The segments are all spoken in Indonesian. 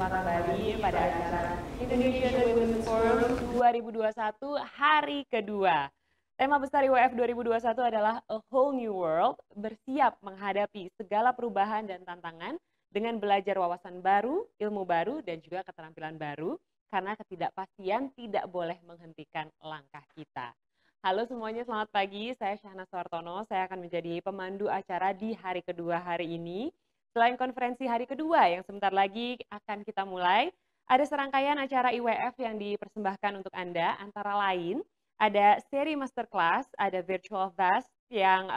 selamat kembali pada acara Indonesian Women's Forum 2021 hari kedua. Tema besar IWF 2021 adalah A Whole New World, bersiap menghadapi segala perubahan dan tantangan dengan belajar wawasan baru, ilmu baru, dan juga keterampilan baru, karena ketidakpastian tidak boleh menghentikan langkah kita. Halo semuanya, selamat pagi. Saya Syahna Suartono. Saya akan menjadi pemandu acara di hari kedua hari ini. Selain konferensi hari kedua yang sebentar lagi akan kita mulai, ada serangkaian acara IWF yang dipersembahkan untuk Anda, antara lain ada seri masterclass, ada virtual fest yang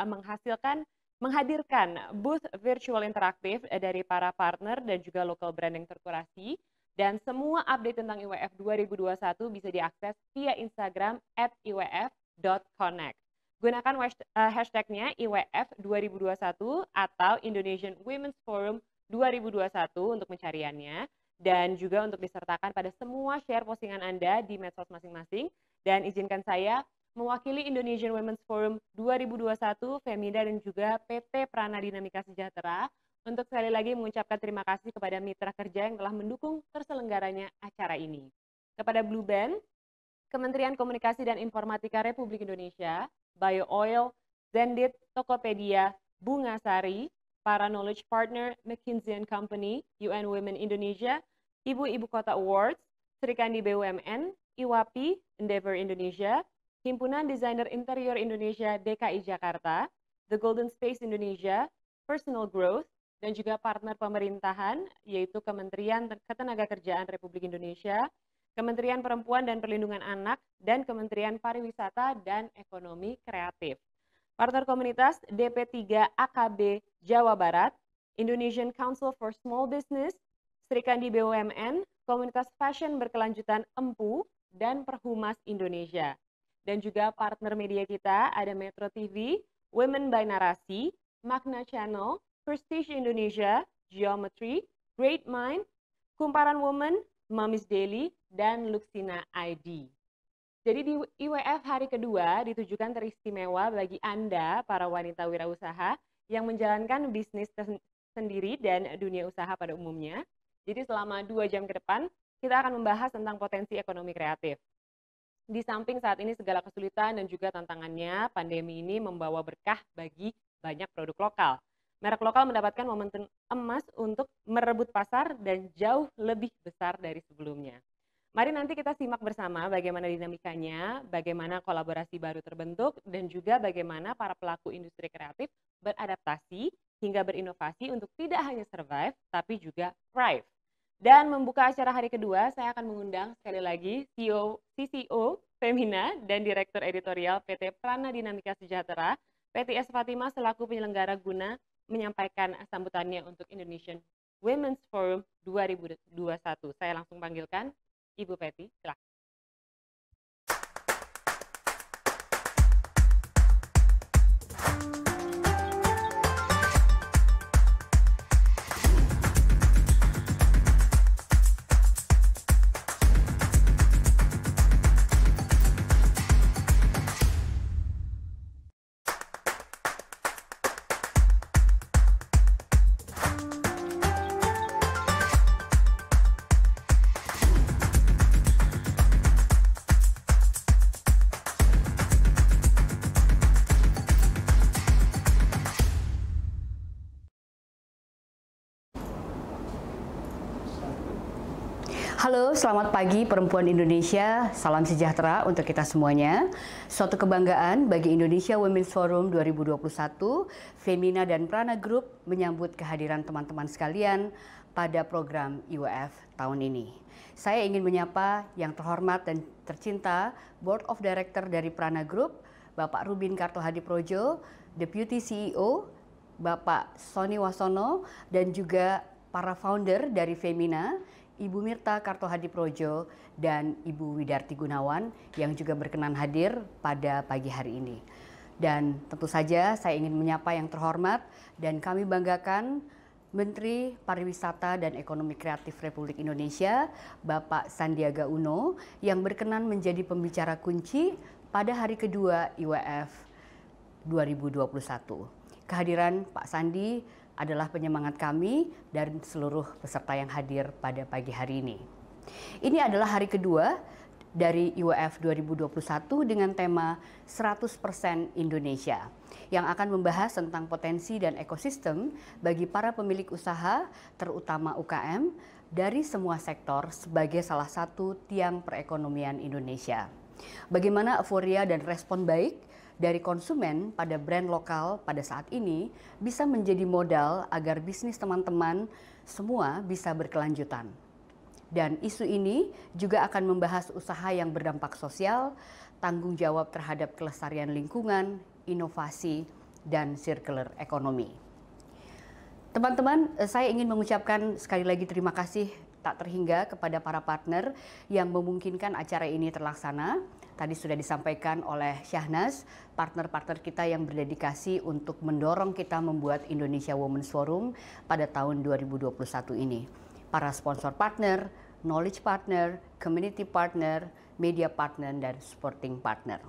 menghadirkan booth virtual interaktif dari para partner dan juga local brand yang terkurasi. Dan semua update tentang IWF 2021 bisa diakses via Instagram @iwf.connect. Gunakan hashtagnya IWF 2021 atau Indonesian Women's Forum 2021 untuk pencariannya. Dan juga untuk disertakan pada semua share postingan Anda di medsos masing-masing. Dan izinkan saya mewakili Indonesian Women's Forum 2021, Femida dan juga PT Prana Dinamika Sejahtera untuk sekali lagi mengucapkan terima kasih kepada mitra kerja yang telah mendukung terselenggaranya acara ini. Kepada Blue Band, Kementerian Komunikasi dan Informatika Republik Indonesia, Bio Oil, Zendit, Tokopedia, Bunga Sari, para knowledge partner McKinsey & Company, UN Women Indonesia, Ibu Kota Awards, Sri Kandi BUMN, IWAPI, Endeavor Indonesia, Himpunan Desainer Interior Indonesia DKI Jakarta, The Golden Space Indonesia, Personal Growth, dan juga partner pemerintahan, yaitu Kementerian Ketenagakerjaan Republik Indonesia, Kementerian Perempuan dan Perlindungan Anak, dan Kementerian Pariwisata dan Ekonomi Kreatif. Partner komunitas DP3 AKB Jawa Barat, Indonesian Council for Small Business, Sri Kandi BUMN, Komunitas Fashion Berkelanjutan Empu, dan Perhumas Indonesia. Dan juga partner media kita ada Metro TV, Women by Narasi, Magna Channel, Prestige Indonesia, Geometry, Great Mind, Kumparan Woman, Mommy's Daily, dan Luxina ID. Jadi di IWF hari kedua ditujukan teristimewa bagi Anda, para wanita wirausaha yang menjalankan bisnis sendiri dan dunia usaha pada umumnya. Jadi selama 2 jam ke depan, kita akan membahas tentang potensi ekonomi kreatif. Di samping saat ini segala kesulitan dan juga tantangannya, pandemi ini membawa berkah bagi banyak produk lokal. Merek lokal mendapatkan momentum emas untuk merebut pasar dan jauh lebih besar dari sebelumnya. Mari nanti kita simak bersama bagaimana dinamikanya, bagaimana kolaborasi baru terbentuk, dan juga bagaimana para pelaku industri kreatif beradaptasi hingga berinovasi untuk tidak hanya survive, tapi juga thrive. Dan membuka acara hari kedua, saya akan mengundang sekali lagi CCO Femina dan Direktur Editorial PT Prana Dinamika Sejahtera, PT S. Fatima selaku penyelenggara guna menyampaikan sambutannya untuk Indonesian Women's Forum 2021. Saya langsung panggilkan Ibu Peti, silakan. Halo, selamat pagi perempuan Indonesia. Salam sejahtera untuk kita semuanya. Suatu kebanggaan bagi Indonesia Women's Forum 2021, Femina dan Prana Group menyambut kehadiran teman-teman sekalian pada program IWF tahun ini. Saya ingin menyapa yang terhormat dan tercinta Board of Director dari Prana Group, Bapak Rubin Kartohadiprojo, Deputy CEO, Bapak Sony Wasono, dan juga para founder dari Femina, Ibu Mirta Kartohadiprojo dan Ibu Widarti Gunawan yang juga berkenan hadir pada pagi hari ini. Dan tentu saja saya ingin menyapa yang terhormat dan kami banggakan Menteri Pariwisata dan Ekonomi Kreatif Republik Indonesia, Bapak Sandiaga Uno, yang berkenan menjadi pembicara kunci pada hari kedua IWF 2021. Kehadiran Pak Sandi adalah penyemangat kami dan seluruh peserta yang hadir pada pagi hari ini. Ini adalah hari kedua dari IWF 2021 dengan tema 100% Indonesia yang akan membahas tentang potensi dan ekosistem bagi para pemilik usaha, terutama UKM, dari semua sektor sebagai salah satu tiang perekonomian Indonesia. Bagaimana euforia dan respon baik dari konsumen pada brand lokal pada saat ini bisa menjadi modal agar bisnis teman-teman semua bisa berkelanjutan. Dan isu ini juga akan membahas usaha yang berdampak sosial, tanggung jawab terhadap kelestarian lingkungan, inovasi, dan circular economy. Teman-teman, saya ingin mengucapkan sekali lagi terima kasih tak terhingga kepada para partner yang memungkinkan acara ini terlaksana. Tadi sudah disampaikan oleh Syahnas, partner-partner kita yang berdedikasi untuk mendorong kita membuat Indonesia Women's Forum pada tahun 2021 ini. Para sponsor partner, knowledge partner, community partner, media partner, dan supporting partner.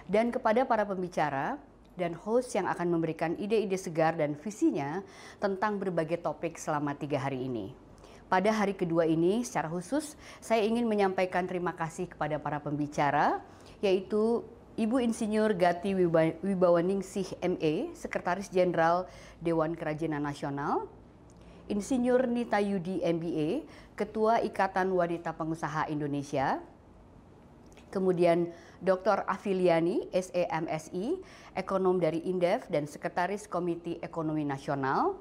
Dan kepada para pembicara dan host yang akan memberikan ide-ide segar dan visinya tentang berbagai topik selama 3 hari ini. Pada hari kedua ini, secara khusus, saya ingin menyampaikan terima kasih kepada para pembicara, yaitu Ibu Insinyur Gati Wibawaningsih MA, Sekretaris Jenderal Dewan Kerajinan Nasional, Insinyur Nita Yudi MBA, Ketua Ikatan Wanita Pengusaha Indonesia, kemudian Dr. Afiliani, SEMSI, ekonom dari Indef dan Sekretaris Komite Ekonomi Nasional,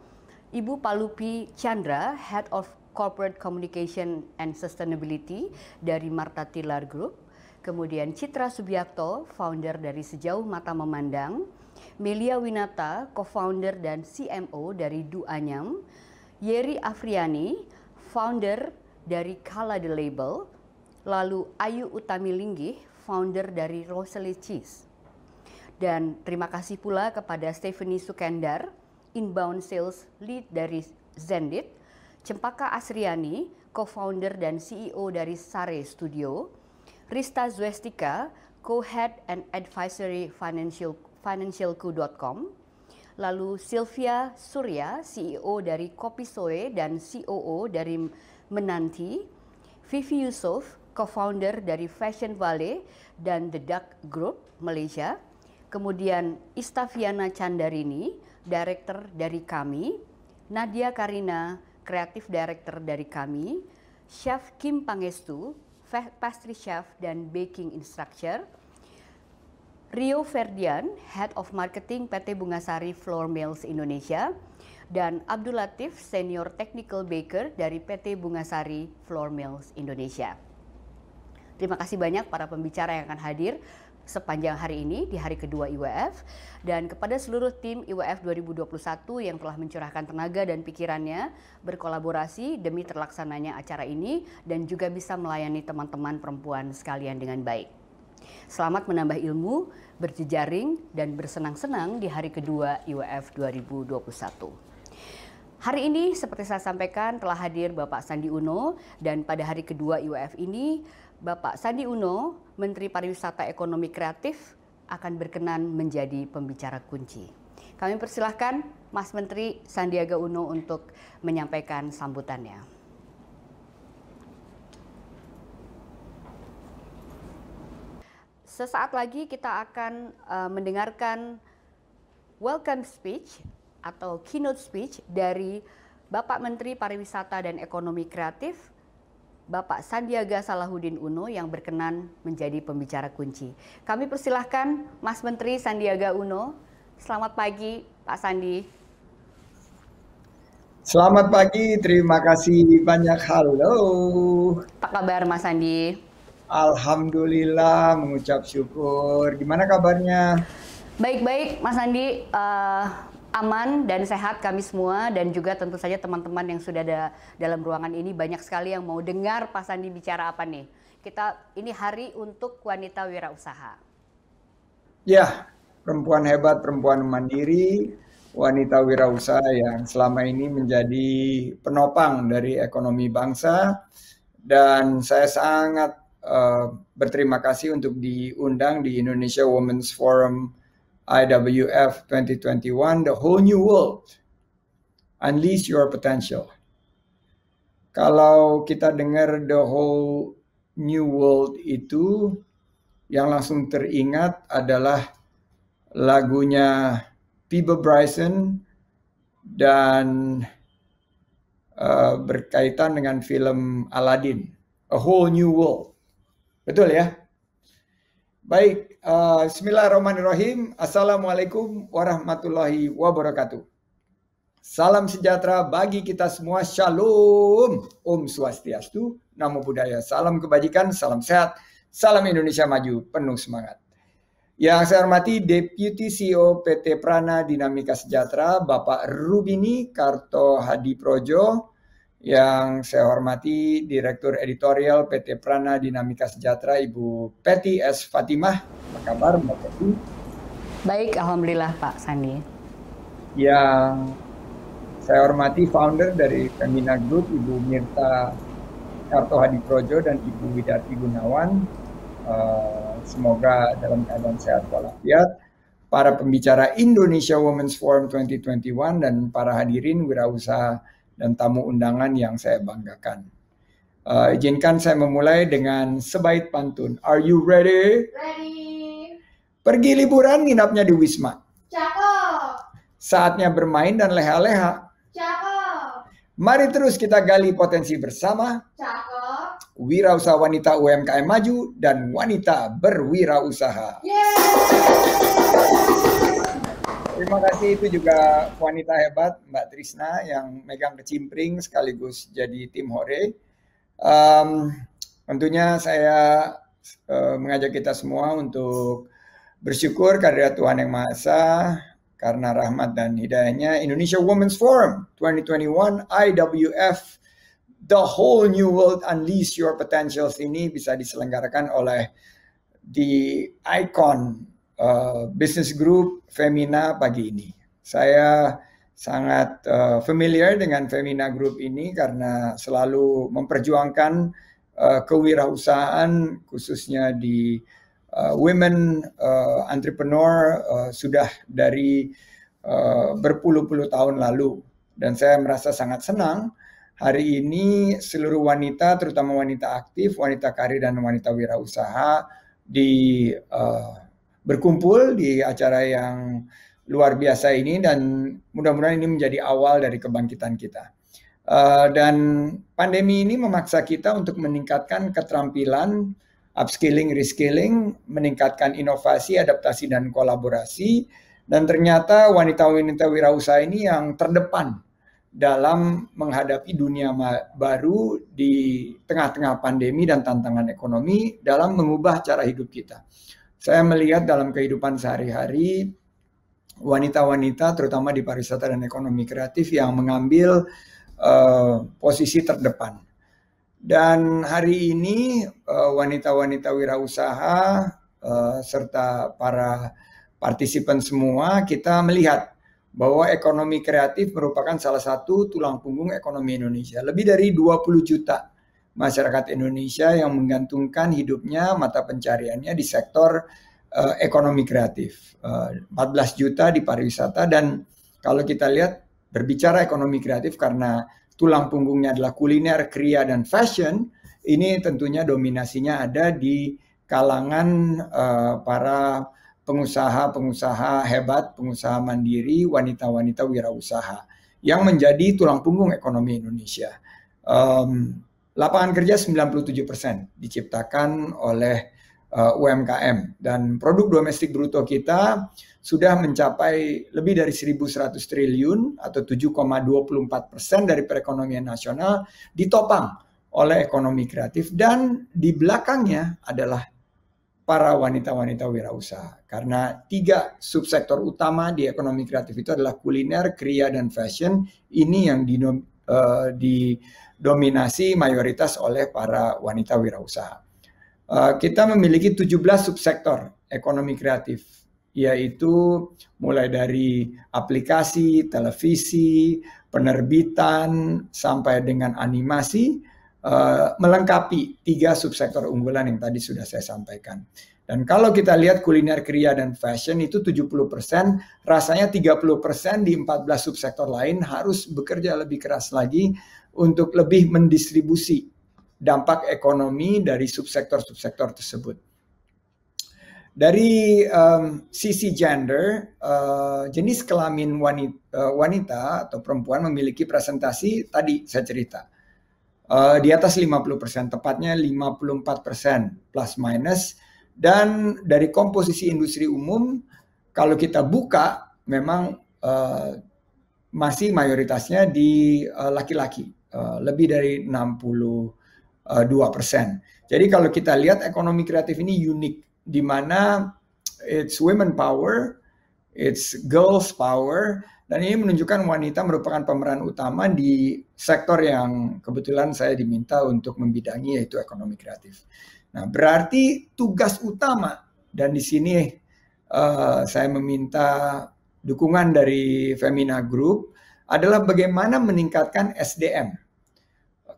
Ibu Palupi Chandra, Head of Corporate Communication and Sustainability dari Marta Tilar Group, kemudian Citra Subiakto, founder dari Sejauh Mata Memandang, Melia Winata, co-founder dan CMO dari Du Anyam, Yeri Afriani, founder dari Kala The Label, lalu Ayu Utami Linggih, founder dari Rosalie Cheese. Dan terima kasih pula kepada Stephanie Sukendar, Inbound Sales Lead dari Zendit, Cempaka Asriani, co-founder dan CEO dari Sare Studio, Rista Zwestika, co-head and advisory financialku.com, lalu Sylvia Surya, CEO dari Kopi Soe dan COO dari Menanti, Vivi Yusuf, co-founder dari Fashion Valley dan The Duck Group Malaysia, kemudian Istaviana Candarini, Director dari Kami, Nadia Karina, Creative Director dari Kami, Chef Kim Pangestu, Pastry Chef dan Baking Instructor, Rio Ferdian, Head of Marketing PT Bungasari Flour Mills Indonesia, dan Abdul Latif, Senior Technical Baker dari PT Bungasari Flour Mills Indonesia. Terima kasih banyak para pembicara yang akan hadir sepanjang hari ini di hari kedua IWF, dan kepada seluruh tim IWF 2021 yang telah mencurahkan tenaga dan pikirannya berkolaborasi demi terlaksananya acara ini dan juga bisa melayani teman-teman perempuan sekalian dengan baik. Selamat menambah ilmu, berjejaring, dan bersenang-senang di hari kedua IWF 2021. Hari ini seperti saya sampaikan telah hadir Bapak Sandi Uno, dan pada hari kedua IWF ini Bapak Sandi Uno, Menteri Pariwisata Ekonomi Kreatif, akan berkenan menjadi pembicara kunci. Kami persilahkan Mas Menteri Sandiaga Uno untuk menyampaikan sambutannya. Sesaat lagi kita akan mendengarkan welcome speech atau keynote speech dari Bapak Menteri Pariwisata dan Ekonomi Kreatif, Bapak Sandiaga Salahuddin Uno yang berkenan menjadi pembicara kunci. Kami persilahkan Mas Menteri Sandiaga Uno. Selamat pagi Pak Sandi. Selamat pagi, terima kasih banyak. Halo. Apa kabar Mas Sandi? Alhamdulillah, mengucap syukur. Gimana kabarnya? Baik-baik Mas Sandi, aman dan sehat kami semua, dan juga tentu saja teman-teman yang sudah ada dalam ruangan ini banyak sekali yang mau dengar Pak Sandi bicara apa nih. Ini hari untuk wanita wirausaha. Ya, perempuan hebat, perempuan mandiri, wanita wirausaha yang selama ini menjadi penopang dari ekonomi bangsa, dan saya sangat berterima kasih untuk diundang di Indonesia Women's Forum IWF 2021, The Whole New World. Unleash Your Potential. Kalau kita dengar The Whole New World itu, yang langsung teringat adalah lagunya Phoebe Bryson dan berkaitan dengan film Aladdin, A Whole New World. Betul ya? Baik, bismillahirrahmanirrahim. Assalamualaikum warahmatullahi wabarakatuh. Salam sejahtera bagi kita semua. Shalom. Om Swastiastu. Namo Buddhaya. Salam kebajikan, salam sehat, salam Indonesia maju, penuh semangat. Yang saya hormati Deputy CEO PT Prana Dinamika Sejahtera, Bapak Rubini Karto Hadiprojo. Yang saya hormati Direktur Editorial PT Prana Dinamika Sejahtera, Ibu Peti S. Fatimah. Apa kabar Mbak Peti? Baik, Alhamdulillah Pak Sandi. Yang saya hormati founder dari Femina Group, Ibu Mirta Karto Hadiprojo dan Ibu Widarti Gunawan. Semoga dalam keadaan sehat walafiat. Para pembicara Indonesia Women's Forum 2021 dan para hadirin wirausaha dan tamu undangan yang saya banggakan. Izinkan saya memulai dengan sebaik pantun. Are you ready? Ready. Pergi liburan nginapnya di Wisma. Cakep. Saatnya bermain dan leha-leha. Cakep. Mari terus kita gali potensi bersama. Cakep. Wirausaha wanita UMKM maju dan wanita berwirausaha. Terima kasih, itu juga wanita hebat Mbak Trisna yang megang kecimpring sekaligus jadi tim hore. Tentunya saya mengajak kita semua untuk bersyukur kehadirat Tuhan Yang Maha Esa karena rahmat dan hidayahnya. Indonesia Women's Forum 2021 IWF The Whole New World Unleash Your Potentials ini bisa diselenggarakan oleh The Icon Business Group Femina pagi ini. Saya sangat familiar dengan Femina Group ini karena selalu memperjuangkan kewirausahaan khususnya di women entrepreneur sudah dari berpuluh-puluh tahun lalu, dan saya merasa sangat senang hari ini seluruh wanita, terutama wanita aktif, wanita karir dan wanita wirausaha berkumpul di acara yang luar biasa ini, dan mudah-mudahan ini menjadi awal dari kebangkitan kita. Dan pandemi ini memaksa kita untuk meningkatkan keterampilan, upskilling, reskilling, meningkatkan inovasi, adaptasi, dan kolaborasi. Dan ternyata wanita-wanita wirausaha ini yang terdepan dalam menghadapi dunia baru di tengah-tengah pandemi dan tantangan ekonomi dalam mengubah cara hidup kita. Saya melihat dalam kehidupan sehari-hari wanita-wanita terutama di pariwisata dan ekonomi kreatif yang mengambil posisi terdepan. Dan hari ini wanita-wanita wirausaha serta para partisipan semua, kita melihat bahwa ekonomi kreatif merupakan salah satu tulang punggung ekonomi Indonesia. Lebih dari 20 juta masyarakat Indonesia yang menggantungkan hidupnya, mata pencariannya di sektor ekonomi kreatif. 14 juta di pariwisata, dan kalau kita lihat berbicara ekonomi kreatif karena tulang punggungnya adalah kuliner, kriya, dan fashion, ini tentunya dominasinya ada di kalangan para pengusaha-pengusaha hebat, pengusaha mandiri, wanita-wanita wirausaha yang menjadi tulang punggung ekonomi Indonesia. Lapangan kerja 97% diciptakan oleh UMKM, dan produk domestik bruto kita sudah mencapai lebih dari 1.100 triliun atau 7,24% dari perekonomian nasional, ditopang oleh ekonomi kreatif, dan di belakangnya adalah para wanita-wanita wirausaha. Karena 3 subsektor utama di ekonomi kreatif itu adalah kuliner, kriya, dan fashion. Ini yang didominasi mayoritas oleh para wanita wirausaha. Kita memiliki 17 subsektor ekonomi kreatif, yaitu mulai dari aplikasi, televisi, penerbitan, sampai dengan animasi, melengkapi 3 subsektor unggulan yang tadi sudah saya sampaikan. Dan kalau kita lihat kuliner, kriya, dan fashion itu 70%, rasanya 30% di 14 subsektor lain harus bekerja lebih keras lagi untuk lebih mendistribusi dampak ekonomi dari subsektor-subsektor tersebut. Dari sisi gender, jenis kelamin wanita atau perempuan memiliki presentasi tadi saya cerita. Di atas 50%, tepatnya 54% plus minus. Dan dari komposisi industri umum, kalau kita buka, memang masih mayoritasnya di laki-laki, lebih dari 62%. Jadi kalau kita lihat ekonomi kreatif ini unik, di mana it's women power, it's girls power, dan ini menunjukkan wanita merupakan pemeran utama di sektor yang kebetulan saya diminta untuk membidangi, yaitu ekonomi kreatif. Nah, berarti tugas utama, dan di sini saya meminta dukungan dari Femina Group, adalah bagaimana meningkatkan SDM,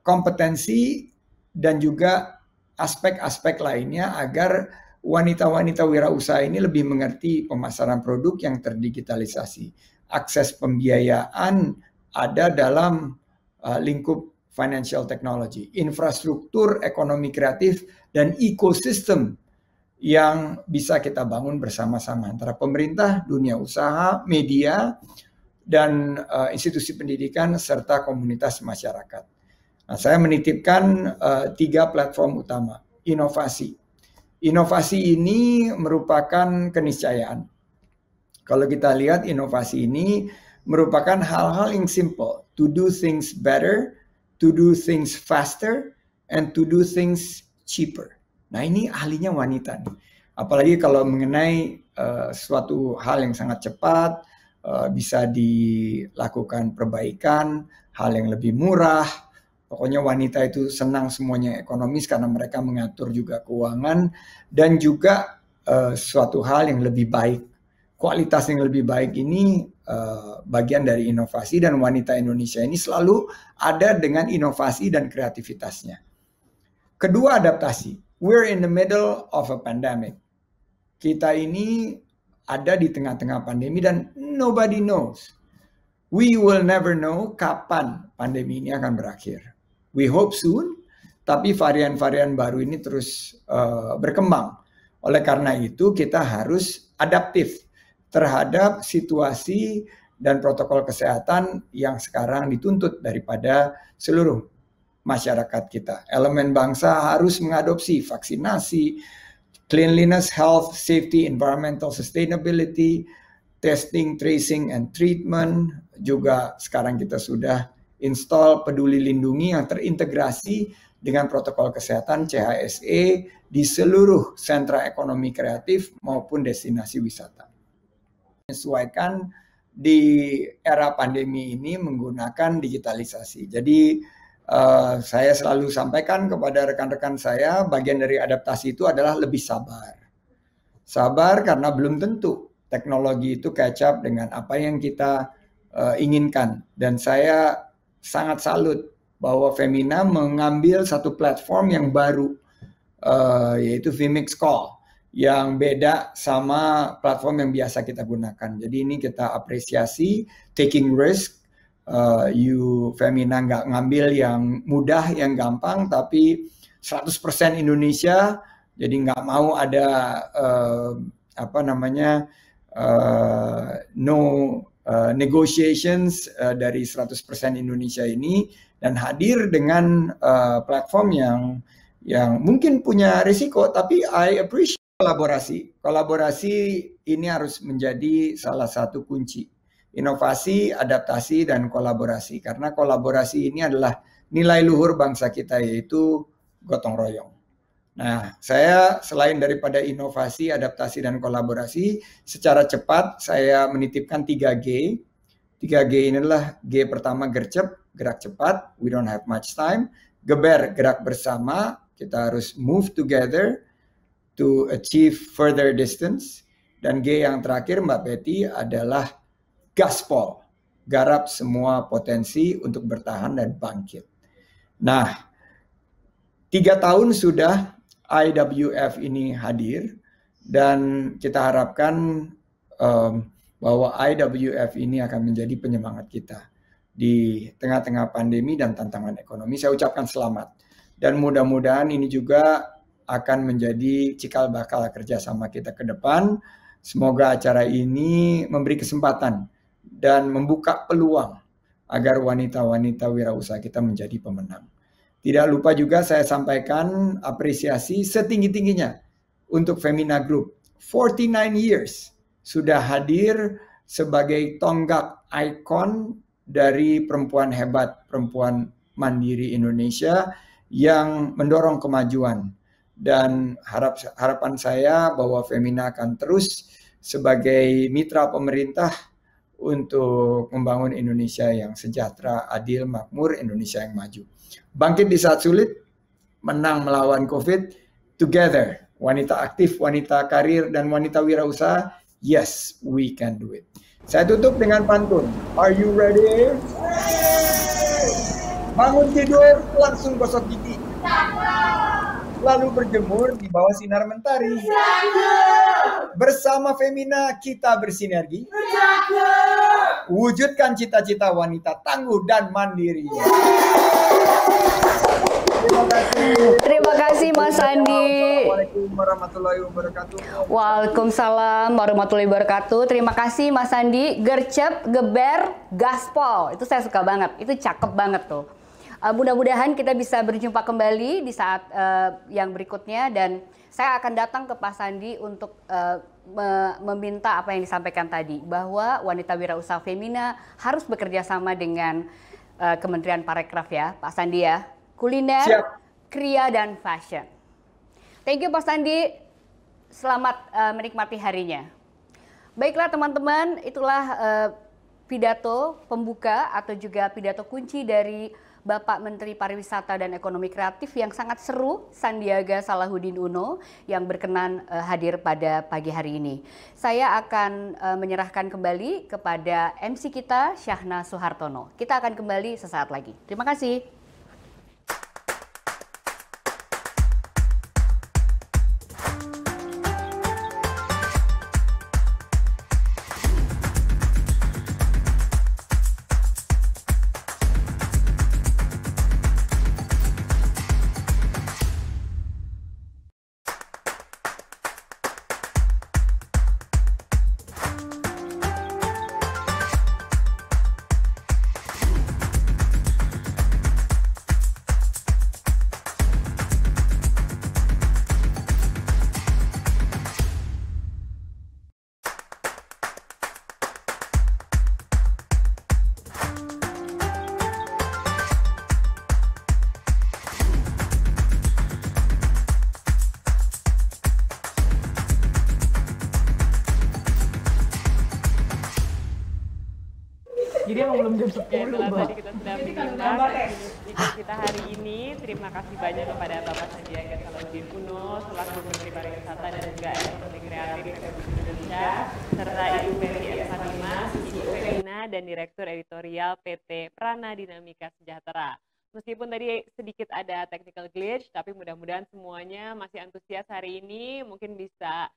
kompetensi, dan juga aspek-aspek lainnya agar wanita-wanita wirausaha ini lebih mengerti pemasaran produk yang terdigitalisasi. Akses pembiayaan ada dalam lingkup financial technology, infrastruktur ekonomi kreatif, dan ekosistem yang bisa kita bangun bersama-sama antara pemerintah, dunia usaha, media, dan institusi pendidikan, serta komunitas masyarakat. Nah, saya menitipkan 3 platform utama. Inovasi. Inovasi ini merupakan keniscayaan. Kalau kita lihat, inovasi ini merupakan hal-hal yang simple. To do things better, to do things faster, and to do things cheaper. Nah, ini ahlinya wanita nih. Apalagi kalau mengenai suatu hal yang sangat cepat, bisa dilakukan perbaikan, hal yang lebih murah. Pokoknya wanita itu senang semuanya ekonomis karena mereka mengatur juga keuangan, dan juga suatu hal yang lebih baik. Kualitas yang lebih baik ini bagian dari inovasi, dan wanita Indonesia ini selalu ada dengan inovasi dan kreativitasnya. Kedua, adaptasi. We're in the middle of a pandemic. Kita ini ada di tengah-tengah pandemi dan nobody knows. We will never know kapan pandemi ini akan berakhir. We hope soon, tapi varian-varian baru ini terus berkembang. Oleh karena itu kita harus adaptif terhadap situasi dan protokol kesehatan yang sekarang dituntut daripada seluruh masyarakat kita. Elemen bangsa harus mengadopsi vaksinasi, cleanliness, health, safety, environmental sustainability, testing, tracing, and treatment. Juga sekarang kita sudah install Peduli Lindungi yang terintegrasi dengan protokol kesehatan CHSE di seluruh sentra ekonomi kreatif maupun destinasi wisata. Menyesuaikan di era pandemi ini menggunakan digitalisasi. Jadi saya selalu sampaikan kepada rekan-rekan saya, bagian dari adaptasi itu adalah lebih sabar. Sabar karena belum tentu teknologi itu catch up dengan apa yang kita inginkan. Dan saya sangat salut bahwa Femina mengambil satu platform yang baru, yaitu Vmix Call, yang beda sama platform yang biasa kita gunakan. Jadi ini kita apresiasi, taking risk. Femina nggak ngambil yang mudah, yang gampang, tapi 100% Indonesia. Jadi nggak mau ada no negotiations dari 100% Indonesia ini, dan hadir dengan platform yang mungkin punya risiko, tapi I appreciate kolaborasi. Kolaborasi ini harus menjadi salah satu kunci. Inovasi, adaptasi, dan kolaborasi. Karena kolaborasi ini adalah nilai luhur bangsa kita, yaitu gotong royong. Nah, saya selain daripada inovasi, adaptasi, dan kolaborasi, secara cepat saya menitipkan 3G. 3G ini adalah G pertama, gercep, gerak cepat, we don't have much time. Geber, gerak bersama, kita harus move together to achieve further distance. Dan G yang terakhir, Mbak Betty, adalah gaspol, garap semua potensi untuk bertahan dan bangkit. Nah, 3 tahun sudah IWF ini hadir, dan kita harapkan bahwa IWF ini akan menjadi penyemangat kita di tengah-tengah pandemi dan tantangan ekonomi. Saya ucapkan selamat dan mudah-mudahan ini juga akan menjadi cikal bakal kerjasama kita ke depan. Semoga acara ini memberi kesempatan dan membuka peluang agar wanita-wanita wirausaha kita menjadi pemenang. Tidak lupa juga saya sampaikan apresiasi setinggi-tingginya untuk Femina Group. 49 years sudah hadir sebagai tonggak ikon dari perempuan hebat, perempuan mandiri Indonesia yang mendorong kemajuan. Dan harapan saya bahwa Femina akan terus sebagai mitra pemerintah untuk membangun Indonesia yang sejahtera, adil, makmur, Indonesia yang maju. Bangkit di saat sulit, menang melawan COVID, together. Wanita aktif, wanita karir, dan wanita wirausaha, yes, we can do it. Saya tutup dengan pantun. Are you ready? Bangun tidur, langsung gosok gigi. Lalu berjemur di bawah sinar mentari. Bersama Femina kita bersinergi. Wujudkan cita-cita wanita tangguh dan mandiri. Terima kasih Mas Andi. Assalamualaikum warahmatullahi wabarakatuh. Waalaikumsalam warahmatullahi wabarakatuh. Terima kasih Mas Andi. Gercep, geber, gaspol. Itu saya suka banget. Itu cakep banget tuh. Mudah-mudahan kita bisa berjumpa kembali di saat yang berikutnya, dan saya akan datang ke Pak Sandi untuk meminta apa yang disampaikan tadi, bahwa wanita wirausaha Femina harus bekerja sama dengan Kementerian Parekraf ya Pak Sandi ya. Kuliner, siap, kria, dan fashion. Thank you Pak Sandi. Selamat menikmati harinya. Baiklah teman-teman, itulah pidato pembuka atau juga pidato kunci dari Bapak Menteri Pariwisata dan Ekonomi Kreatif yang sangat seru, Sandiaga Salahuddin Uno, yang berkenan hadir pada pagi hari ini. Saya akan menyerahkan kembali kepada MC kita, Syahna Suhartono. Kita akan kembali sesaat lagi. Terima kasih. Jadi yang belum jam 10 itulah tadi kita sudah menyimak kita hari ini. Terima kasih banyak kepada Bapak Sandiaga Salahuddin Uno selaku Menteri Pariwisata dan juga Ekonomi Kreatif Republik Indonesia, serta Ibu Peti S. Fatimah, Ibu Femina, dan Direktur Editorial PT Prana Dinamika Sejahtera. Meskipun tadi sedikit ada technical glitch, tapi mudah-mudahan semuanya masih antusias hari ini. Mungkin bisa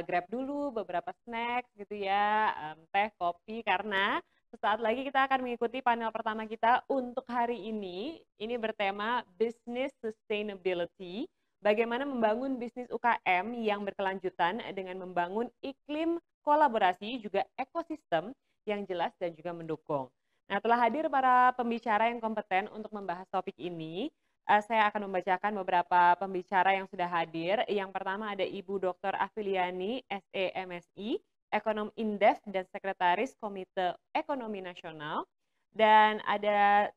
grab dulu beberapa snacks gitu ya, teh, kopi, karena sesaat lagi kita akan mengikuti panel pertama kita untuk hari ini. Ini bertema Business Sustainability, bagaimana membangun bisnis UKM yang berkelanjutan dengan membangun iklim kolaborasi juga ekosistem yang jelas dan juga mendukung. Nah, telah hadir para pembicara yang kompeten untuk membahas topik ini. Saya akan membacakan beberapa pembicara yang sudah hadir. Yang pertama ada Ibu Dr. Afiliani, SE MSI, Ekonom Indef dan Sekretaris Komite Ekonomi Nasional. Dan ada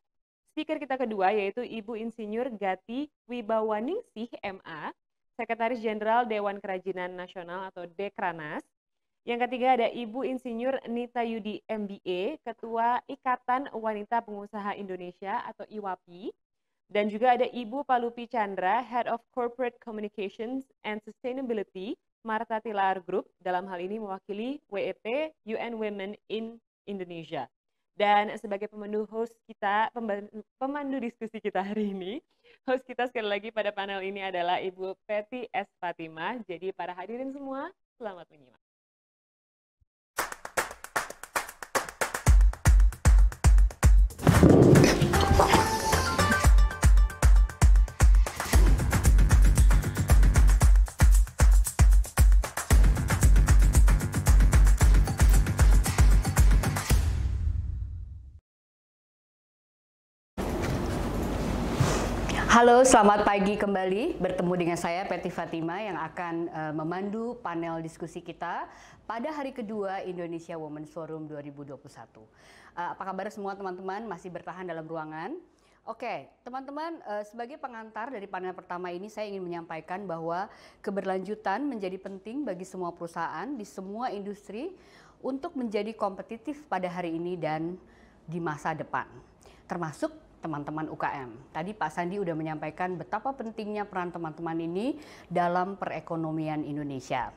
speaker kita kedua yaitu Ibu Insinyur Gati Wibawaningsih MA, Sekretaris Jenderal Dewan Kerajinan Nasional atau Dekranas. Yang ketiga ada Ibu Insinyur Nita Yudi MBA, Ketua Ikatan Wanita Pengusaha Indonesia atau IWAPI. Dan juga ada Ibu Palupi Chandra, Head of Corporate Communications and Sustainability, Marta Tilaar Group, dalam hal ini mewakili WEP UN Women in Indonesia. Dan sebagai pemandu diskusi kita hari ini, host kita sekali lagi pada panel ini adalah Ibu Peti S. Fatimah. Jadi para hadirin semua, Selamat menyimak. Halo, selamat pagi kembali. Bertemu dengan saya Peti Fatima yang akan memandu panel diskusi kita pada hari kedua Indonesia Women's Forum 2021. Apa kabar semua teman-teman? Masih bertahan dalam ruangan? Oke, teman-teman, sebagai pengantar dari panel pertama ini saya ingin menyampaikan bahwa keberlanjutan menjadi penting bagi semua perusahaan di semua industri untuk menjadi kompetitif pada hari ini dan di masa depan, termasuk teman-teman UKM. Tadi Pak Sandi udah menyampaikan betapa pentingnya peran teman-teman ini dalam perekonomian Indonesia.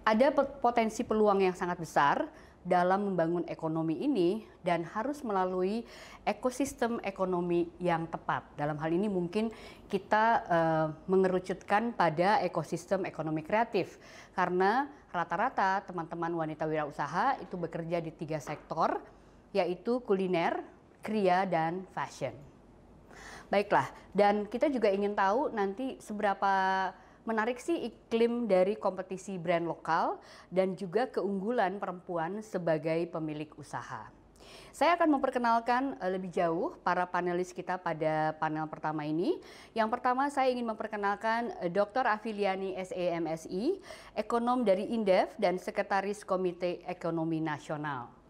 Ada potensi peluang yang sangat besar dalam membangun ekonomi ini dan harus melalui ekosistem ekonomi yang tepat. Dalam hal ini mungkin kita mengerucutkan pada ekosistem ekonomi kreatif karena rata-rata teman-teman wanita wirausaha itu bekerja di 3 sektor, yaitu kuliner, kria, dan fashion. Baiklah, dan kita juga ingin tahu nanti seberapa menarik sih iklim dari kompetisi brand lokal dan juga keunggulan perempuan sebagai pemilik usaha. Saya akan memperkenalkan lebih jauh para panelis kita pada panel pertama ini. Yang pertama saya ingin memperkenalkan Dr. Afiliani SEMSI, ekonom dari Indef dan Sekretaris Komite Ekonomi Nasional.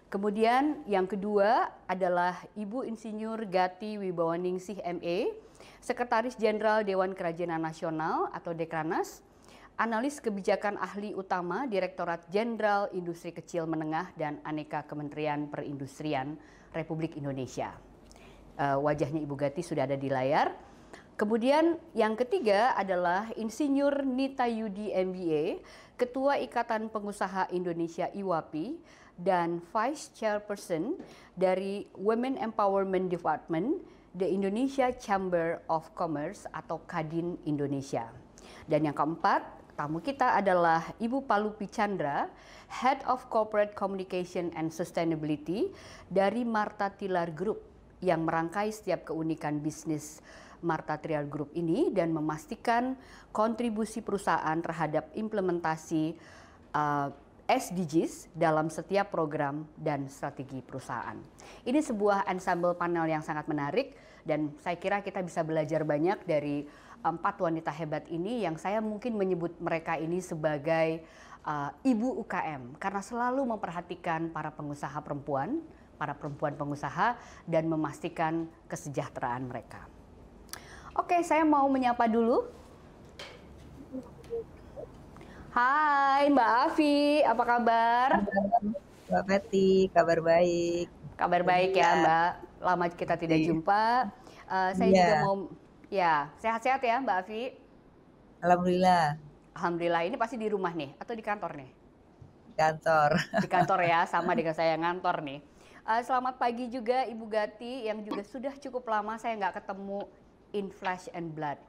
Kemudian yang kedua adalah Ibu Insinyur Gati Wibawaningsih MA, Sekretaris Jenderal Dewan Kerajinan Nasional atau Dekranas, analis kebijakan ahli utama Direktorat Jenderal Industri Kecil Menengah dan Aneka Kementerian Perindustrian Republik Indonesia. Wajahnya Ibu Gati sudah ada di layar. Kemudian yang ketiga adalah Insinyur Nita Yudi MBA, Ketua Ikatan Pengusaha Indonesia IWAPI, dan Vice Chairperson dari Women Empowerment Department, The Indonesia Chamber of Commerce atau Kadin Indonesia. Dan yang keempat, tamu kita adalah Ibu Palupi Chandra, Head of Corporate Communication and Sustainability dari Martha Tilar Group yang merangkai setiap keunikan bisnis Martha Tilar Group ini dan memastikan kontribusi perusahaan terhadap implementasi SDGs dalam setiap program dan strategi perusahaan. Ini sebuah ensemble panel yang sangat menarik dan saya kira kita bisa belajar banyak dari 4 wanita hebat ini yang saya mungkin menyebut mereka ini sebagai ibu UKM karena selalu memperhatikan para pengusaha perempuan, para perempuan pengusaha dan memastikan kesejahteraan mereka. Oke, saya mau menyapa dulu. Hai Mbak Afi, apa kabar? Mbak Peti, kabar baik. Kabar baik ya Mbak, lama kita tidak jumpa. Saya juga mau, ya sehat-sehat ya Mbak Afi? Alhamdulillah. Alhamdulillah, ini pasti di rumah nih atau di kantor nih? Di kantor. Di kantor ya, sama dengan saya ngantor nih. Selamat pagi juga Ibu Gati yang juga sudah cukup lama saya nggak ketemu in flesh and blood.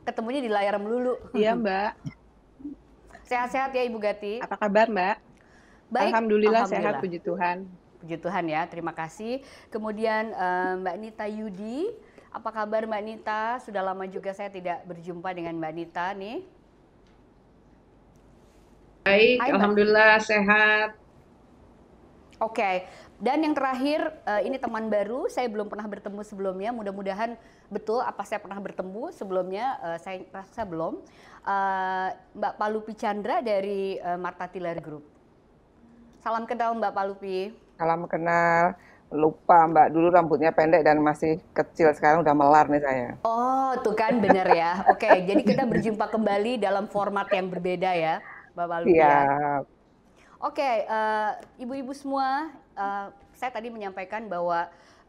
Ketemunya di layar melulu. Iya Mbak. Sehat-sehat ya Ibu Gati. Apa kabar Mbak? Baik, Alhamdulillah sehat, puji Tuhan. Puji Tuhan ya, terima kasih. Kemudian Mbak Nita Yudi, apa kabar Mbak Nita? Sudah lama juga saya tidak berjumpa dengan Mbak Nita nih. Baik, Hai, alhamdulillah sehat. Oke, dan yang terakhir ini teman baru, saya belum pernah bertemu sebelumnya. Mudah-mudahan betul apa saya pernah bertemu sebelumnya, saya rasa belum. Mbak Palupi Chandra dari Martha Tilar Group. Salam kenal Mbak Palupi. Salam kenal. Lupa Mbak, dulu rambutnya pendek dan masih kecil, sekarang udah melar nih saya. Oh, tuh kan bener ya. Oke, jadi kita berjumpa kembali dalam format yang berbeda ya, Mbak Palupi ya. Oke, ibu-ibu semua, saya tadi menyampaikan bahwa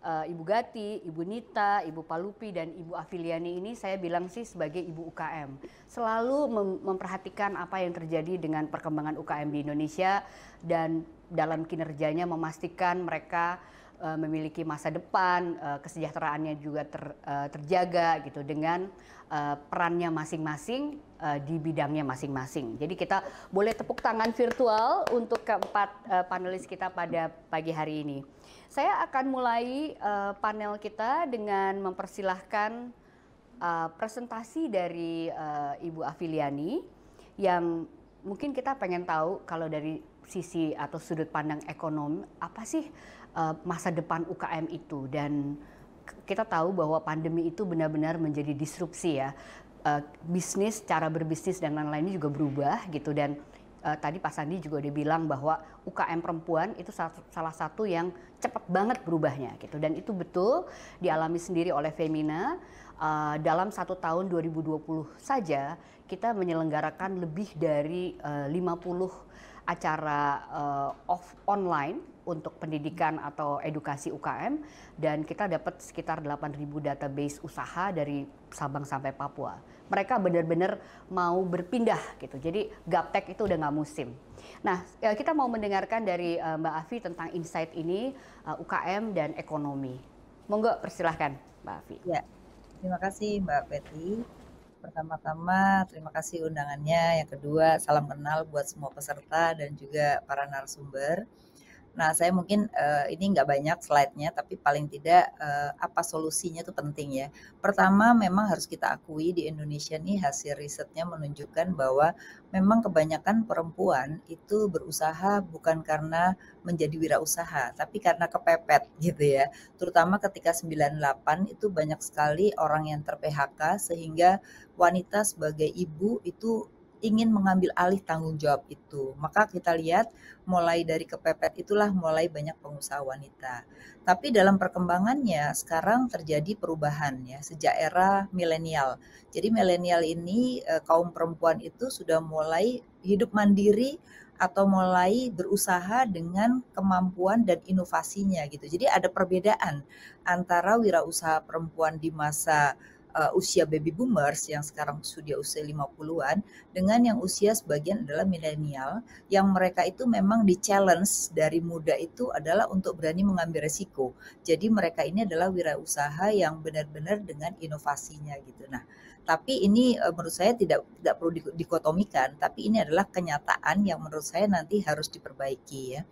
Ibu Gati, Ibu Nita, Ibu Palupi, dan Ibu Afiliani ini saya bilang sih sebagai Ibu UKM. Selalu memperhatikan apa yang terjadi dengan perkembangan UKM di Indonesia dan dalam kinerjanya memastikan mereka memiliki masa depan, kesejahteraannya juga terjaga gitu dengan perannya masing-masing di bidangnya masing-masing. Jadi kita boleh tepuk tangan virtual untuk keempat panelis kita pada pagi hari ini. Saya akan mulai panel kita dengan mempersilahkan presentasi dari Ibu Afiliani yang mungkin kita pengen tahu kalau dari sisi atau sudut pandang ekonomi apa sih masa depan UKM itu, dan kita tahu bahwa pandemi itu benar-benar menjadi disrupsi ya. Bisnis, cara berbisnis dan lain-lainnya juga berubah gitu, dan tadi Pak Sandi juga udah bilang bahwa UKM perempuan itu salah satu yang cepat banget berubahnya gitu, dan itu betul dialami sendiri oleh Femina. Dalam 1 tahun 2020 saja kita menyelenggarakan lebih dari 50 acara online untuk pendidikan atau edukasi UKM, dan kita dapat sekitar 8.000 database usaha dari Sabang sampai Papua. Mereka benar-benar mau berpindah gitu, jadi gaptek itu udah nggak musim. Nah, kita mau mendengarkan dari Mbak Afi tentang insight ini, UKM dan ekonomi. Monggo, persilahkan Mbak Afi. Ya, terima kasih Mbak Peti. Pertama-tama terima kasih undangannya. Yang kedua, salam kenal buat semua peserta dan juga para narasumber. Nah, saya mungkin ini nggak banyak slide-nya, tapi paling tidak apa solusinya itu penting ya. Pertama, memang harus kita akui di Indonesia nih hasil risetnya menunjukkan bahwa memang kebanyakan perempuan itu berusaha bukan karena menjadi wirausaha, tapi karena kepepet gitu ya. Terutama ketika 98 itu banyak sekali orang yang ter-PHK sehingga wanita sebagai ibu itu ingin mengambil alih tanggung jawab itu. Maka kita lihat mulai dari kepepet itulah mulai banyak pengusaha wanita. Tapi dalam perkembangannya sekarang terjadi perubahan ya sejak era milenial. Jadi milenial ini kaum perempuan itu sudah mulai hidup mandiri atau mulai berusaha dengan kemampuan dan inovasinya gitu. Jadi ada perbedaan antara wirausaha perempuan di masa usia baby boomers yang sekarang sudah usia 50-an dengan yang usia sebagian adalah milenial yang mereka itu memang di-challenge dari muda itu adalah untuk berani mengambil resiko. Jadi mereka ini adalah wirausaha yang benar-benar dengan inovasinya gitu. Nah, tapi ini menurut saya tidak perlu dikotomikan, tapi ini adalah kenyataan yang menurut saya nanti harus diperbaiki ya.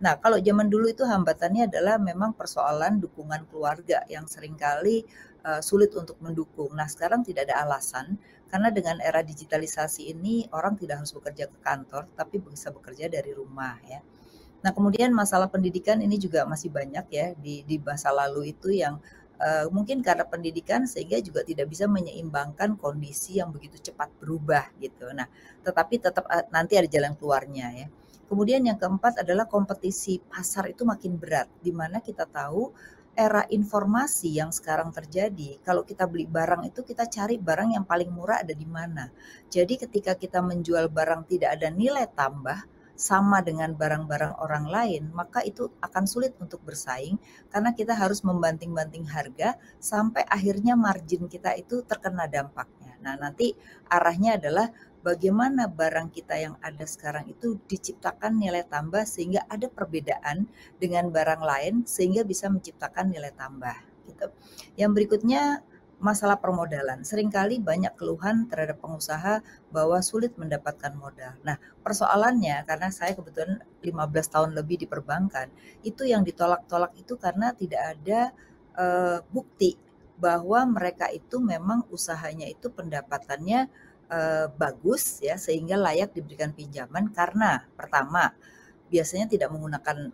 Nah, kalau zaman dulu itu hambatannya adalah memang persoalan dukungan keluarga yang seringkali sulit untuk mendukung. Nah, sekarang tidak ada alasan karena dengan era digitalisasi ini orang tidak harus bekerja ke kantor, tapi bisa bekerja dari rumah ya. Nah, kemudian masalah pendidikan ini juga masih banyak ya di masa lalu itu yang mungkin karena pendidikan sehingga juga tidak bisa menyeimbangkan kondisi yang begitu cepat berubah gitu. Nah, tetapi tetap nanti ada jalan keluarnya ya. Kemudian yang keempat adalah kompetisi pasar itu makin berat, di mana kita tahu era informasi yang sekarang terjadi, kalau kita beli barang itu kita cari barang yang paling murah ada di mana. Jadi ketika kita menjual barang tidak ada nilai tambah, sama dengan barang-barang orang lain, maka itu akan sulit untuk bersaing karena kita harus membanting-banting harga sampai akhirnya margin kita itu terkena dampaknya. Nah, nanti arahnya adalah bagaimana barang kita yang ada sekarang itu diciptakan nilai tambah sehingga ada perbedaan dengan barang lain sehingga bisa menciptakan nilai tambah gitu. Yang berikutnya masalah permodalan. Seringkali banyak keluhan terhadap pengusaha bahwa sulit mendapatkan modal. Nah, persoalannya karena saya kebetulan 15 tahun lebih di perbankan, itu yang ditolak-tolak itu karena tidak ada bukti bahwa mereka itu memang usahanya itu pendapatannya bagus ya sehingga layak diberikan pinjaman karena pertama biasanya tidak menggunakan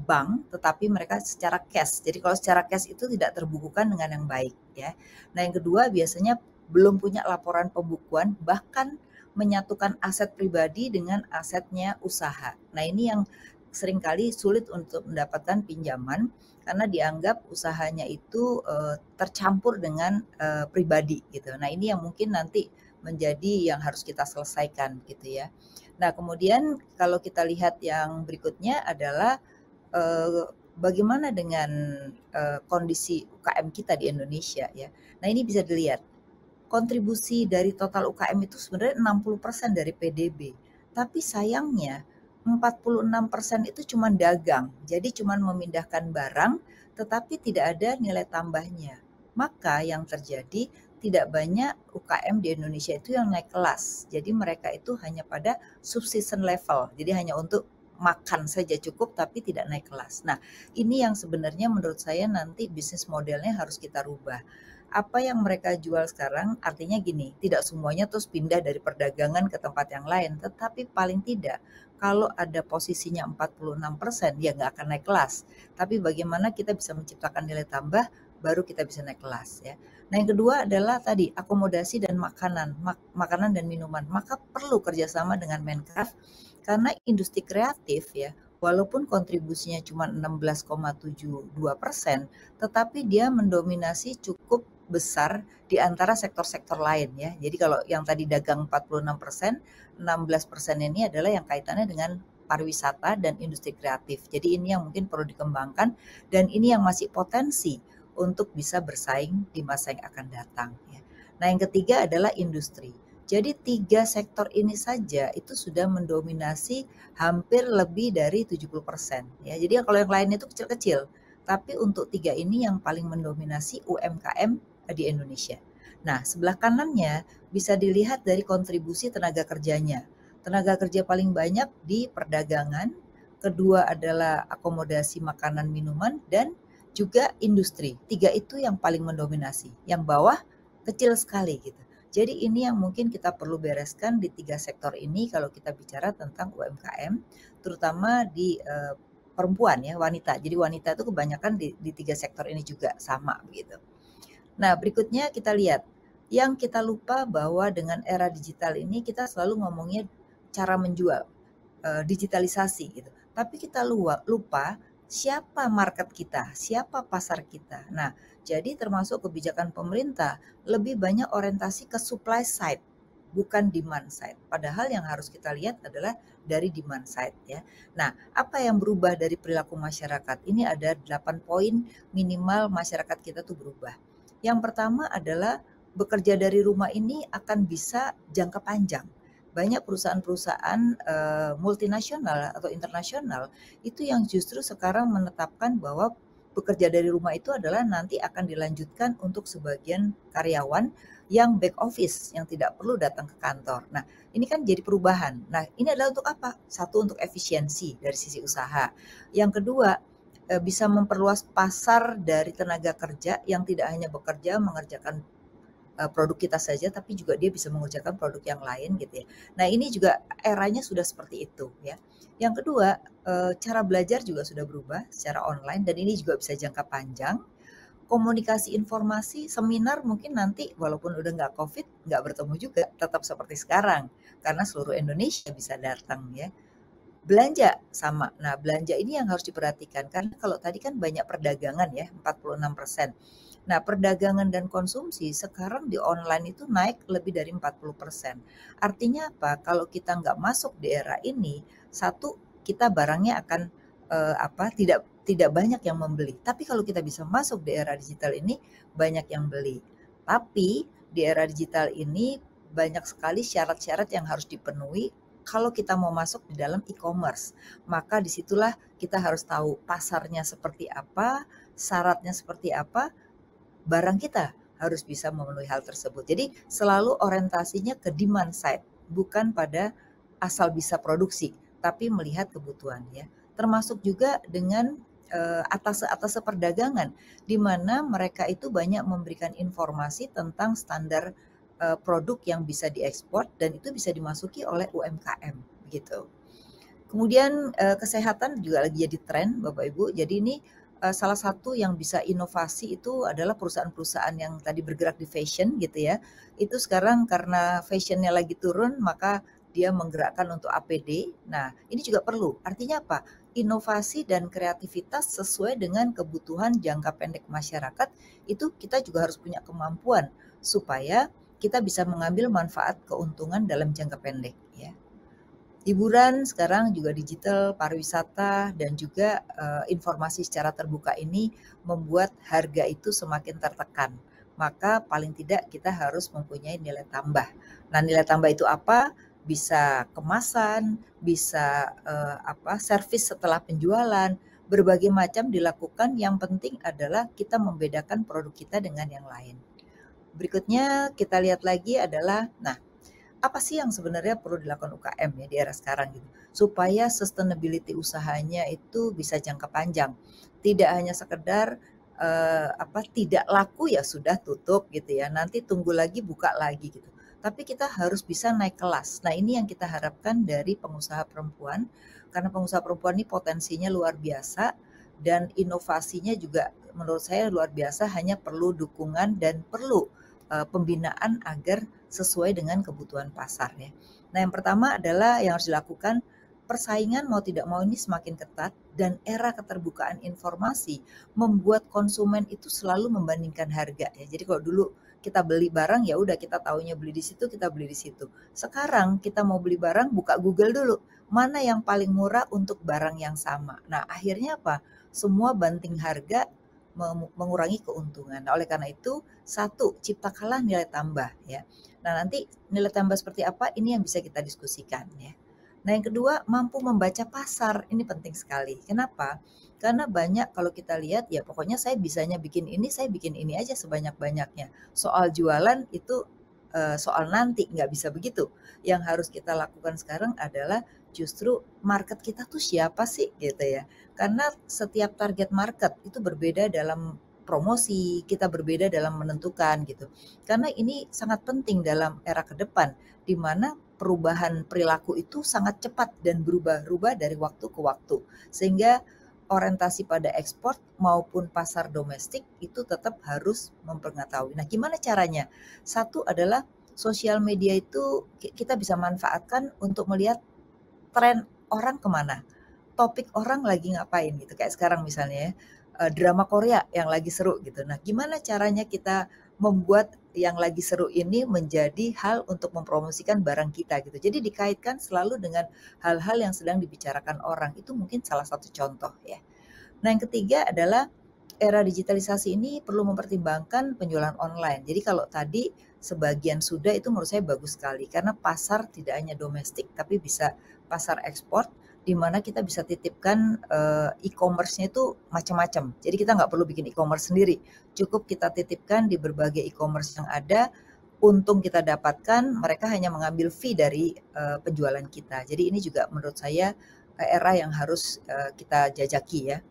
bank tetapi mereka secara cash. Jadi kalau secara cash itu tidak terbukukan dengan yang baik ya. Nah, yang kedua biasanya belum punya laporan pembukuan bahkan menyatukan aset pribadi dengan asetnya usaha. Nah, ini yang seringkali sulit untuk mendapatkan pinjaman karena dianggap usahanya itu tercampur dengan pribadi gitu. Nah, ini yang mungkin nanti menjadi yang harus kita selesaikan gitu ya. Nah, kemudian kalau kita lihat yang berikutnya adalah bagaimana dengan kondisi UKM kita di Indonesia ya. Nah, ini bisa dilihat kontribusi dari total UKM itu sebenarnya 60% dari PDB. Tapi sayangnya 46% itu cuma dagang. Jadi cuma memindahkan barang tetapi tidak ada nilai tambahnya. Maka yang terjadi tidak banyak UKM di Indonesia itu yang naik kelas. Jadi mereka itu hanya pada subsistence level. Jadi hanya untuk makan saja cukup tapi tidak naik kelas. Nah, ini yang sebenarnya menurut saya nanti bisnis modelnya harus kita rubah. Apa yang mereka jual sekarang artinya gini, tidak semuanya terus pindah dari perdagangan ke tempat yang lain, tetapi paling tidak kalau ada posisinya 46% ya nggak akan naik kelas. Tapi bagaimana kita bisa menciptakan nilai tambah baru kita bisa naik kelas ya. Nah, yang kedua adalah tadi akomodasi dan makanan dan minuman. Maka perlu kerjasama dengan Menkraf karena industri kreatif ya, walaupun kontribusinya cuma 16,72%, tetapi dia mendominasi cukup besar di antara sektor-sektor lain ya. Jadi kalau yang tadi dagang 46%, 16% ini adalah yang kaitannya dengan pariwisata dan industri kreatif. Jadi ini yang mungkin perlu dikembangkan dan ini yang masih potensi untuk bisa bersaing di masa yang akan datang ya. Nah, yang ketiga adalah industri. Jadi 3 sektor ini saja itu sudah mendominasi hampir lebih dari 70% ya. Jadi kalau yang lainnya itu kecil-kecil, tapi untuk 3 ini yang paling mendominasi UMKM di Indonesia. Nah, sebelah kanannya bisa dilihat dari kontribusi tenaga kerjanya. Tenaga kerja paling banyak di perdagangan, kedua adalah akomodasi makanan minuman, dan juga industri. 3 itu yang paling mendominasi. Yang bawah kecil sekali gitu. Jadi ini yang mungkin kita perlu bereskan di 3 sektor ini kalau kita bicara tentang UMKM, terutama di perempuan ya, wanita. Jadi wanita itu kebanyakan di 3 sektor ini juga sama begitu. Nah, berikutnya kita lihat, yang kita lupa bahwa dengan era digital ini kita selalu ngomongnya cara menjual, digitalisasi gitu. Tapi kita lupa siapa market kita, siapa pasar kita. Nah, jadi termasuk kebijakan pemerintah lebih banyak orientasi ke supply side, bukan demand side. Padahal yang harus kita lihat adalah dari demand side ya. Nah, apa yang berubah dari perilaku masyarakat? Ini ada 8 poin minimal masyarakat kita tuh berubah. Yang pertama adalah bekerja dari rumah ini akan bisa jangka panjang. Banyak perusahaan-perusahaan multinasional atau internasional itu yang justru sekarang menetapkan bahwa bekerja dari rumah itu adalah nanti akan dilanjutkan untuk sebagian karyawan yang back office yang tidak perlu datang ke kantor. Nah, ini kan jadi perubahan. Nah, ini adalah untuk apa? Satu, untuk efisiensi dari sisi usaha. Yang kedua, bisa memperluas pasar dari tenaga kerja yang tidak hanya bekerja mengerjakan produk kita saja, tapi juga dia bisa mengerjakan produk yang lain gitu ya. Nah, ini juga eranya sudah seperti itu ya. Yang kedua, cara belajar juga sudah berubah secara online dan ini juga bisa jangka panjang. Komunikasi informasi, seminar mungkin nanti walaupun udah nggak COVID, nggak bertemu juga, tetap seperti sekarang karena seluruh Indonesia bisa datang ya. Belanja sama. Nah, belanja ini yang harus diperhatikan karena kalau tadi kan banyak perdagangan ya, 46%. Nah, perdagangan dan konsumsi sekarang di online itu naik lebih dari 40%. Artinya apa? Kalau kita nggak masuk di era ini, satu, kita barangnya akan tidak banyak yang membeli. Tapi kalau kita bisa masuk di era digital ini, banyak yang beli. Tapi di era digital ini banyak sekali syarat-syarat yang harus dipenuhi kalau kita mau masuk di dalam e-commerce. Maka disitulah kita harus tahu pasarnya seperti apa, syaratnya seperti apa, barang kita harus bisa memenuhi hal tersebut. Jadi selalu orientasinya ke demand side, bukan pada asal bisa produksi, tapi melihat kebutuhan ya. Termasuk juga dengan atas perdagangan, di mana mereka itu banyak memberikan informasi tentang standar produk yang bisa diekspor dan itu bisa dimasuki oleh UMKM gitu. Kemudian kesehatan juga lagi jadi tren Bapak Ibu. Jadi ini salah satu yang bisa inovasi itu adalah perusahaan-perusahaan yang tadi bergerak di fashion gitu ya. Itu sekarang karena fashionnya lagi turun maka dia menggerakkan untuk APD. Nah, ini juga perlu. Artinya apa? Inovasi dan kreativitas sesuai dengan kebutuhan jangka pendek masyarakat itu kita juga harus punya kemampuan supaya kita bisa mengambil manfaat keuntungan dalam jangka pendek ya. Hiburan sekarang juga digital, pariwisata dan juga informasi secara terbuka ini membuat harga itu semakin tertekan. Maka paling tidak kita harus mempunyai nilai tambah. Nah, nilai tambah itu apa? Bisa kemasan, bisa servis setelah penjualan, berbagai macam dilakukan. Yang penting adalah kita membedakan produk kita dengan yang lain. Berikutnya kita lihat lagi adalah, nah, apa sih yang sebenarnya perlu dilakukan UKM ya di era sekarang gitu, supaya sustainability usahanya itu bisa jangka panjang. Tidak hanya sekedar tidak laku ya sudah tutup gitu ya, nanti tunggu lagi buka lagi gitu. Tapi kita harus bisa naik kelas. Nah, ini yang kita harapkan dari pengusaha perempuan, karena pengusaha perempuan ini potensinya luar biasa dan inovasinya juga menurut saya luar biasa, hanya perlu dukungan dan perlu pembinaan agar sesuai dengan kebutuhan pasar ya. Nah, yang pertama adalah yang harus dilakukan, persaingan mau tidak mau ini semakin ketat dan era keterbukaan informasi membuat konsumen itu selalu membandingkan harga ya. Jadi kalau dulu kita beli barang ya udah kita taunya beli di situ, kita beli di situ. Sekarang kita mau beli barang buka Google dulu, mana yang paling murah untuk barang yang sama. Nah, akhirnya apa? Semua banting harga mengurangi keuntungan. Nah, oleh karena itu, satu, ciptakanlah nilai tambah ya. Nah, nanti nilai tambah seperti apa ini yang bisa kita diskusikan ya. Nah, yang kedua, mampu membaca pasar. Ini penting sekali. Kenapa? Karena banyak kalau kita lihat ya pokoknya saya bisanya bikin ini, saya bikin ini aja sebanyak-banyaknya. Soal jualan itu soal nanti, nggak bisa begitu. Yang harus kita lakukan sekarang adalah justru market kita tuh siapa sih gitu ya. Karena setiap target market itu berbeda dalam promosi, kita berbeda dalam menentukan gitu. Karena ini sangat penting dalam era ke depan, di mana perubahan perilaku itu sangat cepat dan berubah-ubah dari waktu ke waktu. Sehingga orientasi pada ekspor maupun pasar domestik itu tetap harus mempengaruhi. Nah, gimana caranya? Satu adalah sosial media itu kita bisa manfaatkan untuk melihat tren orang kemana, topik orang lagi ngapain gitu. Kayak sekarang misalnya drama Korea yang lagi seru gitu. Nah, gimana caranya kita membuat yang lagi seru ini menjadi hal untuk mempromosikan barang kita gitu. Jadi dikaitkan selalu dengan hal-hal yang sedang dibicarakan orang. Itu mungkin salah satu contoh ya. Nah, yang ketiga adalah era digitalisasi ini perlu mempertimbangkan penjualan online. Jadi kalau tadi sebagian sudah itu menurut saya bagus sekali karena pasar tidak hanya domestik tapi bisa pasar ekspor di mana kita bisa titipkan e-commerce-nya itu macam-macam. Jadi kita nggak perlu bikin e-commerce sendiri. Cukup kita titipkan di berbagai e-commerce yang ada, untung kita dapatkan, mereka hanya mengambil fee dari penjualan kita. Jadi ini juga menurut saya era yang harus kita jajaki ya.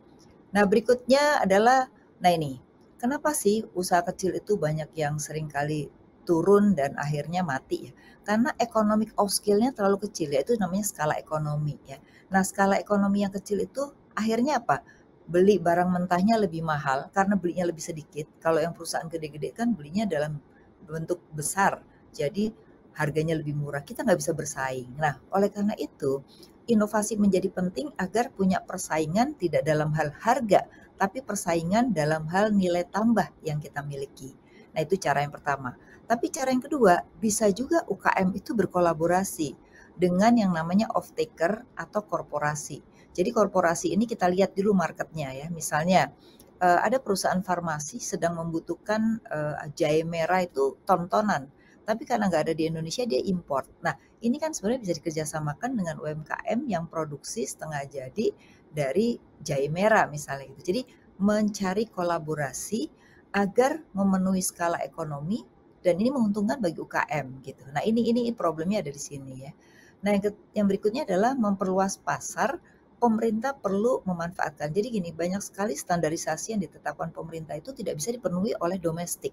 Nah, berikutnya adalah, nah ini, kenapa sih usaha kecil itu banyak yang seringkali turun dan akhirnya mati ya? Karena economic of skill-nya terlalu kecil, yaitu namanya skala ekonomi ya. Nah, skala ekonomi yang kecil itu akhirnya apa? Beli barang mentahnya lebih mahal karena belinya lebih sedikit. Kalau yang perusahaan gede-gede kan belinya dalam bentuk besar, jadi harganya lebih murah. Kita nggak bisa bersaing. Nah, oleh karena itu, inovasi menjadi penting agar punya persaingan tidak dalam hal harga, tapi persaingan dalam hal nilai tambah yang kita miliki. Nah, itu cara yang pertama. Tapi cara yang kedua, bisa juga UKM itu berkolaborasi dengan yang namanya off-taker atau korporasi. Jadi korporasi ini kita lihat dulu marketnya ya. Misalnya ada perusahaan farmasi sedang membutuhkan jahe merah itu ton-tonan. Tapi karena nggak ada di Indonesia dia import. Nah, ini kan sebenarnya bisa dikerjasamakan dengan UMKM yang produksi setengah jadi dari jahe merah misalnya gitu. Jadi mencari kolaborasi agar memenuhi skala ekonomi dan ini menguntungkan bagi UKM gitu. Nah, ini problemnya ada di sini ya. Nah, yang berikutnya adalah memperluas pasar. Pemerintah perlu memanfaatkan. Jadi gini, banyak sekali standarisasi yang ditetapkan pemerintah itu tidak bisa dipenuhi oleh domestik.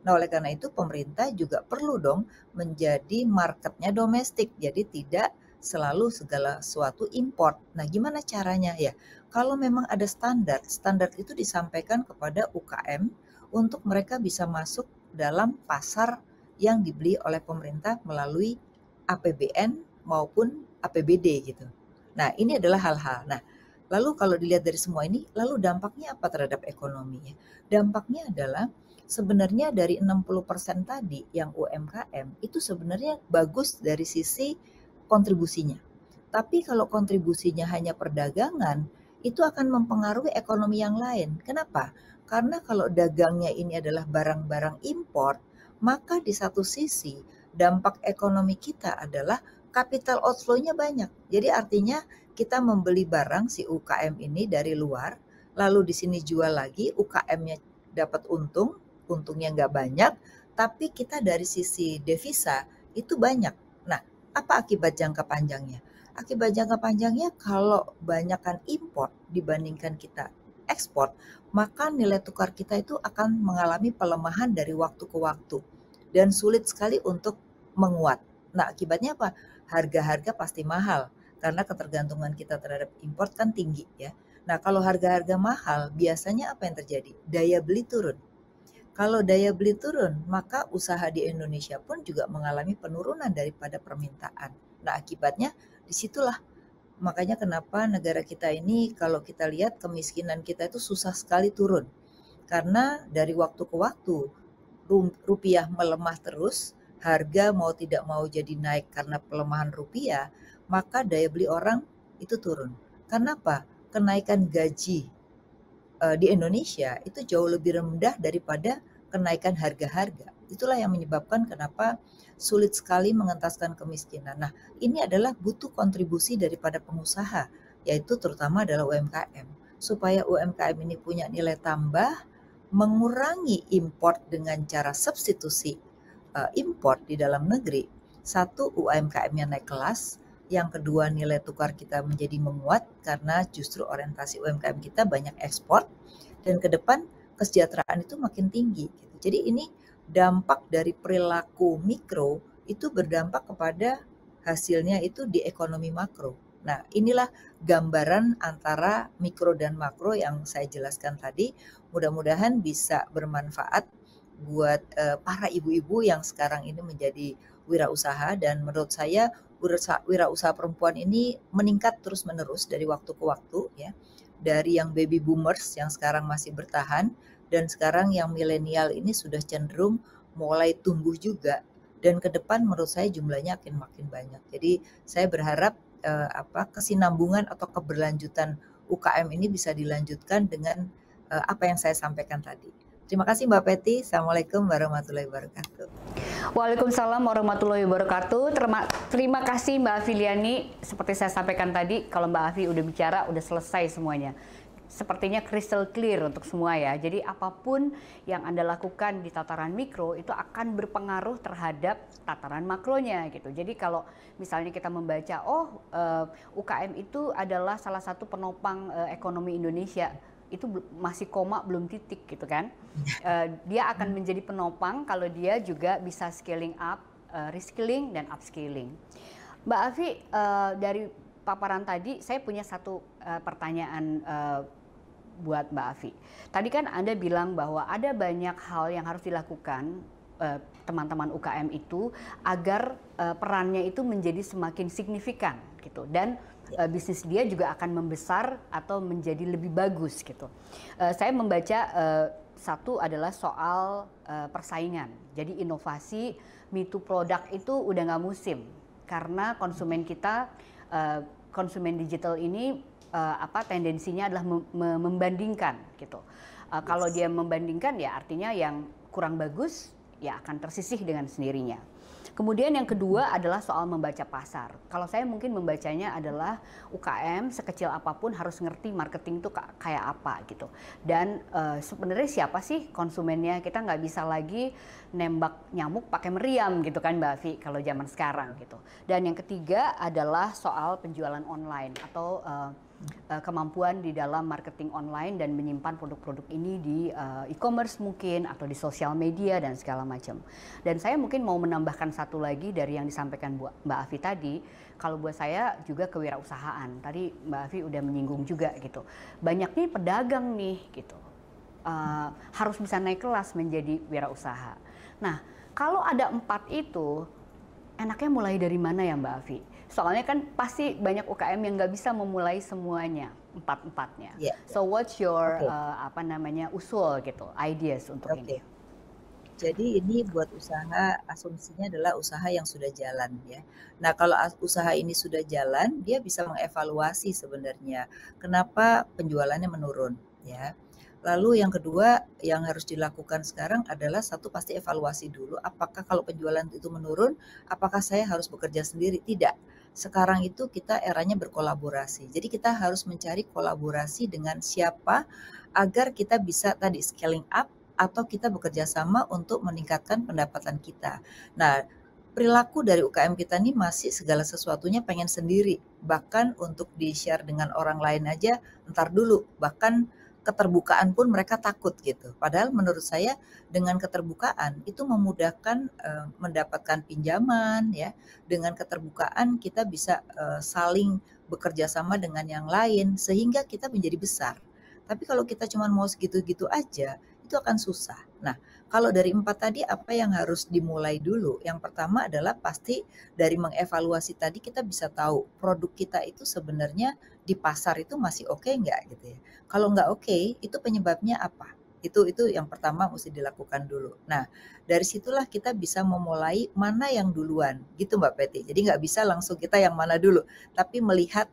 Nah, oleh karena itu pemerintah juga perlu dong menjadi marketnya domestik. Jadi tidak selalu segala sesuatu import. Nah, gimana caranya ya? Kalau memang ada standar, standar itu disampaikan kepada UKM untuk mereka bisa masuk dalam pasar yang dibeli oleh pemerintah melalui APBN maupun APBD gitu. Nah, ini adalah hal-hal. Nah, lalu kalau dilihat dari semua ini, lalu dampaknya apa terhadap ekonomi ya? Dampaknya adalah sebenarnya dari 60% tadi yang UMKM itu sebenarnya bagus dari sisi kontribusinya. Tapi kalau kontribusinya hanya perdagangan, itu akan mempengaruhi ekonomi yang lain. Kenapa? Karena kalau dagangnya ini adalah barang-barang impor, maka di satu sisi dampak ekonomi kita adalah capital outflow-nya banyak. Jadi artinya kita membeli barang si UKM ini dari luar, lalu di sini jual lagi, UKM-nya dapat untung, untungnya nggak banyak, tapi kita dari sisi devisa itu banyak. Nah, apa akibat jangka panjangnya? Akibat jangka panjangnya kalau banyakkan import dibandingkan kita ekspor, maka nilai tukar kita itu akan mengalami pelemahan dari waktu ke waktu dan sulit sekali untuk menguat. Nah, akibatnya apa? Harga-harga pasti mahal karena ketergantungan kita terhadap import kan tinggi ya. Nah, kalau harga-harga mahal, biasanya apa yang terjadi? Daya beli turun. Kalau daya beli turun, maka usaha di Indonesia pun juga mengalami penurunan daripada permintaan. Nah, akibatnya disitulah makanya kenapa negara kita ini kalau kita lihat kemiskinan kita itu susah sekali turun. Karena dari waktu ke waktu rupiah melemah terus, harga mau tidak mau jadi naik karena pelemahan rupiah, maka daya beli orang itu turun. Kenapa? Kenaikan gaji di Indonesia itu jauh lebih rendah daripada kenaikan harga-harga. Itulah yang menyebabkan kenapa sulit sekali mengentaskan kemiskinan. Nah, ini adalah butuh kontribusi daripada pengusaha, yaitu terutama adalah UMKM. Supaya UMKM ini punya nilai tambah, mengurangi import dengan cara substitusi import di dalam negeri. Satu, UMKM-nya naik kelas. Yang kedua, nilai tukar kita menjadi menguat karena justru orientasi UMKM kita banyak ekspor. Dan ke depan kesejahteraan itu makin tinggi. Jadi ini dampak dari perilaku mikro itu berdampak kepada hasilnya itu di ekonomi makro. Nah, inilah gambaran antara mikro dan makro yang saya jelaskan tadi. Mudah-mudahan bisa bermanfaat buat para ibu-ibu yang sekarang ini menjadi wirausaha, dan menurut saya wirausaha perempuan ini meningkat terus-menerus dari waktu ke waktu ya. Dari yang baby boomers yang sekarang masih bertahan, dan sekarang yang milenial ini sudah cenderung mulai tumbuh juga, dan ke depan menurut saya jumlahnya akan makin banyak. Jadi saya berharap kesinambungan atau keberlanjutan UKM ini bisa dilanjutkan dengan apa yang saya sampaikan tadi. Terima kasih Mbak Peti. Assalamualaikum warahmatullahi wabarakatuh. Waalaikumsalam warahmatullahi wabarakatuh. Terima kasih Mbak Afiliani. Seperti saya sampaikan tadi, kalau Mbak Afi udah bicara, udah selesai semuanya. Sepertinya crystal clear untuk semua ya. Jadi apapun yang Anda lakukan di tataran mikro itu akan berpengaruh terhadap tataran makronya gitu. Jadi kalau misalnya kita membaca, UKM itu adalah salah satu penopang ekonomi Indonesia, itu masih koma belum titik gitu kan. Dia akan menjadi penopang kalau dia juga bisa scaling up, reskilling dan upscaling. Mbak Afi, dari paparan tadi saya punya satu pertanyaan buat Mbak Afi. Tadi kan Anda bilang bahwa ada banyak hal yang harus dilakukan teman-teman UKM itu agar perannya itu menjadi semakin signifikan gitu, dan bisnis dia juga akan membesar atau menjadi lebih bagus gitu. Saya membaca satu adalah soal persaingan. Jadi inovasi me too product itu udah nggak musim karena konsumen kita, konsumen digital ini tendensinya adalah membandingkan gitu. Kalau dia membandingkan ya artinya yang kurang bagus ya akan tersisih dengan sendirinya. Kemudian yang kedua adalah soal membaca pasar. Kalau saya mungkin membacanya adalah UKM sekecil apapun harus ngerti marketing itu kayak apa gitu. Dan sebenarnya siapa sih konsumennya? Kita nggak bisa lagi nembak nyamuk pakai meriam gitu kan Mbak Afi kalau zaman sekarang gitu. Dan yang ketiga adalah soal penjualan online atau kemampuan di dalam marketing online dan menyimpan produk-produk ini di e-commerce mungkin atau di sosial media dan segala macam. Dan saya mungkin mau menambahkan satu lagi dari yang disampaikan Mbak Afi tadi. Kalau buat saya juga kewirausahaan. Tadi Mbak Afi udah menyinggung juga gitu. Banyak nih pedagang nih gitu. Harus bisa naik kelas menjadi wirausaha. Nah, kalau ada 4 itu, enaknya mulai dari mana ya Mbak Afi? Soalnya kan pasti banyak UKM yang nggak bisa memulai semuanya, 4-4-nya. Yeah. So what's your usul gitu, ideas untuk ini? Jadi ini buat usaha, asumsinya adalah usaha yang sudah jalan ya. Nah kalau usaha ini sudah jalan, dia bisa mengevaluasi sebenarnya kenapa penjualannya menurun ya. Lalu yang kedua yang harus dilakukan sekarang adalah satu, pasti evaluasi dulu apakah kalau penjualan itu menurun, apakah saya harus bekerja sendiri? Tidak. Sekarang itu kita eranya berkolaborasi. Jadi kita harus mencari kolaborasi dengan siapa agar kita bisa tadi scaling up atau kita bekerja sama untuk meningkatkan pendapatan kita. Nah, perilaku dari UKM kita nih masih segala sesuatunya pengen sendiri. Bahkan untuk di-share dengan orang lain aja, entar dulu. Bahkan keterbukaan pun mereka takut gitu. Padahal menurut saya dengan keterbukaan itu memudahkan mendapatkan pinjaman ya. Dengan keterbukaan kita bisa saling bekerja sama dengan yang lain sehingga kita menjadi besar. Tapi kalau kita cuma mau segitu-gitu aja, itu akan susah. Nah, kalau dari 4 tadi apa yang harus dimulai dulu? Yang pertama adalah pasti dari mengevaluasi tadi kita bisa tahu produk kita itu sebenarnya di pasar itu masih oke nggak gitu ya. Kalau nggak oke, itu penyebabnya apa? Itu yang pertama mesti dilakukan dulu. Nah, dari situlah kita bisa memulai mana yang duluan, gitu Mbak Peti. Jadi nggak bisa langsung kita yang mana dulu, tapi melihat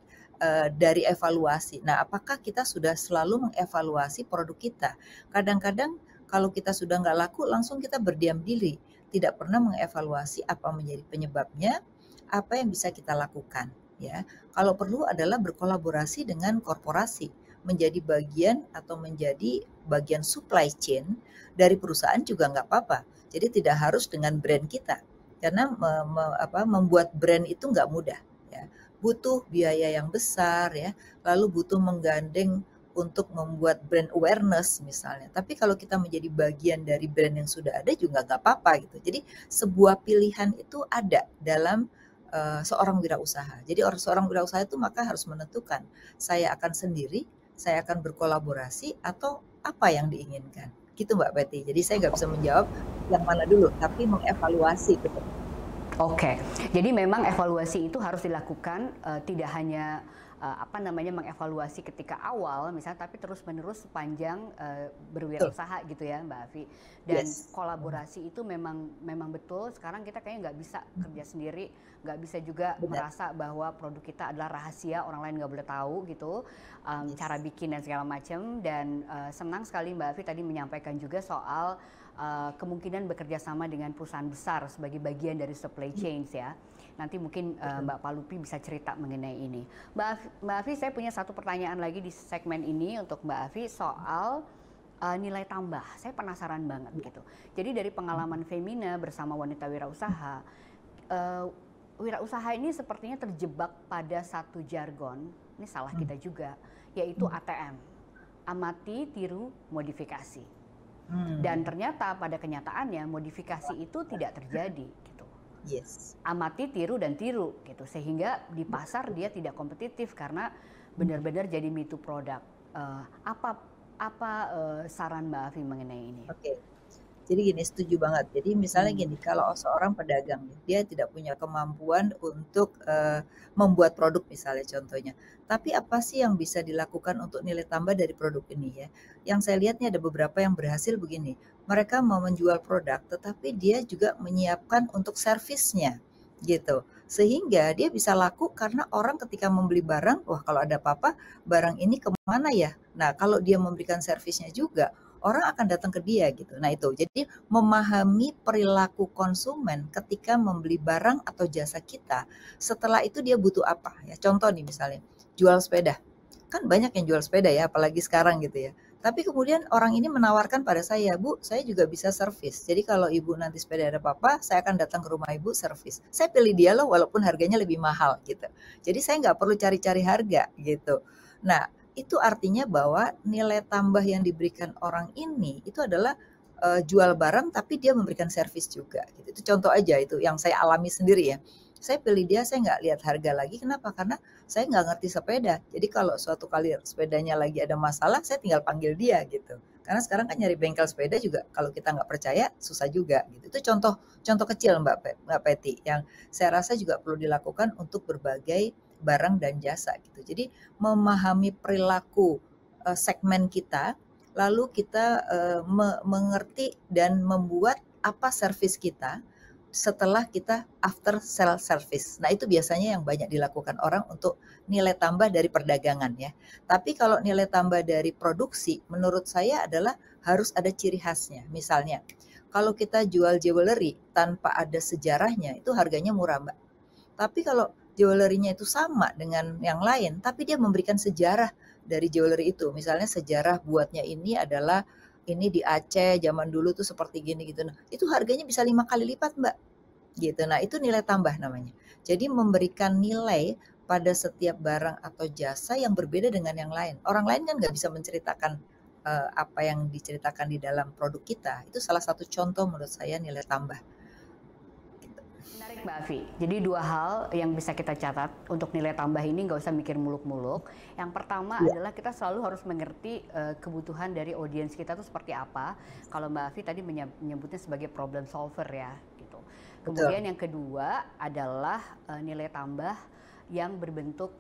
dari evaluasi. Nah, apakah kita sudah selalu mengevaluasi produk kita? Kadang-kadang kalau kita sudah nggak laku, langsung kita berdiam diri. Tidak pernah mengevaluasi apa menjadi penyebabnya, apa yang bisa kita lakukan. Ya, kalau perlu adalah berkolaborasi dengan korporasi, menjadi bagian atau menjadi bagian supply chain dari perusahaan juga nggak apa-apa. Jadi tidak harus dengan brand kita, karena membuat brand itu nggak mudah. Ya, butuh biaya yang besar ya, lalu butuh menggandeng untuk membuat brand awareness misalnya. Tapi kalau kita menjadi bagian dari brand yang sudah ada juga nggak apa-apa gitu. Jadi sebuah pilihan itu ada dalam seorang wirausaha. Jadi seorang wirausaha itu maka harus menentukan saya akan sendiri, saya akan berkolaborasi atau apa yang diinginkan. Gitu Mbak Betty. Jadi saya nggak bisa menjawab yang mana dulu, tapi mengevaluasi gitu. Oke, jadi memang evaluasi itu harus dilakukan tidak hanya mengevaluasi ketika awal misalnya, tapi terus-menerus sepanjang berwirausaha gitu ya Mbak Afi. Dan kolaborasi itu memang betul. Sekarang kita kayaknya nggak bisa kerja sendiri, nggak bisa juga merasa bahwa produk kita adalah rahasia, orang lain nggak boleh tahu gitu, cara bikin dan segala macam. Dan senang sekali Mbak Afi tadi menyampaikan juga soal kemungkinan bekerja sama dengan perusahaan besar sebagai bagian dari supply chains ya. Nanti mungkin Mbak Palupi bisa cerita mengenai ini. Mbak Afi, saya punya satu pertanyaan lagi di segmen ini untuk Mbak Afi soal nilai tambah. Saya penasaran banget gitu. Jadi dari pengalaman Femina bersama wanita wirausaha, wirausaha ini sepertinya terjebak pada satu jargon, ini salah kita juga, yaitu ATM. Amati, tiru, modifikasi. Dan ternyata pada kenyataannya modifikasi itu tidak terjadi gitu. Amati, tiru dan tiru gitu, sehingga di pasar dia tidak kompetitif karena benar-benar jadi me too produk. Apa saran Mbak Afi mengenai ini? Oke. Jadi gini, setuju banget. Jadi misalnya gini, kalau seorang pedagang dia tidak punya kemampuan untuk membuat produk misalnya contohnya. Tapi apa sih yang bisa dilakukan untuk nilai tambah dari produk ini ya? Yang saya lihat nih ada beberapa yang berhasil begini. Mereka mau menjual produk tetapi dia juga menyiapkan untuk servisnya gitu. Sehingga dia bisa laku karena orang ketika membeli barang, wah kalau ada apa-apa barang ini kemana ya? Nah kalau dia memberikan servisnya juga, orang akan datang ke dia gitu. Nah itu, jadi memahami perilaku konsumen ketika membeli barang atau jasa kita. Setelah itu dia butuh apa ya? Contoh nih misalnya, jual sepeda. Kan banyak yang jual sepeda ya, apalagi sekarang gitu ya. Tapi kemudian orang ini menawarkan pada saya, Bu, saya juga bisa servis. Jadi kalau Ibu nanti sepeda ada apa-apa, saya akan datang ke rumah Ibu servis. Saya pilih dia loh walaupun harganya lebih mahal gitu. Jadi saya nggak perlu cari-cari harga gitu. Nah, itu artinya bahwa nilai tambah yang diberikan orang ini itu adalah jual barang tapi dia memberikan servis juga gitu. Itu contoh aja itu yang saya alami sendiri ya. Saya pilih dia, saya nggak lihat harga lagi. Kenapa? Karena saya nggak ngerti sepeda. Jadi kalau suatu kali sepedanya lagi ada masalah, saya tinggal panggil dia gitu. Karena sekarang kan nyari bengkel sepeda juga kalau kita nggak percaya susah juga gitu. Itu contoh kecil Mbak Peti yang saya rasa juga perlu dilakukan untuk berbagai barang dan jasa gitu. Jadi memahami perilaku segmen kita, lalu kita mengerti dan membuat apa servis kita setelah kita after sell service. Nah itu biasanya yang banyak dilakukan orang untuk nilai tambah dari perdagangan ya. Tapi kalau nilai tambah dari produksi menurut saya adalah harus ada ciri khasnya. Misalnya kalau kita jual jewelry tanpa ada sejarahnya itu harganya murah Mbak. Tapi kalau jewelry-nya itu sama dengan yang lain, tapi dia memberikan sejarah dari jewelry itu. Misalnya sejarah buatnya ini adalah ini di Aceh zaman dulu tuh seperti gini gitu. Nah, itu harganya bisa 5 kali lipat, Mbak. Gitu. Nah, itu nilai tambah namanya. Jadi memberikan nilai pada setiap barang atau jasa yang berbeda dengan yang lain. Orang lain kan nggak bisa menceritakan apa yang diceritakan di dalam produk kita. Itu salah satu contoh menurut saya nilai tambah. Menarik Mbak Afi. Jadi dua hal yang bisa kita catat untuk nilai tambah ini, nggak usah mikir muluk-muluk. Yang pertama adalah kita selalu harus mengerti kebutuhan dari audiens kita itu seperti apa. Kalau Mbak Afi tadi menyebutnya sebagai problem solver ya, gitu. Kemudian yang kedua adalah nilai tambah yang berbentuk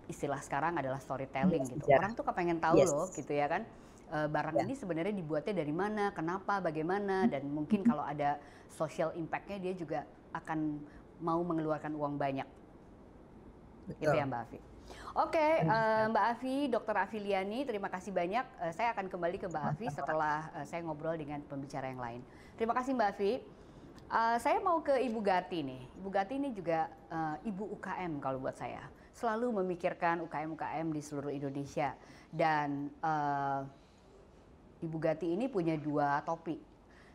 istilah sekarang adalah storytelling gitu. Orang tuh kepengen tahu loh, gitu ya kan. Barang ini sebenarnya dibuatnya dari mana, kenapa, bagaimana, dan mungkin kalau ada social impact-nya dia juga akan mau mengeluarkan uang banyak. Betul. Gitu ya Mbak Afi. Oke, Mbak Afi, Dr. Afiliani, terima kasih banyak. Saya akan kembali ke Mbak Afi setelah saya ngobrol dengan pembicara yang lain. Terima kasih Mbak Afi. Saya mau ke Ibu Gati nih. Ibu Gati ini juga ibu UKM kalau buat saya. Selalu memikirkan UKM-UKM di seluruh Indonesia. Dan Ibu Gati ini punya dua topik.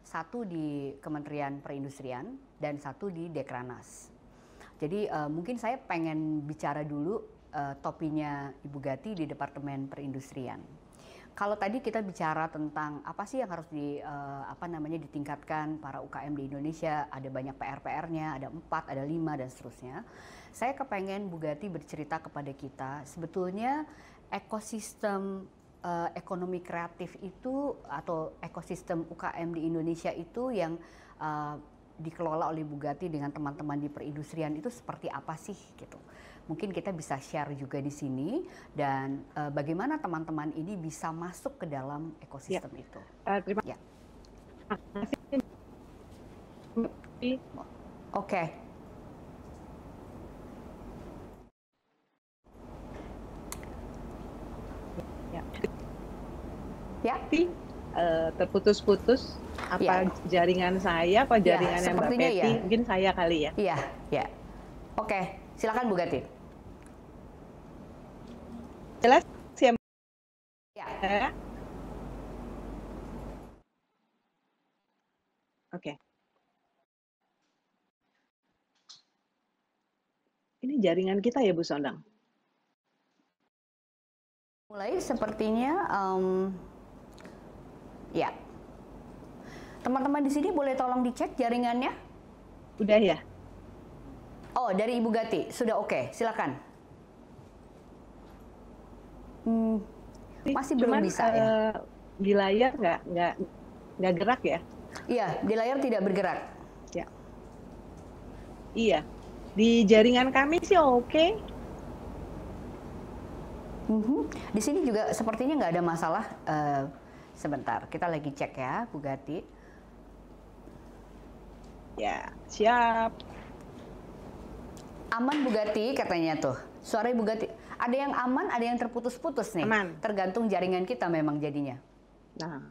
Satu di Kementerian Perindustrian dan satu di Dekranas. Jadi mungkin saya pengen bicara dulu topinya Ibu Gati di Departemen Perindustrian. Kalau tadi kita bicara tentang apa sih yang harus ditingkatkan para UKM di Indonesia, ada banyak PR-nya, ada 4, ada 5 dan seterusnya. Saya kepengen Bu Gati bercerita kepada kita sebetulnya ekosistem ekonomi kreatif itu atau ekosistem UKM di Indonesia itu yang dikelola oleh Bu Gati dengan teman-teman di perindustrian itu seperti apa sih gitu. Mungkin kita bisa share juga di sini dan bagaimana teman-teman ini bisa masuk ke dalam ekosistem itu. Terima kasih. Oke. Ya. Terputus-putus apa jaringan saya, apa jaringannya Mbak Peti? Mungkin saya kali ya. Iya, ya. Oke, silakan Bu Gati. Jelas ya? Ya. Oke. Ini jaringan kita ya Bu Sondang? Mulai sepertinya, ya. Teman-teman di sini boleh tolong dicek jaringannya? Udah ya? Oh, dari Ibu Gati, sudah oke, silakan. Masih belum bisa ya? Di layar nggak gerak ya? Iya, di layar tidak bergerak. Ya. Iya, di jaringan kami sih oke. Di sini juga sepertinya nggak ada masalah. Sebentar, kita lagi cek ya, Bu Gati. Ya, siap. Aman Bu Gati katanya tuh. Suara Ibu Gati. Ada yang aman, ada yang terputus-putus nih. Aman. Tergantung jaringan kita memang jadinya. Nah,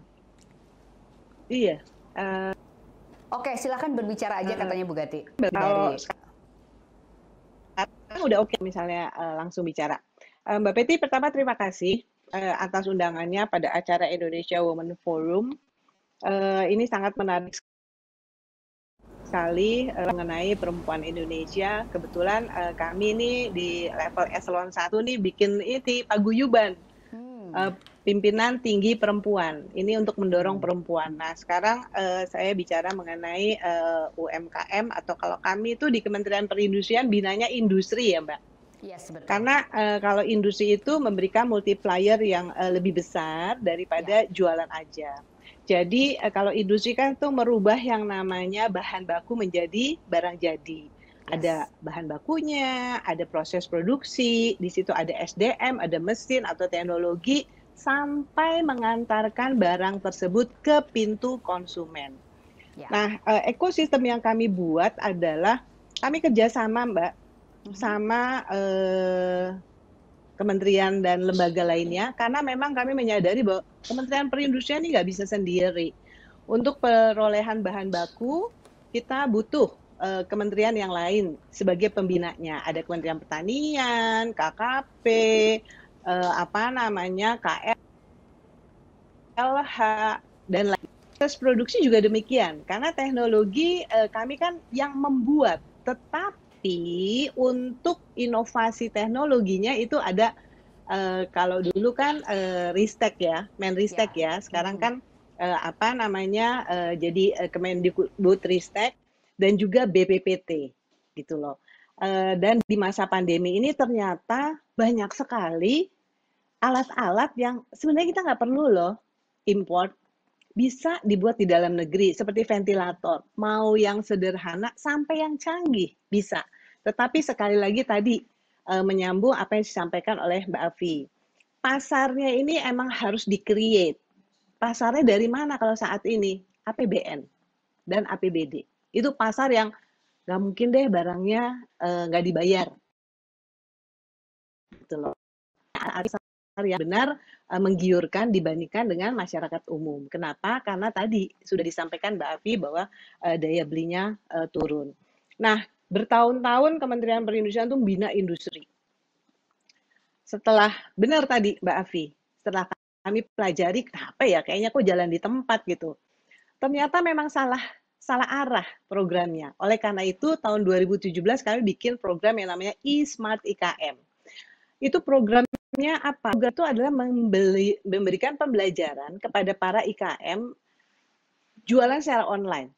iya. Oke, silakan berbicara aja katanya Bu Gati. Sekarang udah oke misalnya langsung bicara. Mbak Peti, pertama terima kasih atas undangannya pada acara Indonesia Women Forum. Ini sangat menarik sekali mengenai perempuan Indonesia. Kebetulan kami ini di level eselon 1 nih bikin ini paguyuban pimpinan tinggi perempuan. Ini untuk mendorong perempuan. Nah, sekarang saya bicara mengenai UMKM atau kalau kami itu di Kementerian Perindustrian binanya industri ya, Mbak. Yes, betul. Karena kalau industri itu memberikan multiplier yang lebih besar daripada jualan aja. Jadi kalau industri kan tuh merubah yang namanya bahan baku menjadi barang jadi. Ada bahan bakunya, ada proses produksi, di situ ada SDM, ada mesin atau teknologi, sampai mengantarkan barang tersebut ke pintu konsumen. Nah, ekosistem yang kami buat adalah kami kerjasama, Mbak, sama kementerian dan lembaga lainnya, karena memang kami menyadari bahwa Kementerian Perindustrian ini nggak bisa sendiri. Untuk perolehan bahan baku, kita butuh kementerian yang lain sebagai pembinanya. Ada Kementerian Pertanian, KKP, KR, LH dan lain. Proses produksi juga demikian, karena teknologi kami kan yang membuat, tetapi untuk inovasi teknologinya itu ada kalau dulu kan Ristek ya, Menristek ya, sekarang kan apa namanya jadi Kemendikbudristek dan juga BPPT gitu loh. Dan di masa pandemi ini ternyata banyak sekali alat-alat yang sebenarnya kita nggak perlu loh import, bisa dibuat di dalam negeri seperti ventilator, mau yang sederhana sampai yang canggih bisa. Tetapi sekali lagi tadi menyambung apa yang disampaikan oleh Mbak Afi. Pasarnya ini emang harus di-create. Pasarnya dari mana kalau saat ini? APBN dan APBD. Itu pasar yang nggak mungkin deh barangnya nggak dibayar. Gitu loh. Pasar yang benar menggiurkan dibandingkan dengan masyarakat umum. Kenapa? Karena tadi sudah disampaikan Mbak Afi bahwa daya belinya turun. Nah, bertahun-tahun Kementerian Perindustrian itu membina industri. Setelah benar tadi Mbak Afi, setelah kami pelajari kenapa ya kayaknya kok jalan di tempat gitu. Ternyata memang salah arah programnya. Oleh karena itu tahun 2017 kami bikin program yang namanya eSmart IKM. Itu programnya apa? Program itu adalah memberikan pembelajaran kepada para IKM jualan secara online.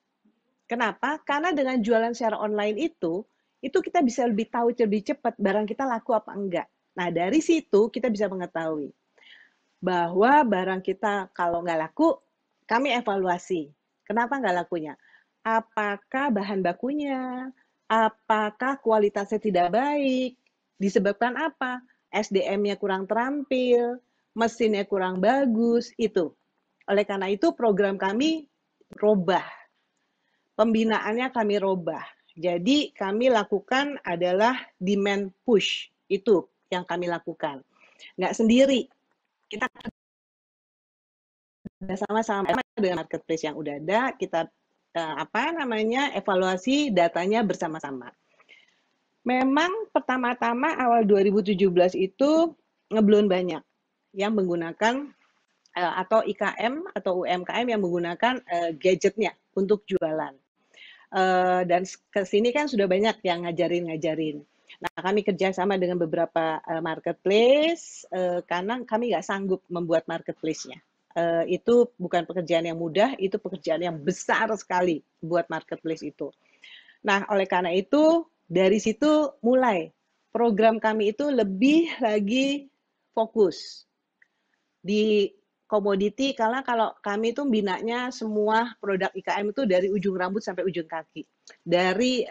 Kenapa? Karena dengan jualan secara online itu kita bisa lebih tahu lebih cepat barang kita laku apa enggak. Nah, dari situ kita bisa mengetahui bahwa barang kita kalau nggak laku, kami evaluasi. Kenapa nggak lakunya? Apakah bahan bakunya? Apakah kualitasnya tidak baik? Disebabkan apa? SDM-nya kurang terampil, mesinnya kurang bagus, itu. Oleh karena itu program kami robah. Pembinaannya kami robah. Jadi kami lakukan adalah demand push. Itu yang kami lakukan. Nggak sendiri. Kita sama-sama dengan marketplace yang udah ada, kita evaluasi datanya bersama-sama. Memang pertama-tama awal 2017 itu ngeblon banyak yang menggunakan atau IKM atau UMKM yang menggunakan gadgetnya untuk jualan. Dan kesini kan sudah banyak yang ngajarin. Nah, kami kerjasama dengan beberapa marketplace karena kami nggak sanggup membuat marketplace-nya. Itu bukan pekerjaan yang mudah, itu pekerjaan yang besar sekali buat marketplace itu. Nah, oleh karena itu, dari situ mulai program kami itu lebih lagi fokus di komoditi, karena kalau kami itu binanya semua produk IKM itu dari ujung rambut sampai ujung kaki. Dari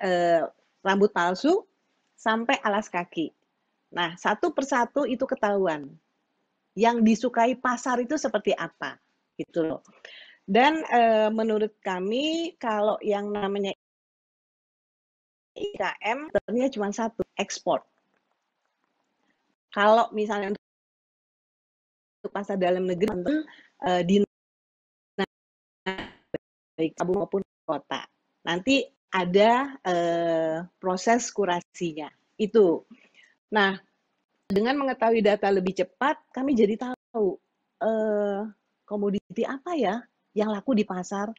rambut palsu sampai alas kaki. Nah, satu persatu itu ketahuan. Yang disukai pasar itu seperti apa, gitu loh. Dan menurut kami kalau yang namanya IKM ternyata cuma satu, ekspor. Kalau misalnya untuk pasar dalam negeri di baik kabupaten maupun kota, nanti ada proses kurasinya itu. Nah, dengan mengetahui data lebih cepat, kami jadi tahu komoditi apa ya yang laku di pasar.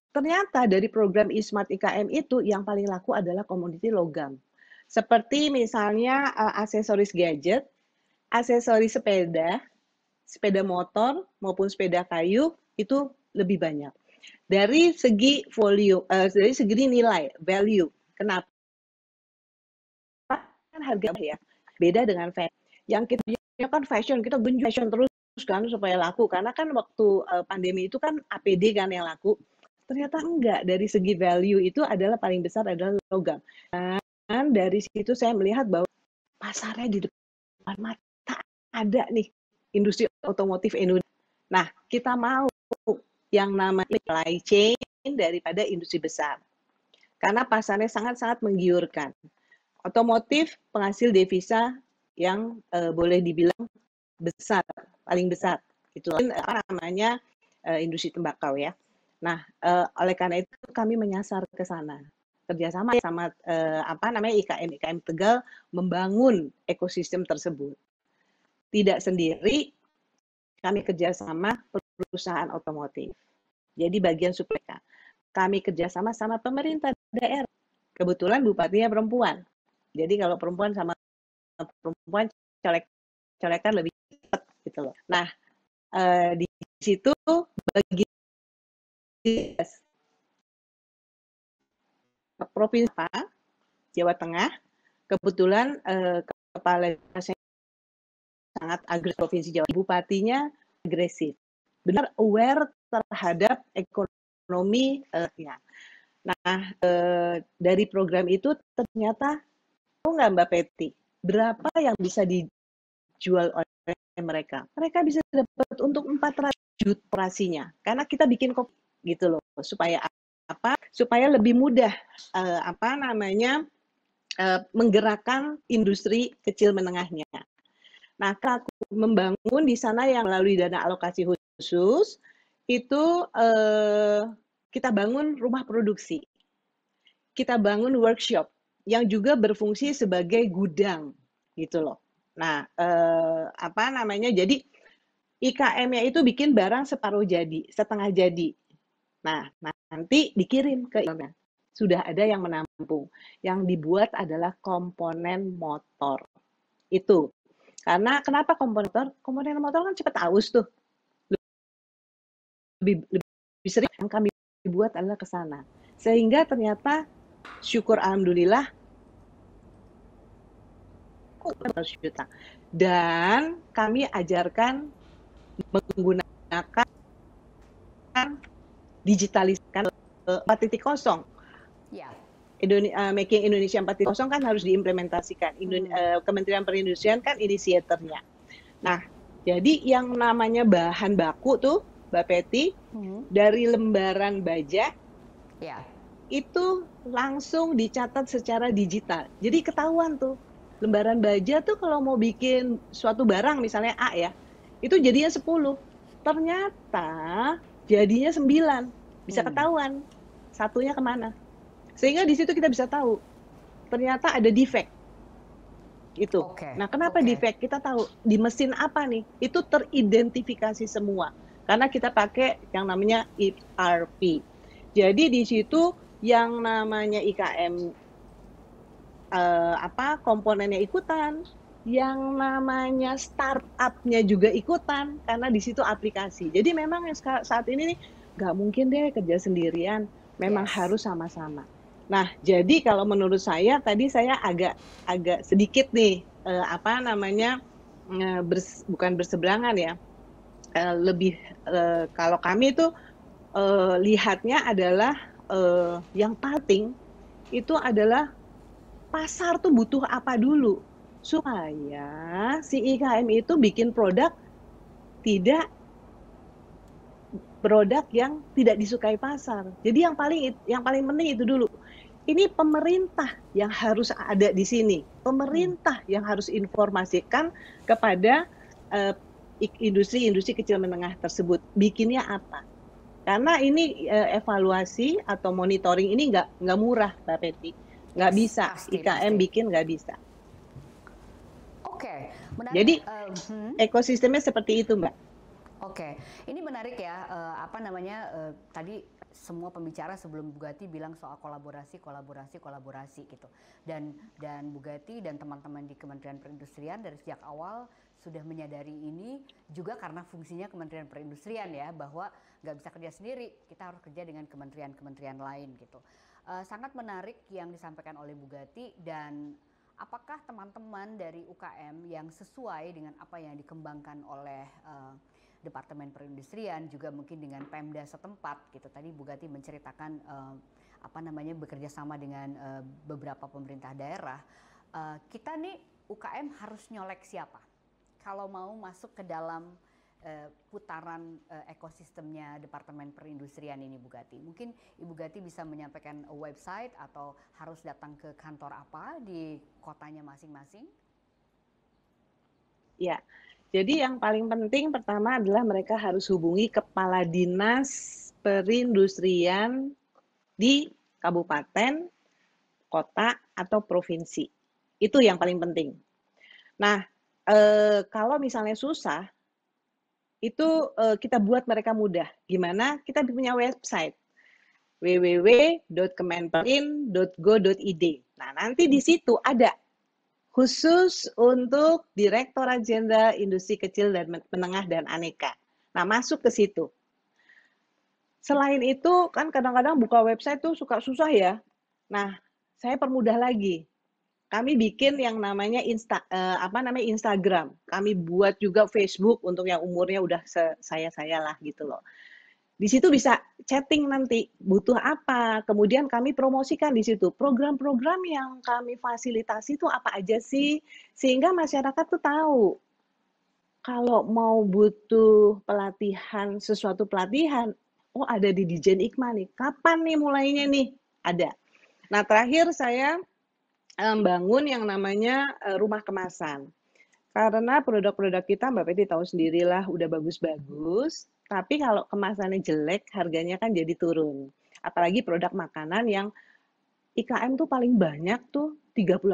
Ternyata dari program eSmart IKM itu yang paling laku adalah komoditi logam. Seperti misalnya aksesoris gadget, aksesoris sepeda motor maupun sepeda kayu itu lebih banyak. Dari segi volume, dari segi nilai, value. Kenapa? Kan harga ya. Beda dengan fashion. Yang kita kan fashion, kita genjot fashion terus kan supaya laku. Karena kan waktu pandemi itu kan APD kan yang laku. Ternyata enggak. Dari segi value itu adalah paling besar adalah logam. Dan dari situ saya melihat bahwa pasarnya di depan mata ada nih industri otomotif Indonesia. Nah, kita mau yang namanya supply chain daripada industri besar. Karena pasarnya sangat-sangat menggiurkan. Otomotif penghasil devisa yang boleh dibilang besar, paling besar. Itu namanya industri tembakau ya. Nah, oleh karena itu kami menyasar ke sana. Kerjasama sama IKM Tegal membangun ekosistem tersebut. Tidak sendiri, kami kerjasama perusahaan otomotif. Jadi bagian suplai. Kami kerjasama sama pemerintah daerah. Kebetulan bupatinya perempuan. Jadi kalau perempuan sama perempuan colek-colekan lebih cepat gitu loh. Nah, di situ bagi provinsi Jawa Tengah, kebetulan kepala sangat agresif provinsi Jawa, bupatinya agresif, benar aware terhadap ekonomi ya. Nah, dari program itu ternyata tahu nggak Mbak Peti, berapa yang bisa dijual oleh mereka? Mereka bisa dapat untuk 400 juta operasinya, karena kita bikin kopi gitu loh, supaya apa? Supaya lebih mudah menggerakkan industri kecil menengahnya. Nah, aku membangun di sana yang melalui dana alokasi khusus itu kita bangun rumah produksi, kita bangun workshop yang juga berfungsi sebagai gudang gitu loh. Nah, jadi IKM-nya itu bikin barang separuh jadi, setengah jadi. Nah, nanti dikirim ke IKM. Sudah ada yang menampung. Yang dibuat adalah komponen motor. Itu. Karena kenapa komponen motor? Komponen motor kan cepat aus tuh. Lebih sering yang kami buat adalah ke sana. Sehingga ternyata syukur alhamdulillah juta. Dan kami ajarkan menggunakan digitalisasi 4.0. Ya. Making Indonesia 4.0 kan harus diimplementasikan. Kementerian Perindustrian kan inisiatornya. Nah, jadi yang namanya bahan baku tuh, Mbak Peti, dari lembaran baja, ya, itu langsung dicatat secara digital. Jadi ketahuan tuh, lembaran baja tuh kalau mau bikin suatu barang, misalnya A ya, itu jadinya 10. Ternyata jadinya 9. Bisa ketahuan. Satunya kemana. Sehingga di situ kita bisa tahu, ternyata ada defect. Itu. Nah, kenapa defect? Kita tahu di mesin apa nih? Itu teridentifikasi semua. Karena kita pakai yang namanya ERP. Jadi di situ yang namanya IKM komponennya ikutan, yang namanya startup-nya juga ikutan, karena di situ aplikasi. Jadi memang saat ini nih nggak mungkin deh kerja sendirian, memang harus sama-sama. Nah, jadi kalau menurut saya tadi saya agak sedikit nih bukan berseberangan ya, lebih kalau kami itu lihatnya adalah yang penting itu adalah pasar tuh butuh apa dulu supaya si IKM itu bikin produk yang tidak disukai pasar. Jadi yang paling penting itu dulu. Ini pemerintah yang harus ada di sini. Pemerintah yang harus informasikan kepada industri-industri kecil menengah tersebut. Bikinnya apa? Karena ini evaluasi atau monitoring ini nggak murah, Mbak Peti. Nggak bisa. IKM bikin nggak bisa. Oke. Jadi ekosistemnya seperti itu, Mbak. Oke, ini menarik ya, tadi semua pembicara sebelum Bugatti bilang soal kolaborasi gitu. Dan Bugatti dan teman-teman di Kementerian Perindustrian dari sejak awal sudah menyadari ini juga karena fungsinya Kementerian Perindustrian ya, bahwa nggak bisa kerja sendiri, kita harus kerja dengan kementerian-kementerian lain gitu. Sangat menarik yang disampaikan oleh Bugatti, dan apakah teman-teman dari UKM yang sesuai dengan apa yang dikembangkan oleh Departemen Perindustrian juga mungkin dengan Pemda setempat gitu. Tadi Bugatti menceritakan bekerja sama dengan beberapa pemerintah daerah. Kita nih UKM harus nyolek siapa? Kalau mau masuk ke dalam putaran ekosistemnya Departemen Perindustrian ini, Bugatti. Mungkin Ibu Gati bisa menyampaikan website atau harus datang ke kantor apa di kotanya masing-masing? Ya. Jadi yang paling penting pertama adalah mereka harus hubungi Kepala Dinas Perindustrian di kabupaten, kota, atau provinsi. Itu yang paling penting. Nah, kalau misalnya susah, itu kita buat mereka mudah. Gimana? Kita punya website www.kemenperin.go.id. Nah, nanti di situ ada khusus untuk Direktorat Jenderal Industri Kecil dan Menengah dan Aneka. Nah, masuk ke situ. Selain itu, kan kadang-kadang buka website tuh suka susah ya. Nah, saya permudah lagi. Kami bikin yang namanya Instagram. Kami buat juga Facebook untuk yang umurnya udah saya lah gitu loh. Di situ bisa chatting nanti, butuh apa, kemudian kami promosikan di situ. Program-program yang kami fasilitasi itu apa aja sih, sehingga masyarakat tuh tahu. Kalau mau butuh pelatihan, sesuatu pelatihan, oh ada di Dijen Ikma nih, kapan nih mulainya nih? Ada. Nah terakhir saya bangun yang namanya rumah kemasan. Karena produk-produk kita Mbak Peti tahu sendirilah udah bagus-bagus, tapi kalau kemasannya jelek harganya kan jadi turun. Apalagi produk makanan yang IKM tuh paling banyak tuh 38%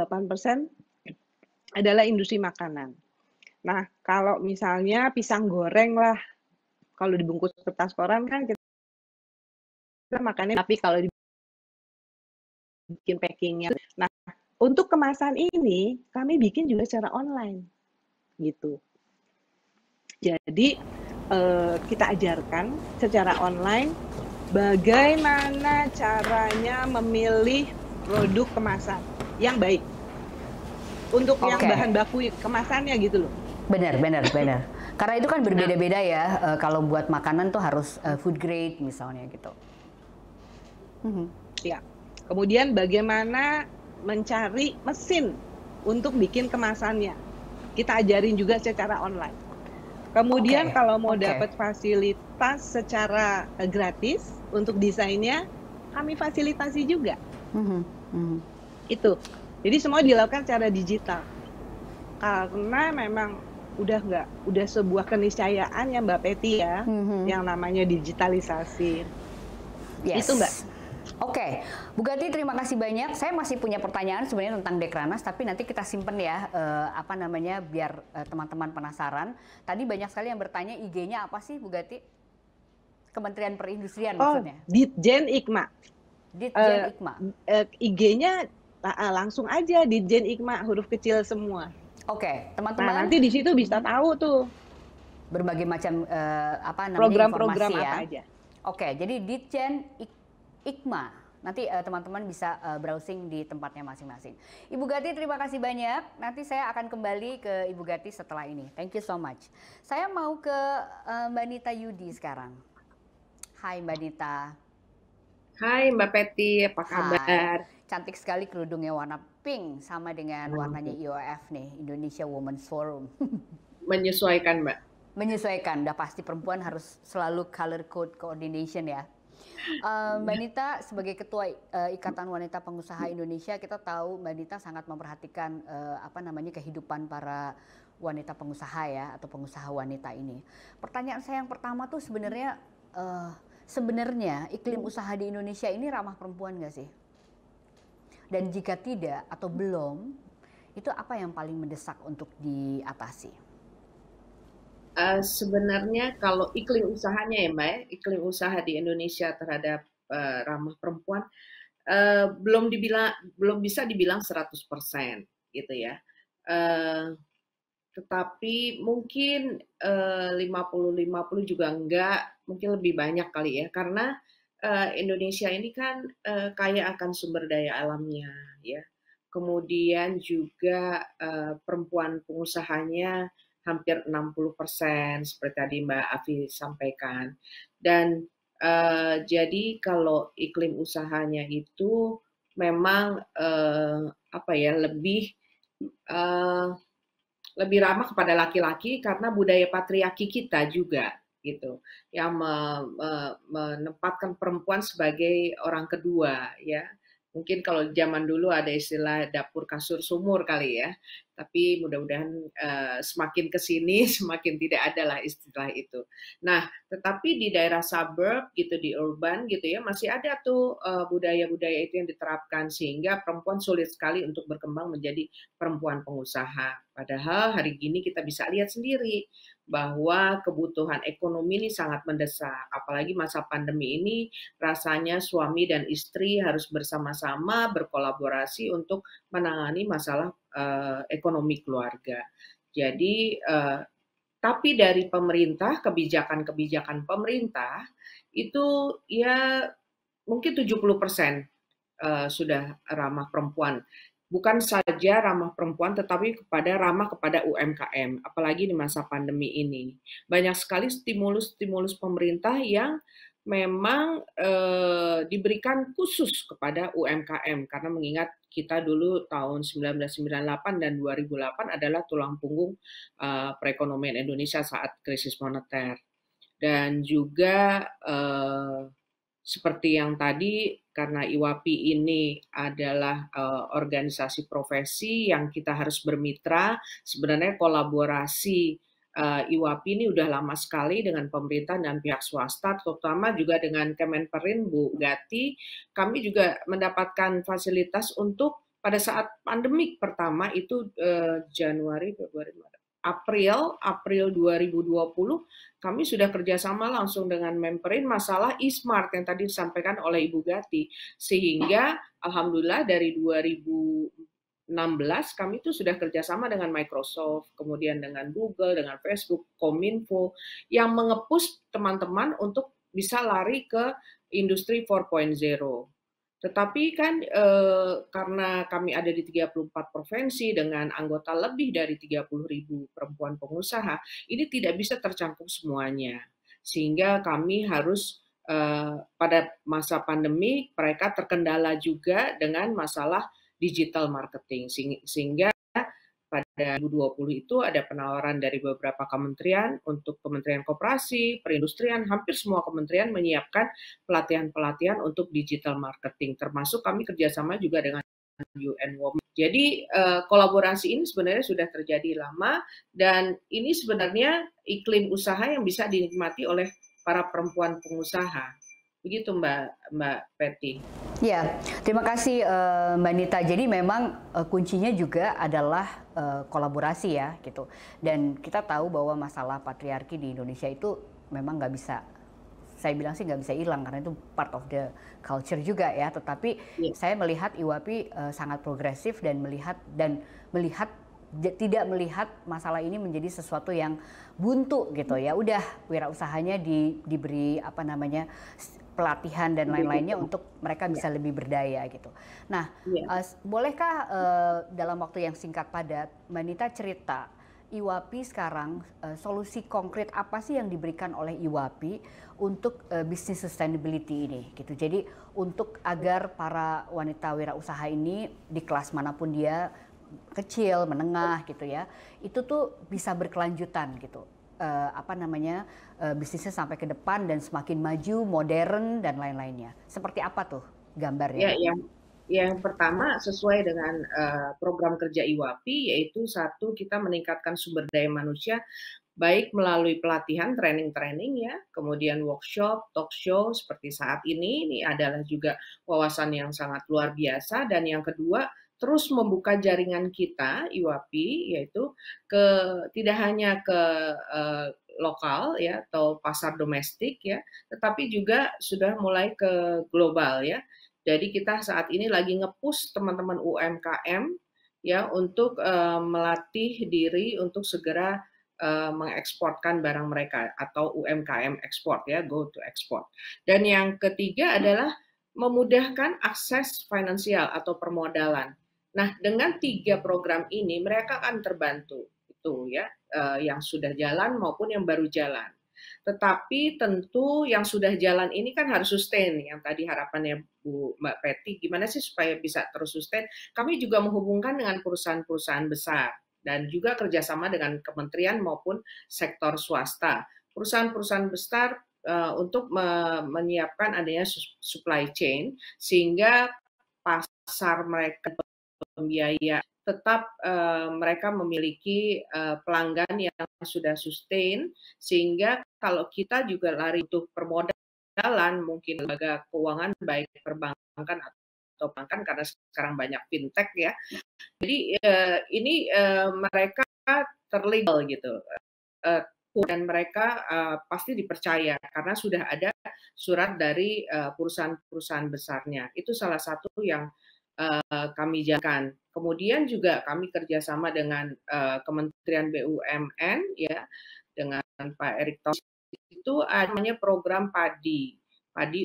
adalah industri makanan. Nah, kalau misalnya pisang goreng lah, kalau dibungkus kertas koran kan kita makannya, tapi kalau dibikin packingnya. Nah, untuk kemasan ini kami bikin juga secara online. Gitu. Jadi kita ajarkan secara online bagaimana caranya memilih produk kemasan yang baik untuk yang bahan baku kemasannya gitu loh. Benar. Karena itu kan berbeda-beda ya. Kalau buat makanan tuh harus food grade misalnya gitu. Ya. Kemudian bagaimana mencari mesin untuk bikin kemasannya. Kita ajarin juga secara online. Kemudian kalau mau dapat fasilitas secara gratis untuk desainnya, kami fasilitasi juga. Itu. Jadi semua dilakukan secara digital. Karena memang udah sebuah keniscayaan ya Mbak Peti ya, yang namanya digitalisasi. Yes. Itu Mbak. Oke, Bu Gati terima kasih banyak. Saya masih punya pertanyaan sebenarnya tentang Dekranasda, tapi nanti kita simpen ya, biar teman-teman penasaran. Tadi banyak sekali yang bertanya IG-nya apa sih Bu Gati? Kementerian Perindustrian maksudnya? Ditjen Ikma. Ditjen Ikma. IG-nya langsung aja Ditjen Ikma huruf kecil semua. Oke, teman-teman. Nah, nanti di situ bisa tahu tuh berbagai macam program-program informasi apa aja. Oke, jadi Ditjen Ikma. Nanti teman-teman bisa browsing di tempatnya masing-masing. Ibu Gati terima kasih banyak. Nanti saya akan kembali ke Ibu Gati setelah ini. Thank you so much. Saya mau ke Mbak Nita Yudi sekarang. Hai Mbak Nita. Hai Mbak Peti, apa kabar? Cantik sekali kerudungnya warna pink sama dengan warnanya IWF nih, Indonesia Women's Forum. Menyesuaikan Mbak. Menyesuaikan, udah pasti perempuan harus selalu color code coordination ya. Mbak Nita sebagai Ketua Ikatan Wanita Pengusaha Indonesia, kita tahu Mbak Nita sangat memperhatikan kehidupan para wanita pengusaha ya, atau pengusaha wanita ini. Pertanyaan saya yang pertama tuh sebenarnya iklim usaha di Indonesia ini ramah perempuan nggak sih? Dan jika tidak atau belum, itu apa yang paling mendesak untuk diatasi? Sebenarnya kalau iklim usahanya ya Mbak, iklim usaha di Indonesia terhadap ramah perempuan belum bisa dibilang 100% gitu ya. Tetapi mungkin 50-50 juga enggak, mungkin lebih banyak kali ya, karena Indonesia ini kan kaya akan sumber daya alamnya ya. Kemudian juga perempuan pengusahanya hampir 60% seperti tadi Mbak Afi sampaikan. Dan jadi kalau iklim usahanya itu memang lebih ramah kepada laki-laki karena budaya patriarki kita juga gitu, yang menempatkan perempuan sebagai orang kedua ya. Mungkin kalau zaman dulu ada istilah dapur kasur sumur kali ya, tapi mudah-mudahan semakin kesini semakin tidak ada lah istilah itu. Nah, tetapi di daerah suburb gitu, di urban gitu ya, masih ada tuh budaya-budaya itu yang diterapkan sehingga perempuan sulit sekali untuk berkembang menjadi perempuan pengusaha. Padahal hari gini kita bisa lihat sendiri bahwa kebutuhan ekonomi ini sangat mendesak. Apalagi masa pandemi ini rasanya suami dan istri harus bersama-sama berkolaborasi untuk menangani masalah ekonomi keluarga. Jadi tapi dari pemerintah, kebijakan-kebijakan pemerintah itu ya mungkin 70% sudah ramah perempuan. Bukan saja ramah perempuan, tetapi ramah kepada UMKM, apalagi di masa pandemi ini. Banyak sekali stimulus-stimulus pemerintah yang memang diberikan khusus kepada UMKM, karena mengingat kita dulu tahun 1998 dan 2008 adalah tulang punggung perekonomian Indonesia saat krisis moneter. Dan juga seperti yang tadi, karena IWAPI ini adalah organisasi profesi yang kita harus bermitra, sebenarnya kolaborasi IWAPI ini udah lama sekali dengan pemerintah dan pihak swasta, terutama juga dengan Kemenperin, Bu Gati. Kami juga mendapatkan fasilitas untuk pada saat pandemik pertama itu Januari, Februari, Maret. April 2020 kami sudah kerjasama langsung dengan Memperin masalah e-smart yang tadi disampaikan oleh Ibu Gati, sehingga alhamdulillah dari 2016 kami itu sudah kerjasama dengan Microsoft, kemudian dengan Google, dengan Facebook, Kominfo, yang mengepus teman-teman untuk bisa lari ke industri 4.0. Tetapi kan karena kami ada di 34 provinsi dengan anggota lebih dari 30.000 perempuan pengusaha, ini tidak bisa tercakup semuanya. Sehingga kami harus pada masa pandemi mereka terkendala juga dengan masalah digital marketing. Sehingga pada 2020 itu ada penawaran dari beberapa kementerian untuk Kementerian Koperasi, Perindustrian, hampir semua kementerian menyiapkan pelatihan-pelatihan untuk digital marketing, termasuk kami kerjasama juga dengan UN Women. Jadi kolaborasi ini sebenarnya sudah terjadi lama, dan ini sebenarnya iklim usaha yang bisa dinikmati oleh para perempuan pengusaha. Begitu Mbak Peti. Ya, terima kasih Mbak Nita. Jadi memang kuncinya juga adalah kolaborasi ya gitu. Dan kita tahu bahwa masalah patriarki di Indonesia itu memang nggak bisa, saya bilang sih nggak bisa hilang karena itu part of the culture juga ya. Tetapi saya melihat IWAPI sangat progresif dan melihat tidak melihat masalah ini menjadi sesuatu yang buntu gitu ya. Udah wirausahanya diberi pelatihan dan lain-lainnya untuk mereka bisa lebih berdaya gitu. Nah, bolehkah dalam waktu yang singkat padat Mbak Nita cerita IWAPI sekarang solusi konkret apa sih yang diberikan oleh IWAPI untuk bisnis sustainability ini gitu. Jadi untuk agar para wanita wirausaha ini di kelas manapun dia, kecil, menengah gitu ya, itu tuh bisa berkelanjutan gitu. Bisnisnya sampai ke depan dan semakin maju, modern dan lain-lainnya. Seperti apa tuh gambarnya? Yang pertama sesuai dengan program kerja IWAPI, yaitu satu, kita meningkatkan sumber daya manusia baik melalui pelatihan, training ya, kemudian workshop, talk show seperti saat ini adalah juga wawasan yang sangat luar biasa. Dan yang kedua, terus membuka jaringan kita IWAPI, yaitu tidak hanya ke lokal ya atau pasar domestik ya, tetapi juga sudah mulai ke global ya. Jadi kita saat ini lagi nge-push teman-teman UMKM ya untuk melatih diri untuk segera mengeksporkan barang mereka atau UMKM ekspor ya, go to export. Dan yang ketiga adalah memudahkan akses finansial atau permodalan. Nah, dengan 3 program ini mereka akan terbantu itu ya, yang sudah jalan maupun yang baru jalan. Tetapi tentu yang sudah jalan ini kan harus sustain. Yang tadi harapannya Mbak Peti, gimana sih supaya bisa terus sustain? Kami juga menghubungkan dengan perusahaan-perusahaan besar dan juga kerjasama dengan kementerian maupun sektor swasta. Perusahaan-perusahaan besar untuk menyiapkan adanya supply chain sehingga pasar mereka pembiaya tetap mereka memiliki pelanggan yang sudah sustain, sehingga kalau kita juga lari untuk permodalan, mungkin lembaga keuangan baik perbankan atau perbankan karena sekarang banyak fintech ya. Jadi ini mereka terlegal gitu. dan mereka pasti dipercaya karena sudah ada surat dari perusahaan-perusahaan besarnya. Itu salah satu yang kami jalankan. Kemudian juga kami kerjasama dengan Kementerian BUMN ya, dengan Pak Erick Thohir, itu adanya program padi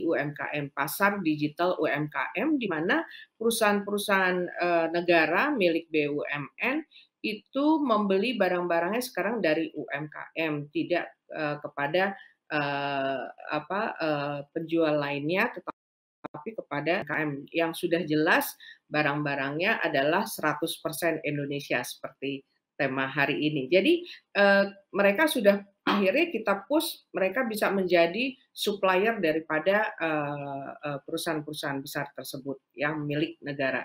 UMKM, pasar digital UMKM, di mana perusahaan-perusahaan negara milik BUMN itu membeli barang-barangnya sekarang dari UMKM, tidak kepada penjual lainnya, tetapi kepada UMKM yang sudah jelas barang-barangnya adalah 100% Indonesia seperti tema hari ini. Jadi mereka sudah akhirnya kita push mereka bisa menjadi supplier daripada perusahaan-perusahaan besar tersebut yang milik negara.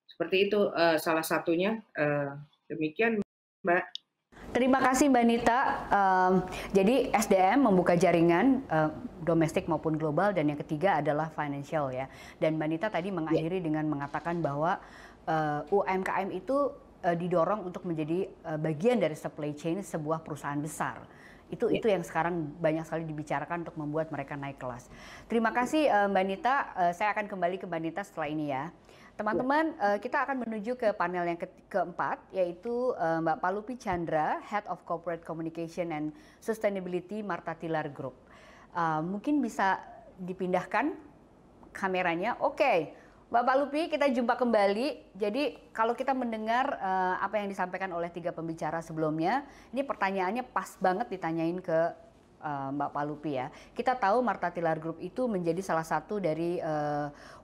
Seperti itu salah satunya. Demikian, Mbak. Terima kasih Mbak Nita. Jadi SDM membuka jaringan domestik maupun global, dan yang ketiga adalah financial ya. Dan Mbak Nita tadi mengakhiri dengan mengatakan bahwa UMKM itu didorong untuk menjadi bagian dari supply chain sebuah perusahaan besar. Itu yang sekarang banyak sekali dibicarakan untuk membuat mereka naik kelas. Terima kasih Mbak Nita. Saya akan kembali ke Mbak Nita setelah ini ya. Teman-teman, kita akan menuju ke panel yang keempat, yaitu Mbak Palupi Chandra, Head of Corporate Communication and Sustainability Martha Tilar Group. Mungkin bisa dipindahkan kameranya. Oke, Mbak Palupi, kita jumpa kembali. Jadi kalau kita mendengar apa yang disampaikan oleh tiga pembicara sebelumnya, ini pertanyaannya pas banget ditanyain ke Mbak Palupi ya. Kita tahu Martha Tilar Group itu menjadi salah satu dari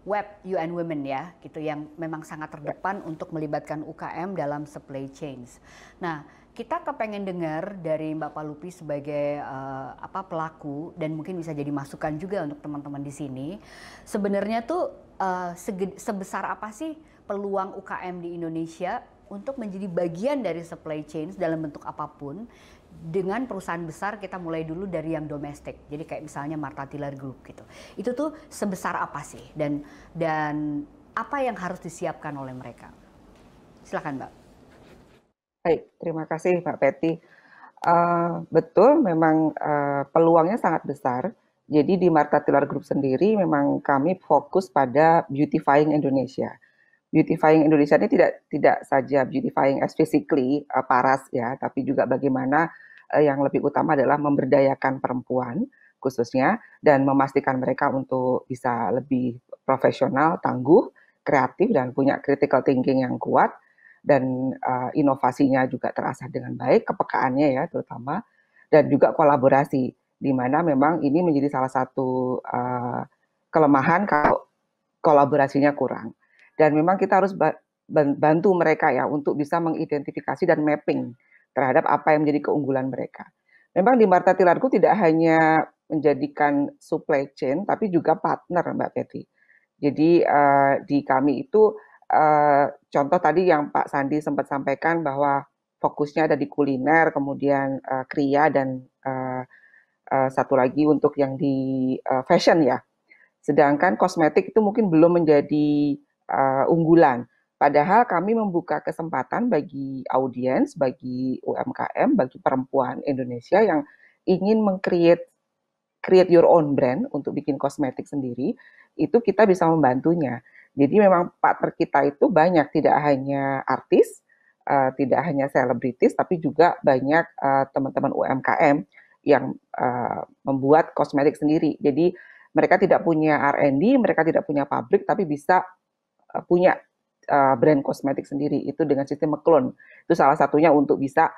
web UN Women ya, gitu, yang memang sangat terdepan untuk melibatkan UKM dalam supply chains. Nah, kita kepengen dengar dari Mbak Palupi sebagai pelaku, dan mungkin bisa jadi masukan juga untuk teman-teman di sini. Sebenarnya tuh sebesar apa sih peluang UKM di Indonesia untuk menjadi bagian dari supply chains dalam bentuk apapun? Dengan perusahaan besar, kita mulai dulu dari yang domestik. Jadi kayak misalnya Martha Tilar Group gitu. Itu tuh sebesar apa sih, dan apa yang harus disiapkan oleh mereka? Silakan Mbak. Baik, terima kasih Mbak Peti. Betul, memang peluangnya sangat besar. Jadi di Martha Tilar Group sendiri memang kami fokus pada beautifying Indonesia. Beautifying Indonesia ini tidak saja beautifying as physically, paras ya, tapi juga bagaimana yang lebih utama adalah memberdayakan perempuan khususnya, dan memastikan mereka untuk bisa lebih profesional, tangguh, kreatif, dan punya critical thinking yang kuat, dan inovasinya juga terasah dengan baik, kepekaannya ya terutama, dan juga kolaborasi, di mana memang ini menjadi salah satu kelemahan kalau kolaborasinya kurang. Dan memang kita harus bantu mereka ya untuk bisa mengidentifikasi dan mapping terhadap apa yang menjadi keunggulan mereka. Memang di Martha Tilar Group tidak hanya menjadikan supply chain, tapi juga partner Mbak Peti. Jadi di kami itu contoh tadi yang Pak Sandi sempat sampaikan bahwa fokusnya ada di kuliner, kemudian kriya, dan satu lagi untuk yang di fashion ya. Sedangkan kosmetik itu mungkin belum menjadi unggulan. Padahal kami membuka kesempatan bagi audiens, bagi UMKM, bagi perempuan Indonesia yang ingin create your own brand untuk bikin kosmetik sendiri, itu kita bisa membantunya. Jadi memang partner kita itu banyak, tidak hanya artis, tidak hanya selebritis, tapi juga banyak teman-teman UMKM yang membuat kosmetik sendiri. Jadi mereka tidak punya R&D, mereka tidak punya pabrik, tapi bisa punya brand kosmetik sendiri, itu dengan sistem klon. Itu salah satunya untuk bisa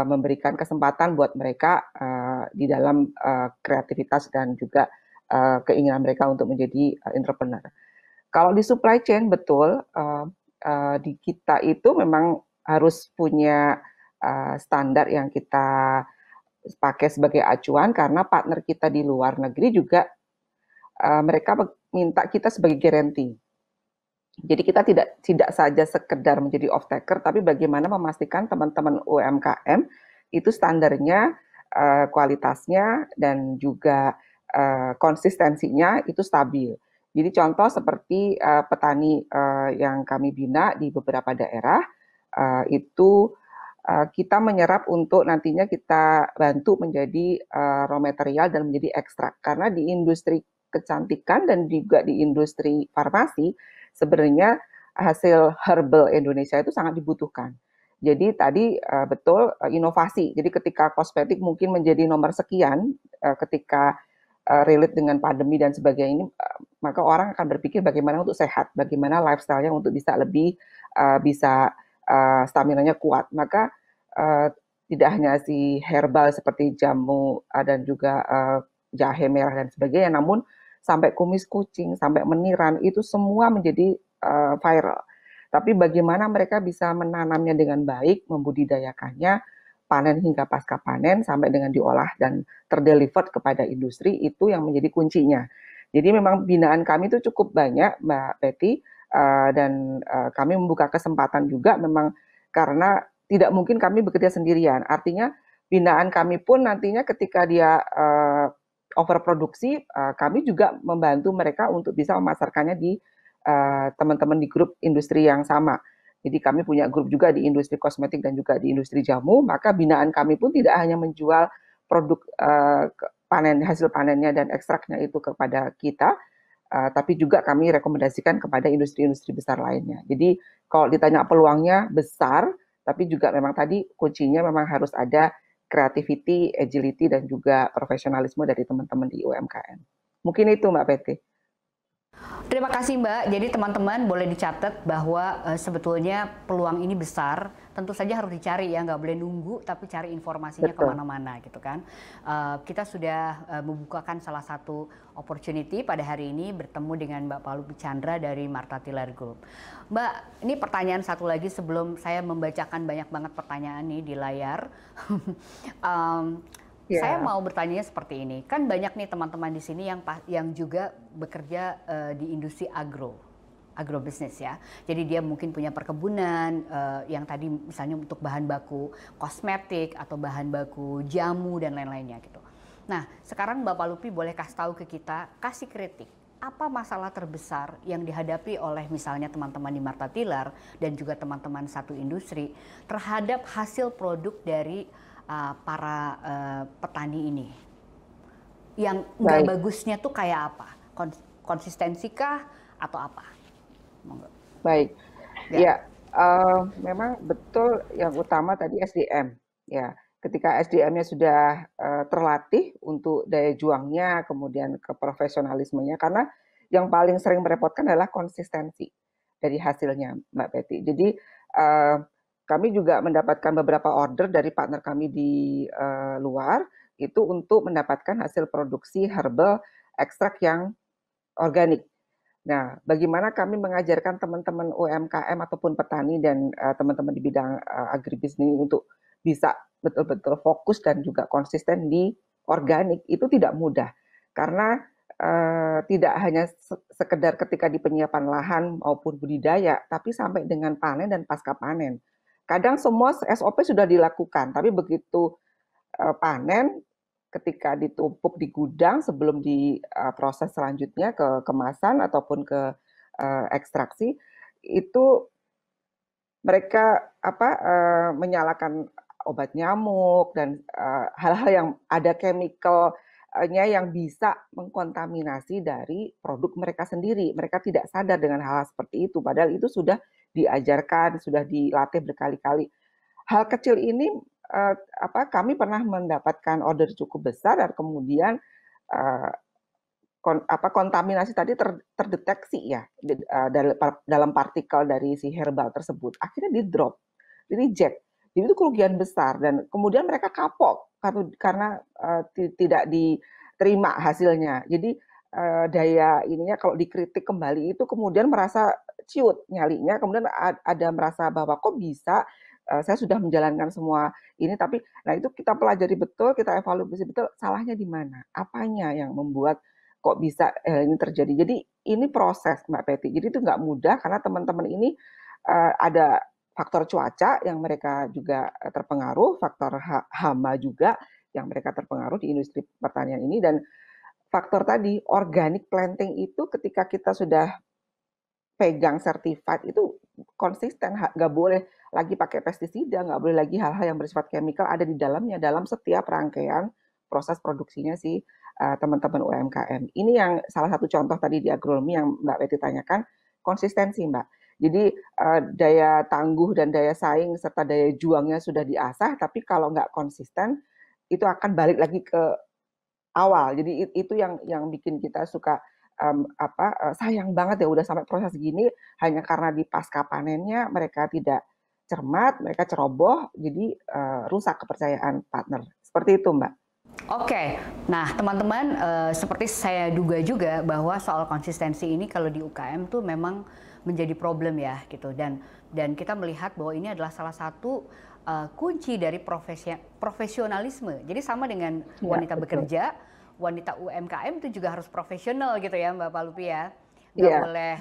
memberikan kesempatan buat mereka di dalam kreativitas dan juga keinginan mereka untuk menjadi entrepreneur. Kalau di supply chain, betul, di kita itu memang harus punya standar yang kita pakai sebagai acuan, karena partner kita di luar negeri juga mereka minta kita sebagai guarantee. Jadi kita tidak saja sekedar menjadi off-taker, tapi bagaimana memastikan teman-teman UMKM itu standarnya, kualitasnya, dan juga konsistensinya itu stabil. Jadi contoh seperti petani yang kami bina di beberapa daerah, itu kita menyerap untuk nantinya kita bantu menjadi raw material dan menjadi ekstrak. Karena di industri kecantikan dan juga di industri farmasi, sebenarnya hasil herbal Indonesia itu sangat dibutuhkan. Jadi tadi betul inovasi. Jadi ketika kosmetik mungkin menjadi nomor sekian, ketika relate dengan pandemi dan sebagainya ini, maka orang akan berpikir bagaimana untuk sehat, bagaimana lifestyle-nya untuk bisa lebih bisa stamina-nya kuat. Maka tidak hanya si herbal seperti jamu dan juga jahe merah dan sebagainya, namun sampai kumis kucing, sampai meniran, itu semua menjadi viral. Tapi bagaimana mereka bisa menanamnya dengan baik, membudidayakannya, panen hingga pasca panen, sampai dengan diolah dan terdelivered kepada industri, itu yang menjadi kuncinya. Jadi memang binaan kami itu cukup banyak, Mbak Betty, dan kami membuka kesempatan juga memang karena tidak mungkin kami bekerja sendirian. Artinya binaan kami pun nantinya ketika dia overproduksi, kami juga membantu mereka untuk bisa memasarkannya di teman-teman di grup industri yang sama. Jadi kami punya grup juga di industri kosmetik dan juga di industri jamu, maka binaan kami pun tidak hanya menjual produk hasil panennya dan ekstraknya itu kepada kita, tapi juga kami rekomendasikan kepada industri-industri besar lainnya. Jadi kalau ditanya peluangnya besar, tapi juga memang tadi kuncinya memang harus ada creativity, agility, dan juga profesionalisme dari teman-teman di UMKM. Mungkin itu Mbak Peti. Terima kasih Mbak. Jadi teman-teman boleh dicatat bahwa sebetulnya peluang ini besar. Tentu saja harus dicari ya, nggak boleh nunggu, tapi cari informasinya kemana-mana gitu kan. Kita sudah membukakan salah satu opportunity pada hari ini bertemu dengan Mbak Palupi Chandra dari Martha Tiller Group. Mbak, ini pertanyaan satu lagi sebelum saya membacakan banyak banget pertanyaan nih di layar. Saya mau bertanya seperti ini, kan banyak nih teman-teman di sini yang juga bekerja di industri agrobisnis ya. Jadi dia mungkin punya perkebunan yang tadi misalnya untuk bahan baku kosmetik atau bahan baku jamu dan lain-lainnya gitu. Nah, sekarang Mbak Palupi boleh kasih tahu ke kita, kasih kritik. Apa masalah terbesar yang dihadapi oleh misalnya teman-teman di Martha Tiller dan juga teman-teman satu industri terhadap hasil produk dari para petani ini, yang nggak bagusnya tuh kayak apa? Konsistensikah atau apa? Baik, ya memang betul yang utama tadi SDM ya. Ketika SDM-nya sudah terlatih untuk daya juangnya, kemudian ke profesionalismenya, karena yang paling sering merepotkan adalah konsistensi dari hasilnya, Mbak Betty. Jadi kami juga mendapatkan beberapa order dari partner kami di luar itu untuk mendapatkan hasil produksi herbal ekstrak yang organik. Nah, bagaimana kami mengajarkan teman-teman UMKM ataupun petani dan teman-teman di bidang agribisnis ini untuk bisa betul-betul fokus dan juga konsisten di organik, itu tidak mudah. Karena tidak hanya sekedar ketika di penyiapan lahan maupun budidaya, tapi sampai dengan panen dan pasca panen. Kadang semua SOP sudah dilakukan, tapi begitu panen, ketika ditumpuk di gudang sebelum diproses selanjutnya ke kemasan ataupun ke ekstraksi, itu mereka menyalakan obat nyamuk dan hal-hal yang ada chemical-nya yang bisa mengkontaminasi dari produk mereka sendiri. Mereka tidak sadar dengan hal seperti itu, padahal itu sudah diajarkan, sudah dilatih berkali-kali. Hal kecil ini kami pernah mendapatkan order cukup besar dan kemudian kontaminasi tadi terdeteksi ya dalam partikel dari si herbal tersebut. Akhirnya di drop, di reject. Jadi itu kerugian besar dan kemudian mereka kapok karena tidak diterima hasilnya. Jadi daya ininya kalau dikritik kembali itu kemudian merasa ciut nyalinya, kemudian ada merasa bahwa kok bisa saya sudah menjalankan semua ini, tapi nah itu kita pelajari betul, kita evaluasi betul salahnya di mana, apanya yang membuat kok bisa ini terjadi. Jadi ini proses Mbak Peti, jadi itu nggak mudah karena teman-teman ini ada faktor cuaca yang mereka juga terpengaruh, faktor hama juga yang mereka terpengaruh di industri pertanian ini, dan faktor tadi organic planting itu ketika kita sudah pegang certified itu konsisten, nggak boleh lagi pakai pestisida, nggak boleh lagi hal-hal yang bersifat chemical ada di dalamnya dalam setiap rangkaian proses produksinya si teman-teman UMKM. Ini yang salah satu contoh tadi di agronomi yang Mbak Betty tanyakan, konsistensi Mbak. Jadi daya tangguh dan daya saing serta daya juangnya sudah diasah, tapi kalau nggak konsisten itu akan balik lagi ke awal. Jadi itu yang bikin kita suka sayang banget ya udah sampai proses gini hanya karena di pasca panennya mereka tidak cermat, mereka ceroboh, jadi rusak kepercayaan partner. Seperti itu, Mbak. Oke, nah teman-teman, seperti saya duga juga bahwa soal konsistensi ini kalau di UKM tuh memang menjadi problem ya gitu, dan kita melihat bahwa ini adalah salah satu kunci dari profesionalisme. Jadi sama dengan wanita bekerja, wanita UMKM itu juga harus profesional gitu ya Mbak Palupi ya. Nggak boleh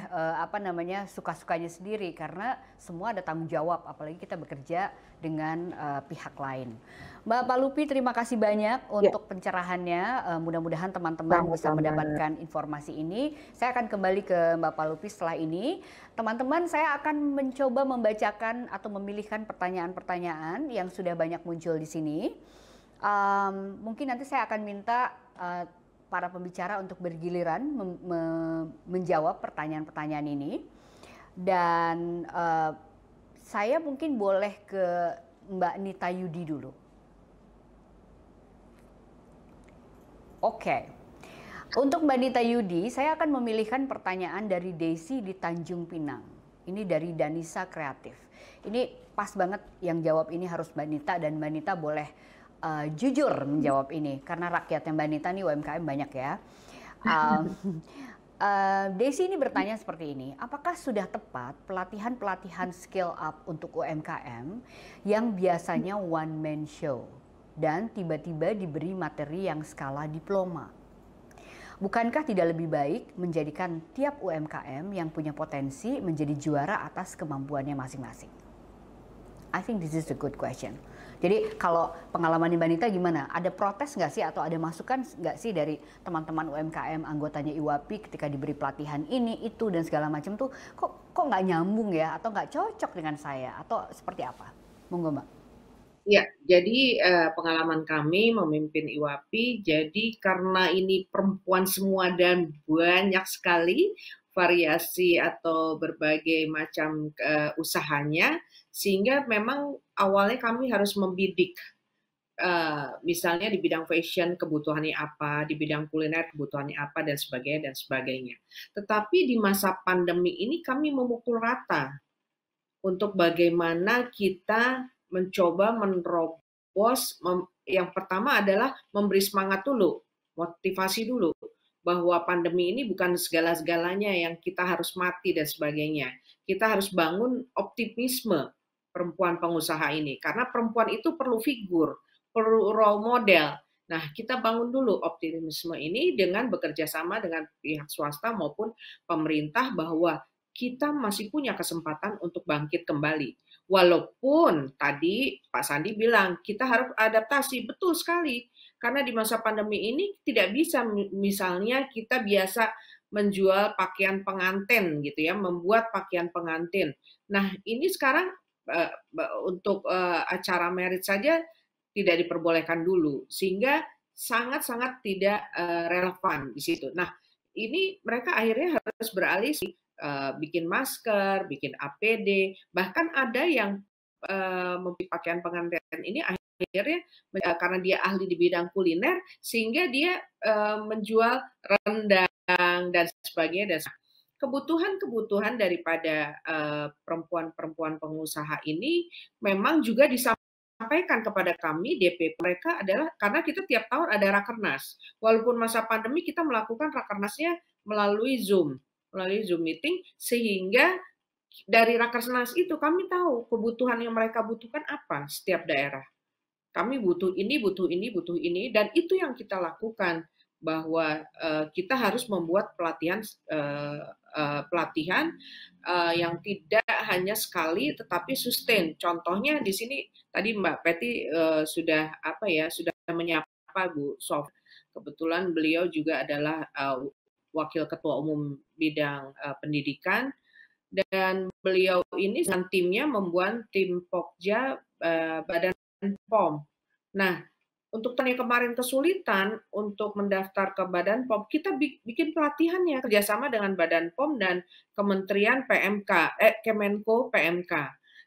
suka-sukanya sendiri, karena semua ada tanggung jawab, apalagi kita bekerja dengan pihak lain. Mbak Palupi, terima kasih banyak untuk pencerahannya. Mudah-mudahan teman-teman bisa mendapatkan informasi ini. Saya akan kembali ke Mbak Palupi setelah ini. Teman-teman, saya akan mencoba membacakan atau memilihkan pertanyaan-pertanyaan yang sudah banyak muncul di sini. Mungkin nanti saya akan minta para pembicara untuk bergiliran menjawab pertanyaan-pertanyaan ini. Dan saya mungkin boleh ke Mbak Nita Yudi dulu. Oke. Untuk Mbak Nita Yudi, saya akan memilihkan pertanyaan dari Desi di Tanjung Pinang. Ini dari Danisa Kreatif. Ini pas banget yang jawab ini harus Mbak Nita, dan Mbak Nita boleh jujur menjawab ini karena rakyatnya Mbak Nita nih UMKM banyak ya. Desi ini bertanya seperti ini, apakah sudah tepat pelatihan-pelatihan skill up untuk UMKM yang biasanya one man show dan tiba-tiba diberi materi yang skala diploma? Bukankah tidak lebih baik menjadikan tiap UMKM yang punya potensi menjadi juara atas kemampuannya masing-masing? I think this is a good question. Jadi kalau pengalaman Mbak Nita gimana? Ada protes nggak sih atau ada masukan nggak sih dari teman-teman UMKM anggotanya IWAPI ketika diberi pelatihan ini, itu, dan segala macam tuh kok nggak nyambung ya, atau nggak cocok dengan saya, atau seperti apa? Monggo Mbak. Ya, jadi pengalaman kami memimpin IWAPI, jadi karena ini perempuan semua dan banyak sekali variasi atau berbagai macam usahanya, sehingga memang awalnya kami harus membidik, misalnya di bidang fashion kebutuhannya apa, di bidang kuliner kebutuhannya apa, dan sebagainya. Tetapi di masa pandemi ini kami memukul rata untuk bagaimana kita mencoba menerobos. Yang pertama adalah memberi semangat dulu, motivasi dulu, bahwa pandemi ini bukan segala-segalanya yang kita harus mati dan sebagainya. Kita harus bangun optimisme perempuan pengusaha ini, karena perempuan itu perlu figur, perlu role model. Nah, kita bangun dulu optimisme ini dengan bekerja sama dengan pihak swasta maupun pemerintah, bahwa kita masih punya kesempatan untuk bangkit kembali. Walaupun tadi Pak Sandi bilang kita harus adaptasi, betul sekali. Karena di masa pandemi ini tidak bisa misalnya kita biasa menjual pakaian pengantin gitu ya, membuat pakaian pengantin. Nah, ini sekarang untuk acara merit saja tidak diperbolehkan dulu, sehingga sangat-sangat tidak relevan di situ. Nah, ini mereka akhirnya harus beralih bikin masker, bikin APD, bahkan ada yang membuat pakaian pengantin ini akhirnya karena dia ahli di bidang kuliner, sehingga dia menjual rendang dan sebagainya. Dan kebutuhan daripada perempuan-perempuan pengusaha ini memang juga disampaikan kepada kami DPP mereka adalah karena kita tiap tahun ada rakernas. Walaupun masa pandemi kita melakukan rakernasnya melalui Zoom meeting, sehingga dari rakernas itu kami tahu kebutuhan yang mereka butuhkan apa setiap daerah. Kami butuh ini, dan itu yang kita lakukan, bahwa kita harus membuat pelatihan yang tidak hanya sekali tetapi sustain. Contohnya di sini tadi Mbak Peti sudah menyapa Bu Sof. Kebetulan beliau juga adalah Wakil Ketua Umum Bidang Pendidikan, dan beliau ini dengan timnya membuat tim Pokja Badan POM. Nah, untuk yang kemarin kesulitan untuk mendaftar ke Badan POM, kita bikin pelatihannya kerjasama dengan Badan POM dan Kementerian Kemenko PMK.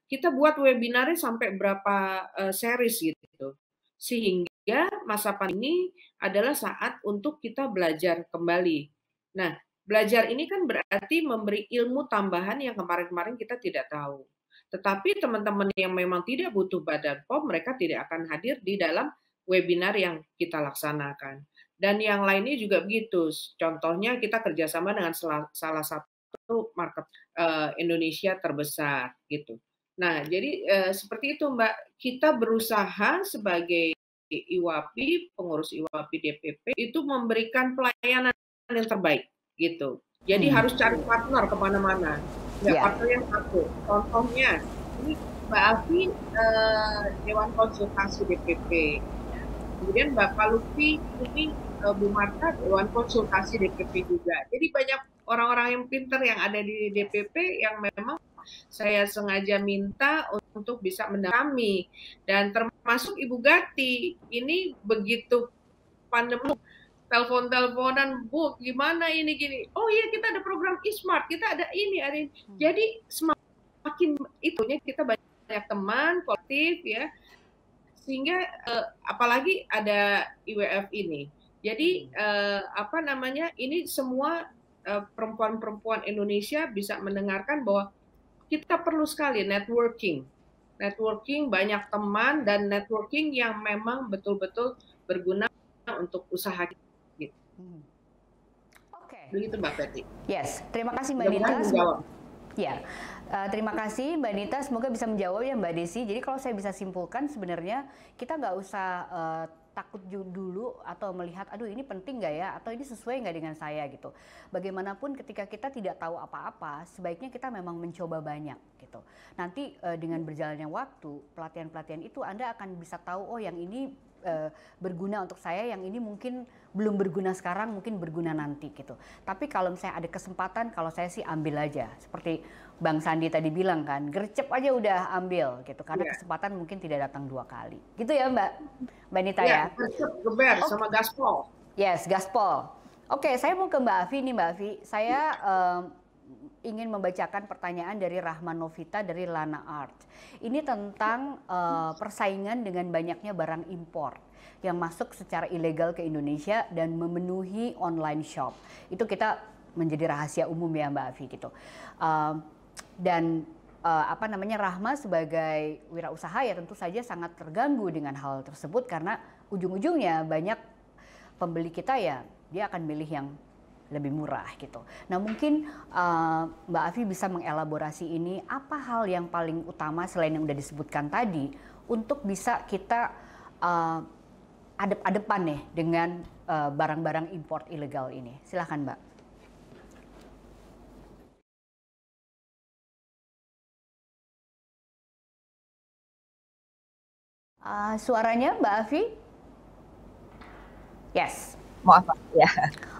Kita buat webinarnya sampai berapa series gitu, sehingga masa pandemi ini adalah saat untuk kita belajar kembali. Nah, belajar ini kan berarti memberi ilmu tambahan yang kemarin-kemarin kita tidak tahu. Tetapi teman-teman yang memang tidak butuh Badan POM, mereka tidak akan hadir di dalam webinar yang kita laksanakan. Dan yang lainnya juga begitu. Contohnya kita kerjasama dengan salah satu market Indonesia terbesar gitu. Nah, jadi seperti itu Mbak. Kita berusaha sebagai IWAPI, pengurus IWAPI DPP itu memberikan pelayanan yang terbaik gitu. Jadi harus cari partner kemana-mana. Ya, partner yang satu. Contohnya, ini Mbak Afi Dewan Konsultasi DPP. Kemudian Bapak Lutfi, ini Bu Marta Dewan Konsultasi DPP juga. Jadi banyak orang-orang yang pintar yang ada di DPP yang memang saya sengaja minta untuk bisa mendampingi. Dan termasuk Ibu Gati, ini begitu pandemi, telepon-teleponan, Bu, gimana ini gini? Oh iya, kita ada program e-smart, kita ada ini, ada ini. Jadi semakin itunya kita banyak teman, kolektif ya. Sehingga apalagi ada IWF ini. Jadi ini semua perempuan-perempuan Indonesia bisa mendengarkan bahwa kita perlu sekali networking, banyak teman dan networking yang memang betul-betul berguna untuk usaha kita. Gitu. Oke. Begitu Mbak Betty. Yes, terima kasih Mbak Nita. Ya, terima kasih Mbak Nita. Semoga bisa menjawab ya Mbak Desi. Jadi kalau saya bisa simpulkan sebenarnya kita nggak usah takut dulu atau melihat, aduh ini penting nggak ya, atau ini sesuai nggak dengan saya gitu. Bagaimanapun ketika kita tidak tahu apa-apa, sebaiknya kita memang mencoba banyak gitu. Nanti dengan berjalannya waktu, pelatihan-pelatihan itu Anda akan bisa tahu, oh yang ini berguna untuk saya, yang ini mungkin belum berguna sekarang, mungkin berguna nanti gitu. Tapi kalau misalnya ada kesempatan, kalau saya sih ambil aja. Seperti Bang Sandi tadi bilang kan, gercep aja udah ambil gitu. Karena kesempatan mungkin tidak datang 2 kali. Gitu ya Mbak Nita ya? Gercep, geber, sama gaspol. Yes, gaspol. Oke, saya mau ke Mbak Afi nih Mbak Afi. Saya ingin membacakan pertanyaan dari Rahman Novita dari Lana Art. Ini tentang persaingan dengan banyaknya barang impor yang masuk secara ilegal ke Indonesia dan memenuhi online shop. Itu kita menjadi rahasia umum ya Mbak Afi gitu. Rahma sebagai wirausaha ya tentu saja sangat terganggu dengan hal tersebut karena ujung-ujungnya banyak pembeli kita ya dia akan milih yang lebih murah gitu. Nah mungkin Mbak Afi bisa mengelaborasi ini, apa hal yang paling utama selain yang udah disebutkan tadi untuk bisa kita adep-adepan nih dengan barang-barang import ilegal ini. Silahkan Mbak. Suaranya Mbak Afi? Yes. Maaf ya.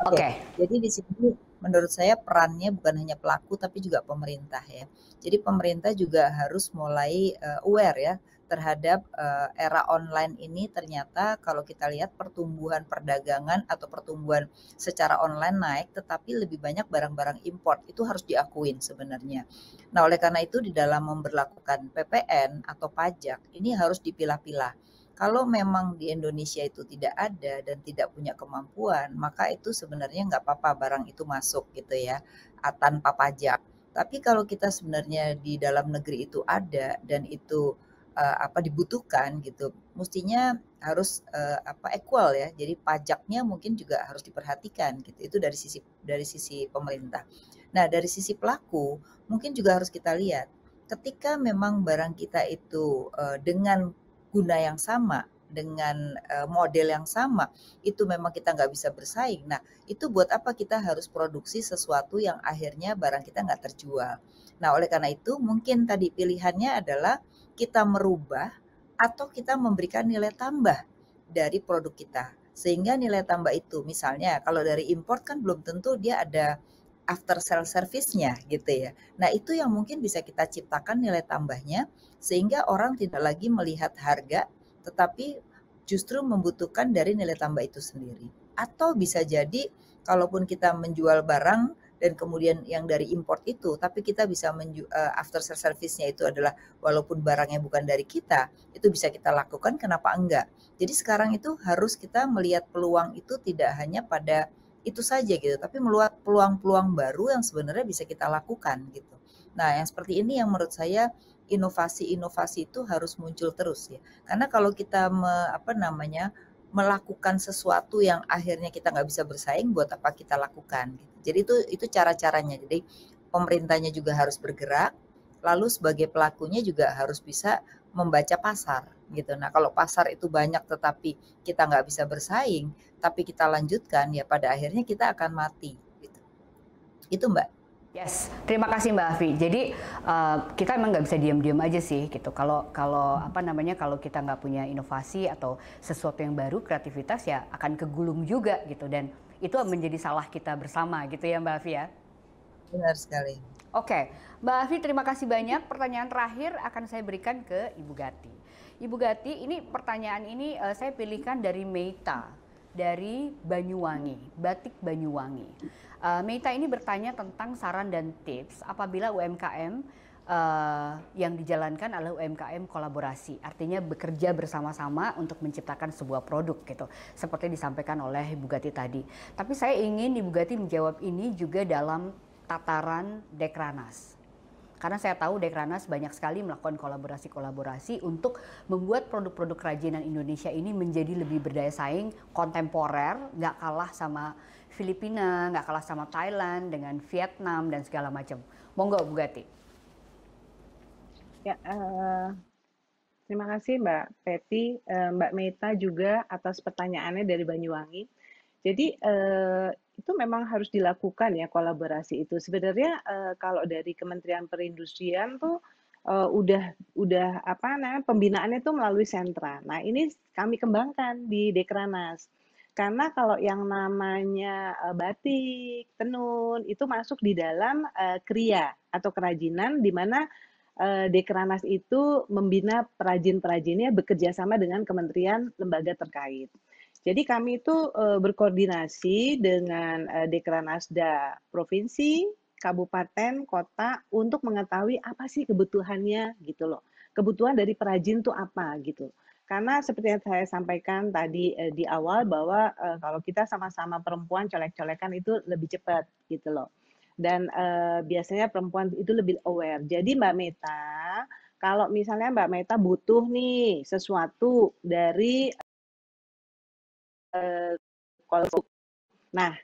Oke. Jadi di sini menurut saya perannya bukan hanya pelaku tapi juga pemerintah ya. Jadi pemerintah juga harus mulai aware ya terhadap era online ini. Ternyata kalau kita lihat pertumbuhan perdagangan atau pertumbuhan secara online naik, tetapi lebih banyak barang-barang import, itu harus diakuin sebenarnya. Nah oleh karena itu di dalam memberlakukan PPN atau pajak ini harus dipilah-pilah. Kalau memang di Indonesia itu tidak ada dan tidak punya kemampuan, maka itu sebenarnya nggak apa-apa barang itu masuk gitu ya, tanpa pajak. Tapi kalau kita sebenarnya di dalam negeri itu ada dan itu dibutuhkan gitu, mestinya harus equal ya. Jadi pajaknya mungkin juga harus diperhatikan gitu. Itu dari sisi pemerintah. Nah dari sisi pelaku mungkin juga harus kita lihat, ketika memang barang kita itu dengan guna yang sama, dengan model yang sama, itu memang kita nggak bisa bersaing. Nah, itu buat apa kita harus produksi sesuatu yang akhirnya barang kita nggak terjual. Nah, oleh karena itu mungkin tadi pilihannya adalah kita merubah atau kita memberikan nilai tambah dari produk kita. Sehingga nilai tambah itu, misalnya kalau dari import kan belum tentu dia ada after sales service-nya gitu ya. Nah, itu yang mungkin bisa kita ciptakan nilai tambahnya sehingga orang tidak lagi melihat harga tetapi justru membutuhkan dari nilai tambah itu sendiri. Atau bisa jadi kalaupun kita menjual barang dan kemudian yang dari import itu, tapi kita bisa after sales service-nya itu adalah walaupun barangnya bukan dari kita, itu bisa kita lakukan, kenapa enggak? Jadi sekarang itu harus kita melihat peluang itu tidak hanya pada itu saja gitu, tapi meluat peluang-peluang baru yang sebenarnya bisa kita lakukan gitu. Nah, yang seperti ini yang menurut saya inovasi-inovasi itu harus muncul terus ya. Karena kalau kita melakukan sesuatu yang akhirnya kita nggak bisa bersaing, buat apa kita lakukan? Gitu. Jadi itu cara-caranya. Jadi pemerintahnya juga harus bergerak, lalu sebagai pelakunya juga harus bisa membaca pasar gitu. Nah, kalau pasar itu banyak tetapi kita nggak bisa bersaing, tapi kita lanjutkan, ya pada akhirnya kita akan mati. Gitu. Itu Mbak. Yes, terima kasih Mbak Afi. Jadi kita emang nggak bisa diam-diam aja sih gitu. Kalau kita nggak punya inovasi atau sesuatu yang baru, kreativitas ya akan kegulung juga gitu. Dan itu menjadi salah kita bersama gitu ya Mbak Afi ya. Benar sekali. Oke, Mbak Afi terima kasih banyak. Pertanyaan terakhir akan saya berikan ke Ibu Gati. Ibu Gati, ini pertanyaan ini saya pilihkan dari Meita, dari Banyuwangi, Batik Banyuwangi. Meita ini bertanya tentang saran dan tips apabila UMKM yang dijalankan adalah UMKM kolaborasi, artinya bekerja bersama-sama untuk menciptakan sebuah produk gitu, seperti disampaikan oleh Ibu Gati tadi. Tapi saya ingin Ibu Gati menjawab ini juga dalam tataran Dekranas. Karena saya tahu Dekranas banyak sekali melakukan kolaborasi-kolaborasi untuk membuat produk-produk kerajinan Indonesia ini menjadi lebih berdaya saing, kontemporer, nggak kalah sama Filipina, nggak kalah sama Thailand, dengan Vietnam dan segala macam. Monggo Bu Gati. Ya, terima kasih Mbak Peti, Mbak Meta juga atas pertanyaannya dari Banyuwangi. Jadi itu memang harus dilakukan ya kolaborasi itu. Sebenarnya kalau dari Kementerian Perindustrian tuh udah pembinaannya tuh melalui sentra. Nah, ini kami kembangkan di Dekranas. Karena kalau yang namanya batik, tenun itu masuk di dalam kriya atau kerajinan di mana Dekranas itu membina perajin-perajinnya bekerja sama dengan kementerian lembaga terkait. Jadi kami itu berkoordinasi dengan Dekranasda provinsi, kabupaten, kota untuk mengetahui apa sih kebutuhannya gitu loh. Kebutuhan dari perajin itu apa gitu. Karena seperti yang saya sampaikan tadi di awal bahwa kalau kita sama-sama perempuan colek-colekan itu lebih cepat gitu loh. Dan biasanya perempuan itu lebih aware. Jadi Mbak Meta, kalau misalnya Mbak Meta butuh nih sesuatu dari nah,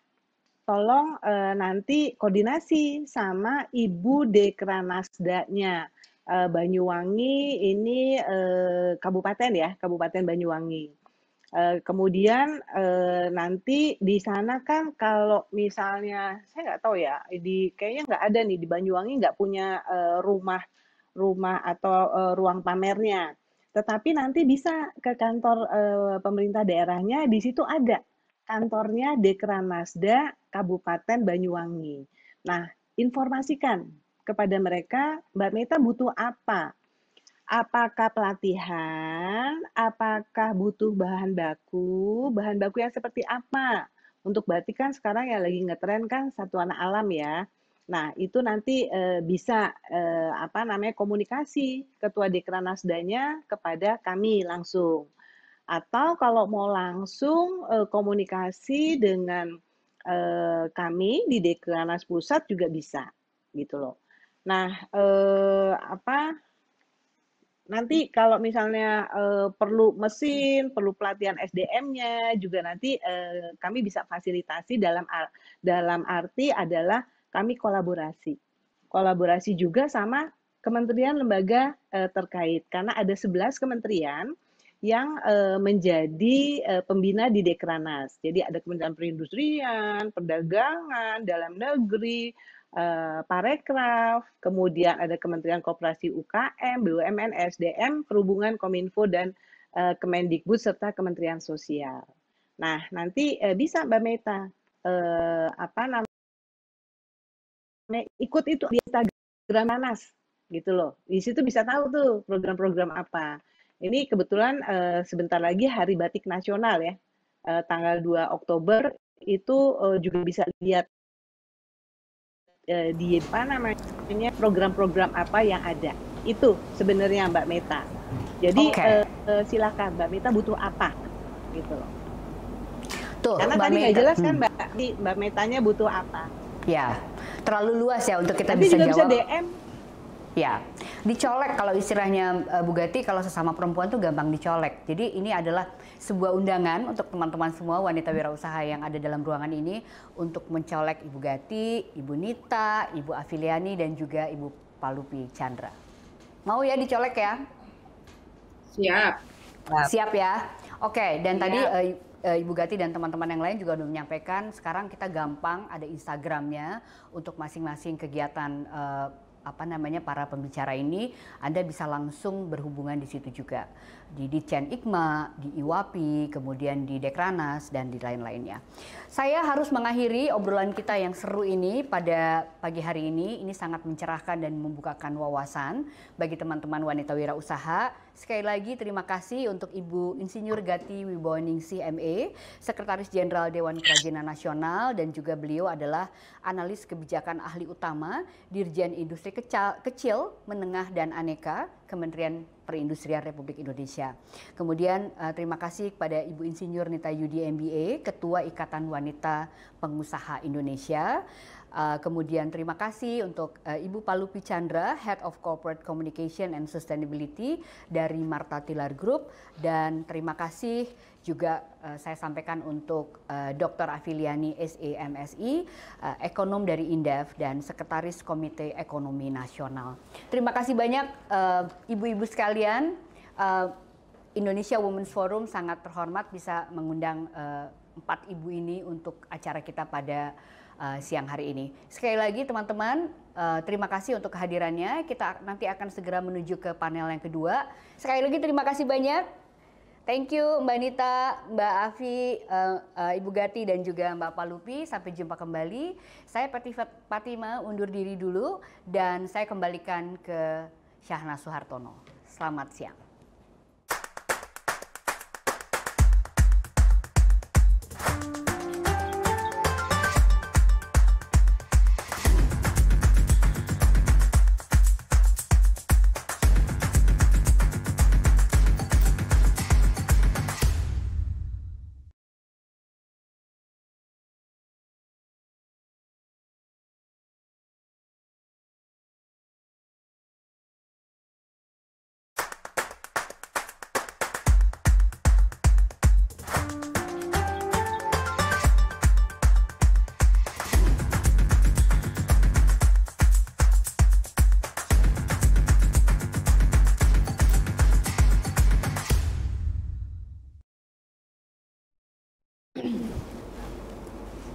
tolong nanti koordinasi sama Ibu Dekranasdanya. Banyuwangi ini kabupaten ya, Kabupaten Banyuwangi. Kemudian nanti di sana kan kalau misalnya saya nggak tahu ya, kayaknya nggak ada nih di Banyuwangi nggak punya rumah atau ruang pamernya. Tetapi nanti bisa ke kantor pemerintah daerahnya, di situ ada kantornya Dekranasda Kabupaten Banyuwangi. Nah, informasikan kepada mereka, Mbak Meta butuh apa? Apakah pelatihan? Apakah butuh bahan baku? Bahan baku yang seperti apa? Untuk batik kan sekarang yang lagi ngetren kan satu anak alam ya. Nah, itu nanti bisa komunikasi Ketua Dekranasdanya kepada kami langsung. Atau kalau mau langsung komunikasi dengan kami di Dekranas Pusat juga bisa gitu loh. Nah, nanti kalau misalnya perlu mesin, perlu pelatihan SDM-nya juga nanti kami bisa fasilitasi dalam arti adalah kami kolaborasi. Kolaborasi juga sama kementerian lembaga terkait karena ada 11 kementerian yang menjadi pembina di Dekranas. Jadi ada Kementerian Perindustrian, Perdagangan, Dalam Negeri, Parekraf, kemudian ada Kementerian Koperasi UKM, BUMN, SDM, Perhubungan, Kominfo, dan Kemendikbud, serta Kementerian Sosial. Nah, nanti bisa Mbak Meta, ikut itu di Instagram Nanas gitu loh. Di situ bisa tahu tuh program-program apa. Ini kebetulan sebentar lagi Hari Batik Nasional ya. Tanggal 2 Oktober itu juga bisa lihat di apa namanya program-program apa yang ada. Itu sebenarnya Mbak Meta. Jadi silakan Mbak Meta butuh apa gitu loh. Tuh, karena Mbak tadi nggak Meta, jelas kan Mbak Metanya butuh apa. Ya, terlalu luas ya untuk kita Nanti bisa juga jawab. bisa DM. Ya, dicolek kalau istilahnya Bu Gati, kalau sesama perempuan tuh gampang dicolek. Jadi ini adalah sebuah undangan untuk teman-teman semua wanita wirausaha yang ada dalam ruangan ini untuk mencolek Ibu Gati, Ibu Nita, Ibu Afiliani dan juga Ibu Palupi Chandra. Mau ya dicolek ya? Siap. Siap ya. Oke, dan tadi Ibu Gati dan teman-teman yang lain juga udah menyampaikan sekarang kita gampang ada Instagramnya untuk masing-masing kegiatan para pembicara ini. Anda bisa langsung berhubungan di situ juga, di Ditjen IKMA, di IWAPI, kemudian di Dekranas dan di lain-lainnya. Saya harus mengakhiri obrolan kita yang seru ini pada pagi hari ini. Ini sangat mencerahkan dan membukakan wawasan bagi teman-teman wanita wirausaha. Sekali lagi terima kasih untuk Ibu Insinyur Gati Wibawaningsih MA, Sekretaris Jenderal Dewan Kerajinan Nasional, dan juga beliau adalah analis kebijakan ahli utama Dirjen Industri Kecil, Menengah dan Aneka, Kementerian Perindustrian Republik Indonesia. Kemudian terima kasih kepada Ibu Insinyur Nita Yudi MBA, Ketua Ikatan Wanita Pengusaha Indonesia. Kemudian terima kasih untuk Ibu Palupi Chandra, Head of Corporate Communication and Sustainability dari Marta Tilar Group, dan terima kasih juga saya sampaikan untuk Dr. Afiliani SAMSI, ekonom dari Indef dan Sekretaris Komite Ekonomi Nasional. Terima kasih banyak ibu-ibu sekalian. Indonesia Women's Forum sangat terhormat bisa mengundang 4 ibu ini untuk acara kita pada siang hari ini. Sekali lagi teman-teman, terima kasih untuk kehadirannya. Kita nanti akan segera menuju ke panel yang kedua. Sekali lagi terima kasih banyak. Thank you Mbak Nita, Mbak Afi, Ibu Gati dan juga Mbak Palupi. Sampai jumpa kembali. Saya Peti Fatima undur diri dulu dan saya kembalikan ke Syahnas Suhartono. Selamat siang.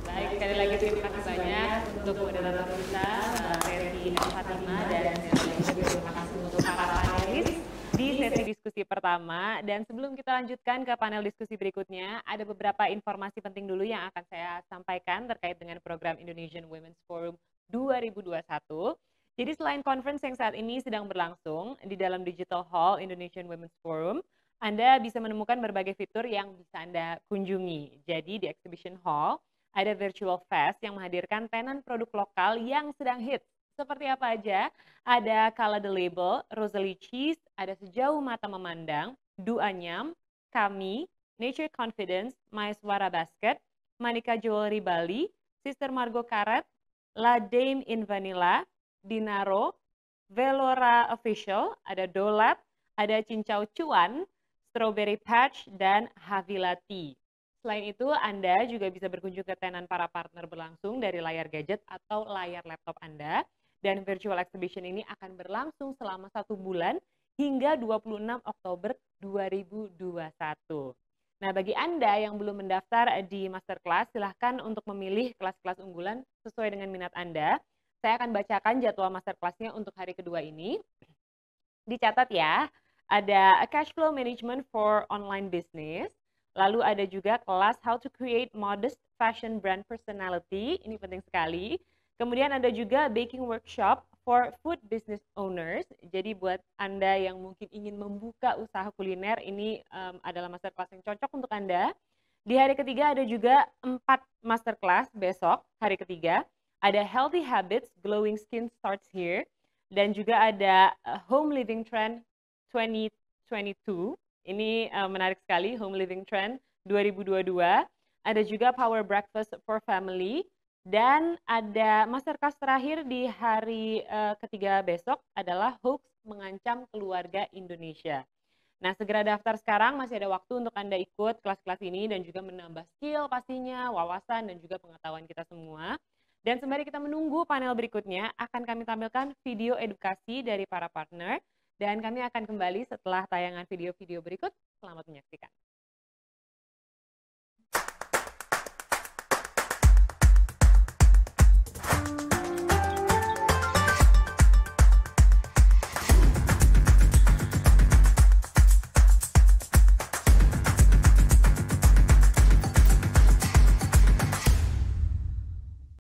Baik, sekali lagi terima kasih banyak untuk moderator kita, Mbak Peti Fatima, dan terima kasih untuk para panelis di sesi diskusi pertama. Dan sebelum kita lanjutkan ke panel diskusi berikutnya, ada beberapa informasi penting dulu yang akan saya sampaikan terkait dengan program Indonesian Women's Forum 2021. Jadi selain conference yang saat ini sedang berlangsung di dalam Digital Hall Indonesian Women's Forum, Anda bisa menemukan berbagai fitur yang bisa Anda kunjungi. Jadi di Exhibition Hall ada virtual fest yang menghadirkan tenan produk lokal yang sedang hits. Seperti apa aja? Ada Kala The Label, Rosalie Cheese, ada Sejauh Mata Memandang, Du Anyam, Kami, Nature Confidence, Maeswara Basket, Manika Jewelry Bali, Sister Margot Karet, La Dame in Vanilla, Dinaro, Velora Official, ada Dolat, ada Cincau Cuan, Strawberry Patch, dan Havila Tea. Selain itu, Anda juga bisa berkunjung ke tenan para partner berlangsung dari layar gadget atau layar laptop Anda. Dan virtual exhibition ini akan berlangsung selama 1 bulan hingga 26 Oktober 2021. Nah, bagi Anda yang belum mendaftar di Masterclass, silahkan untuk memilih kelas-kelas unggulan sesuai dengan minat Anda. Saya akan bacakan jadwal Masterclass-nya untuk hari kedua ini. Dicatat ya, ada Cash Flow Management for Online Business. Lalu ada juga kelas How to Create Modest Fashion Brand Personality, ini penting sekali. Kemudian ada juga baking workshop for food business owners. Jadi buat Anda yang mungkin ingin membuka usaha kuliner, ini adalah masterclass yang cocok untuk Anda. Di hari ketiga ada juga 4 masterclass besok, hari ketiga. Ada healthy habits, glowing skin starts here. Dan juga ada home living trend 2022. Ini menarik sekali, home living trend 2022. Ada juga power breakfast for family. Dan ada masterclass terakhir di hari ketiga besok adalah hoax mengancam keluarga Indonesia. Nah, segera daftar sekarang, masih ada waktu untuk Anda ikut kelas-kelas ini dan juga menambah skill pastinya, wawasan dan juga pengetahuan kita semua. Dan sembari kita menunggu panel berikutnya, akan kami tampilkan video edukasi dari para partner dan kami akan kembali setelah tayangan video-video berikut. Selamat menyaksikan.